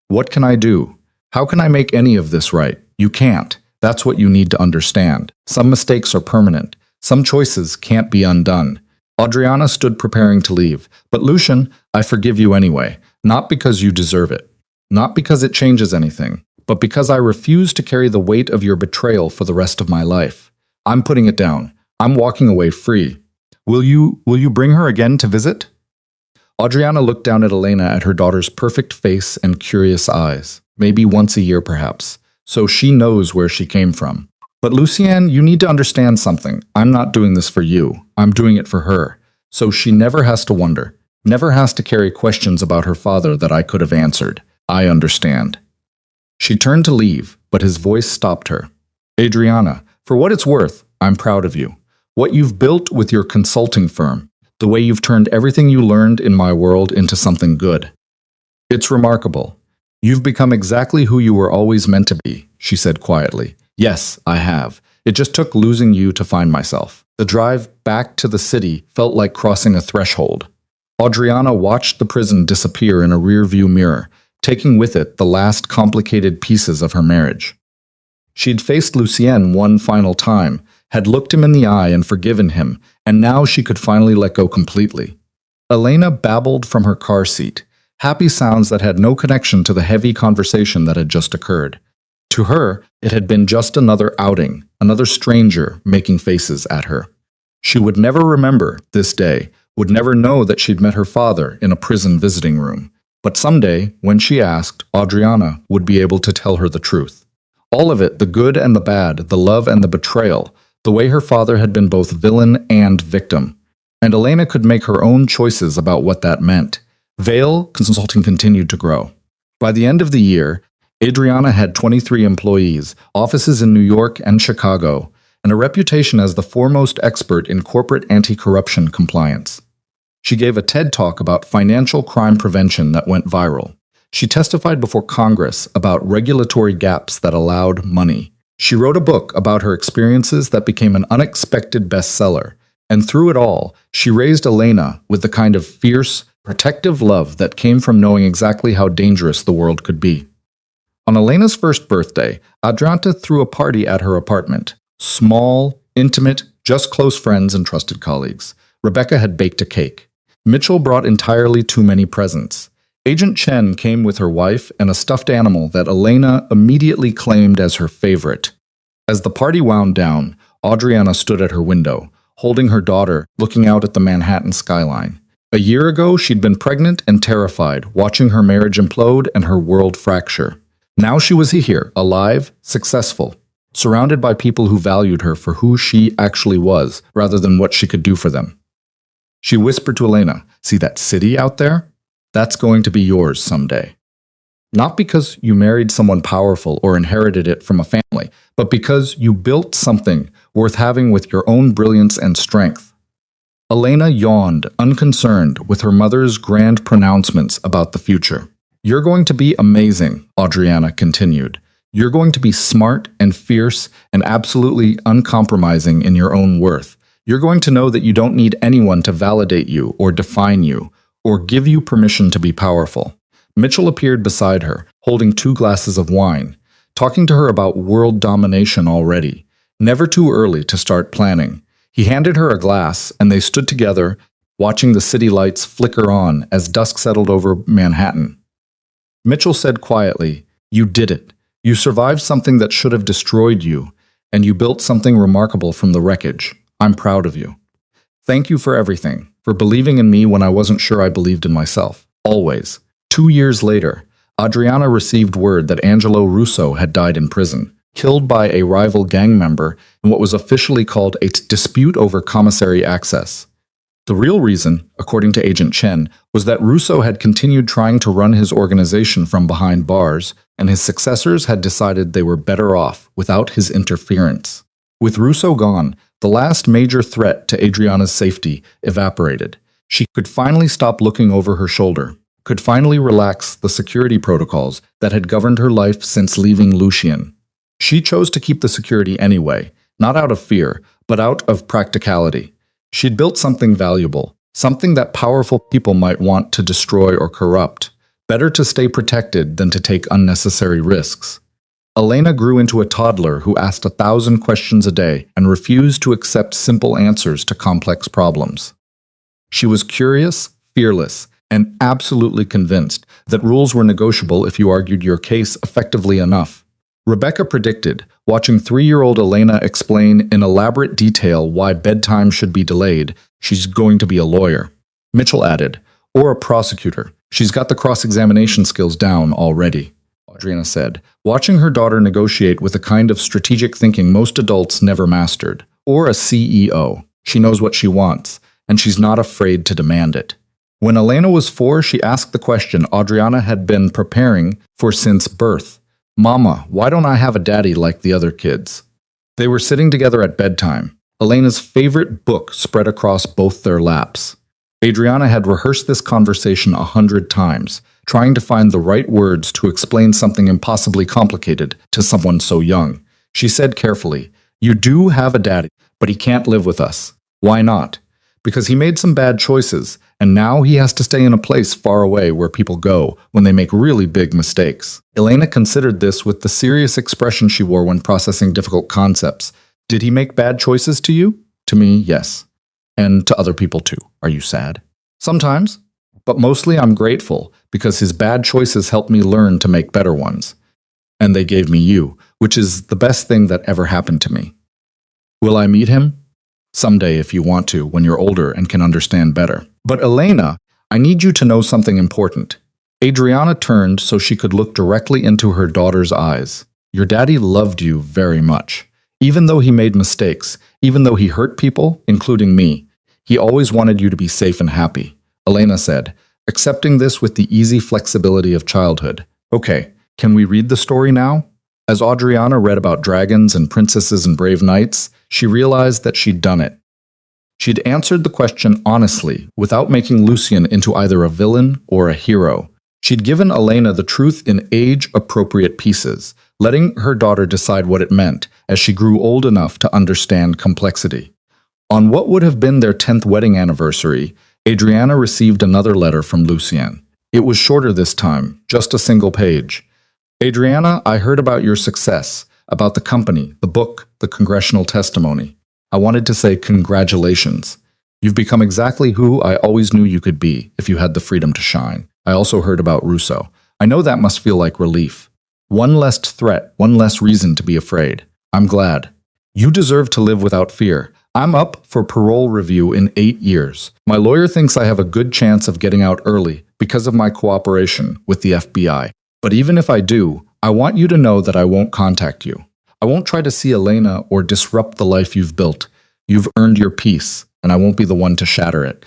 "What can I do? How can I make any of this right? You can't. That's what you need to understand. Some mistakes are permanent. Some choices can't be undone." Adriana stood preparing to leave. "But Lucian, I forgive you anyway. Not because you deserve it. Not because it changes anything, but because I refuse to carry the weight of your betrayal for the rest of my life. I'm putting it down. I'm walking away free. Will you bring her again to visit? Adriana looked down at Elena at her daughter's perfect face and curious eyes. Maybe once a year, perhaps. So she knows where she came from. But Lucienne, you need to understand something. I'm not doing this for you. I'm doing it for her. So she never has to wonder. Never has to carry questions about her father that I could have answered. I understand. She turned to leave, but his voice stopped her. Adriana, for what it's worth, I'm proud of you. What you've built with your consulting firm, the way you've turned everything you learned in my world into something good. It's remarkable. You've become exactly who you were always meant to be, she said quietly. Yes, I have. It just took losing you to find myself. The drive back to the city felt like crossing a threshold. Adriana watched the prison disappear in a rear-view mirror, taking with it the last complicated pieces of her marriage. She'd faced Lucien one final time, had looked him in the eye and forgiven him, and now she could finally let go completely. Elena babbled from her car seat, happy sounds that had no connection to the heavy conversation that had just occurred. To her, it had been just another outing, another stranger making faces at her. She would never remember this day, would never know that she'd met her father in a prison visiting room. But someday, when she asked, Adriana would be able to tell her the truth. All of it, the good and the bad, the love and the betrayal, the way her father had been both villain and victim. And Elena could make her own choices about what that meant. Vale Consulting continued to grow. By the end of the year, Adriana had 23 employees, offices in New York and Chicago, and a reputation as the foremost expert in corporate anti-corruption compliance. She gave a TED Talk about financial crime prevention that went viral. She testified before Congress about regulatory gaps that allowed money. She wrote a book about her experiences that became an unexpected bestseller. And through it all, she raised Elena with the kind of fierce, protective love that came from knowing exactly how dangerous the world could be. On Elena's first birthday, Adriana threw a party at her apartment. Small, intimate, just close friends and trusted colleagues. Rebecca had baked a cake. Mitchell brought entirely too many presents. Agent Chen came with her wife and a stuffed animal that Elena immediately claimed as her favorite. As the party wound down, Adriana stood at her window, holding her daughter, looking out at the Manhattan skyline. A year ago, she'd been pregnant and terrified, watching her marriage implode and her world fracture. Now she was here, alive, successful, surrounded by people who valued her for who she actually was, rather than what she could do for them. She whispered to Elena, "See that city out there? That's going to be yours someday. Not because you married someone powerful or inherited it from a family, but because you built something worth having with your own brilliance and strength." Elena yawned, unconcerned, with her mother's grand pronouncements about the future. "You're going to be amazing," Adriana continued. "You're going to be smart and fierce and absolutely uncompromising in your own worth. You're going to know that you don't need anyone to validate you or define you, or give you permission to be powerful." Mitchell appeared beside her, holding 2 glasses of wine, talking to her about world domination already. Never too early to start planning. He handed her a glass, and they stood together, watching the city lights flicker on as dusk settled over Manhattan. Mitchell said quietly, "You did it. You survived something that should have destroyed you, and you built something remarkable from the wreckage. I'm proud of you. Thank you for everything, for believing in me when I wasn't sure I believed in myself. Always." 2 years later, Adriana received word that Angelo Russo had died in prison, killed by a rival gang member in what was officially called a dispute over commissary access. The real reason, according to Agent Chen, was that Russo had continued trying to run his organization from behind bars, and his successors had decided they were better off without his interference. With Russo gone, the last major threat to Adriana's safety evaporated. She could finally stop looking over her shoulder, could finally relax the security protocols that had governed her life since leaving Lucien. She chose to keep the security anyway, not out of fear, but out of practicality. She'd built something valuable, something that powerful people might want to destroy or corrupt. Better to stay protected than to take unnecessary risks. Elena grew into a toddler who asked 1,000 questions a day and refused to accept simple answers to complex problems. She was curious, fearless, and absolutely convinced that rules were negotiable if you argued your case effectively enough. Rebecca predicted, watching 3-year-old Elena explain in elaborate detail why bedtime should be delayed, she's going to be a lawyer. Mitchell added, or a prosecutor. She's got the cross-examination skills down already. Adriana said, watching her daughter negotiate with a kind of strategic thinking most adults never mastered. Or a CEO. She knows what she wants, and she's not afraid to demand it. When Elena was 4, she asked the question Adriana had been preparing for since birth. Mama, why don't I have a daddy like the other kids? They were sitting together at bedtime. Elena's favorite book spread across both their laps. Adriana had rehearsed this conversation 100 times, trying to find the right words to explain something impossibly complicated to someone so young. She said carefully, "You do have a daddy, but he can't live with us." Why not? Because he made some bad choices, and now he has to stay in a place far away where people go when they make really big mistakes. Elena considered this with the serious expression she wore when processing difficult concepts. Did he make bad choices to you? To me, yes. And to other people too. Are you sad? Sometimes. But mostly I'm grateful, because his bad choices helped me learn to make better ones. And they gave me you, which is the best thing that ever happened to me. Will I meet him? Someday if you want to, when you're older and can understand better. But Elena, I need you to know something important. Adriana turned so she could look directly into her daughter's eyes. Your daddy loved you very much. Even though he made mistakes, even though he hurt people, including me, he always wanted you to be safe and happy. Elena said, accepting this with the easy flexibility of childhood. Okay, can we read the story now? As Adriana read about dragons and princesses and brave knights, she realized that she'd done it. She'd answered the question honestly, without making Lucian into either a villain or a hero. She'd given Elena the truth in age-appropriate pieces, letting her daughter decide what it meant as she grew old enough to understand complexity. On what would have been their 10th wedding anniversary, Adriana received another letter from Lucian. It was shorter this time, just a single page. Adriana, I heard about your success, about the company, the book, the congressional testimony. I wanted to say congratulations. You've become exactly who I always knew you could be if you had the freedom to shine. I also heard about Russo. I know that must feel like relief. One less threat, one less reason to be afraid. I'm glad. You deserve to live without fear. I'm up for parole review in 8 years. My lawyer thinks I have a good chance of getting out early because of my cooperation with the FBI. But even if I do, I want you to know that I won't contact you. I won't try to see Elena or disrupt the life you've built. You've earned your peace, and I won't be the one to shatter it.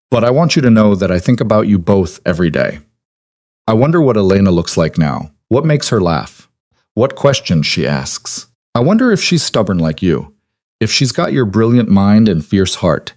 But I want you to know that I think about you both every day. I wonder what Elena looks like now. What makes her laugh? What questions she asks? I wonder if she's stubborn like you, if she's got your brilliant mind and fierce heart.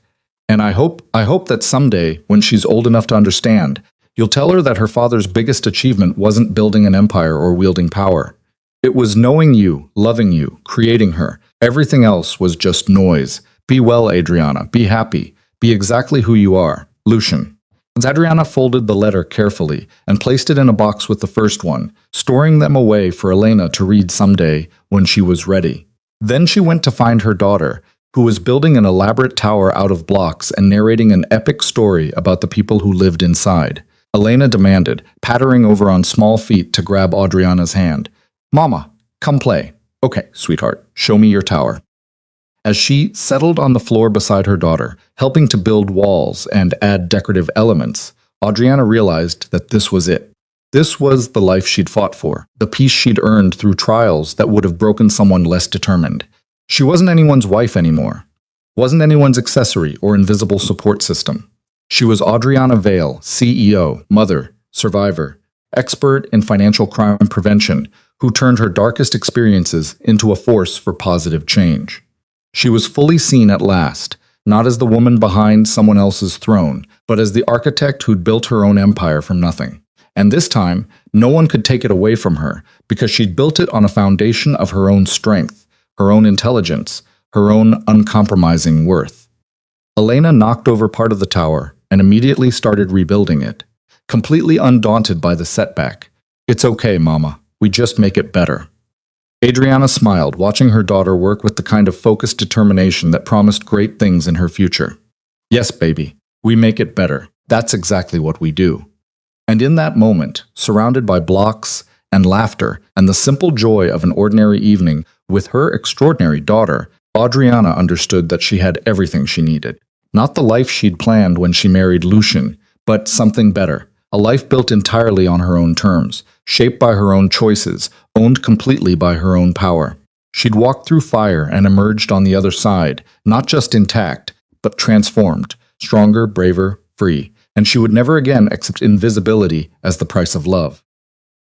And I hope that someday, when she's old enough to understand, you'll tell her that her father's biggest achievement wasn't building an empire or wielding power. It was knowing you, loving you, creating her. Everything else was just noise. Be well, Adriana. Be happy. Be exactly who you are. Lucian. As Adriana folded the letter carefully and placed it in a box with the first one, storing them away for Elena to read someday when she was ready. Then she went to find her daughter, who was building an elaborate tower out of blocks and narrating an epic story about the people who lived inside. Elena demanded, pattering over on small feet to grab Adriana's hand. Mama, come play. Okay, sweetheart, show me your tower. As she settled on the floor beside her daughter, helping to build walls and add decorative elements, Adriana realized that this was it. This was the life she'd fought for, the peace she'd earned through trials that would have broken someone less determined. She wasn't anyone's wife anymore, wasn't anyone's accessory or invisible support system. She was Adriana Vale, CEO, mother, survivor, expert in financial crime prevention, who turned her darkest experiences into a force for positive change. She was fully seen at last, not as the woman behind someone else's throne, but as the architect who'd built her own empire from nothing. And this time, no one could take it away from her, because she'd built it on a foundation of her own strength, her own intelligence, her own uncompromising worth. Elena knocked over part of the tower and immediately started rebuilding it, completely undaunted by the setback. It's okay, Mama. We just make it better. Adriana smiled, watching her daughter work with the kind of focused determination that promised great things in her future. Yes, baby, we make it better. That's exactly what we do. And in that moment, surrounded by blocks and laughter and the simple joy of an ordinary evening with her extraordinary daughter, Adriana understood that she had everything she needed. Not the life she'd planned when she married Lucian, but something better. A life built entirely on her own terms, shaped by her own choices, owned completely by her own power. She'd walked through fire and emerged on the other side, not just intact, but transformed, stronger, braver, free. And she would never again accept invisibility as the price of love.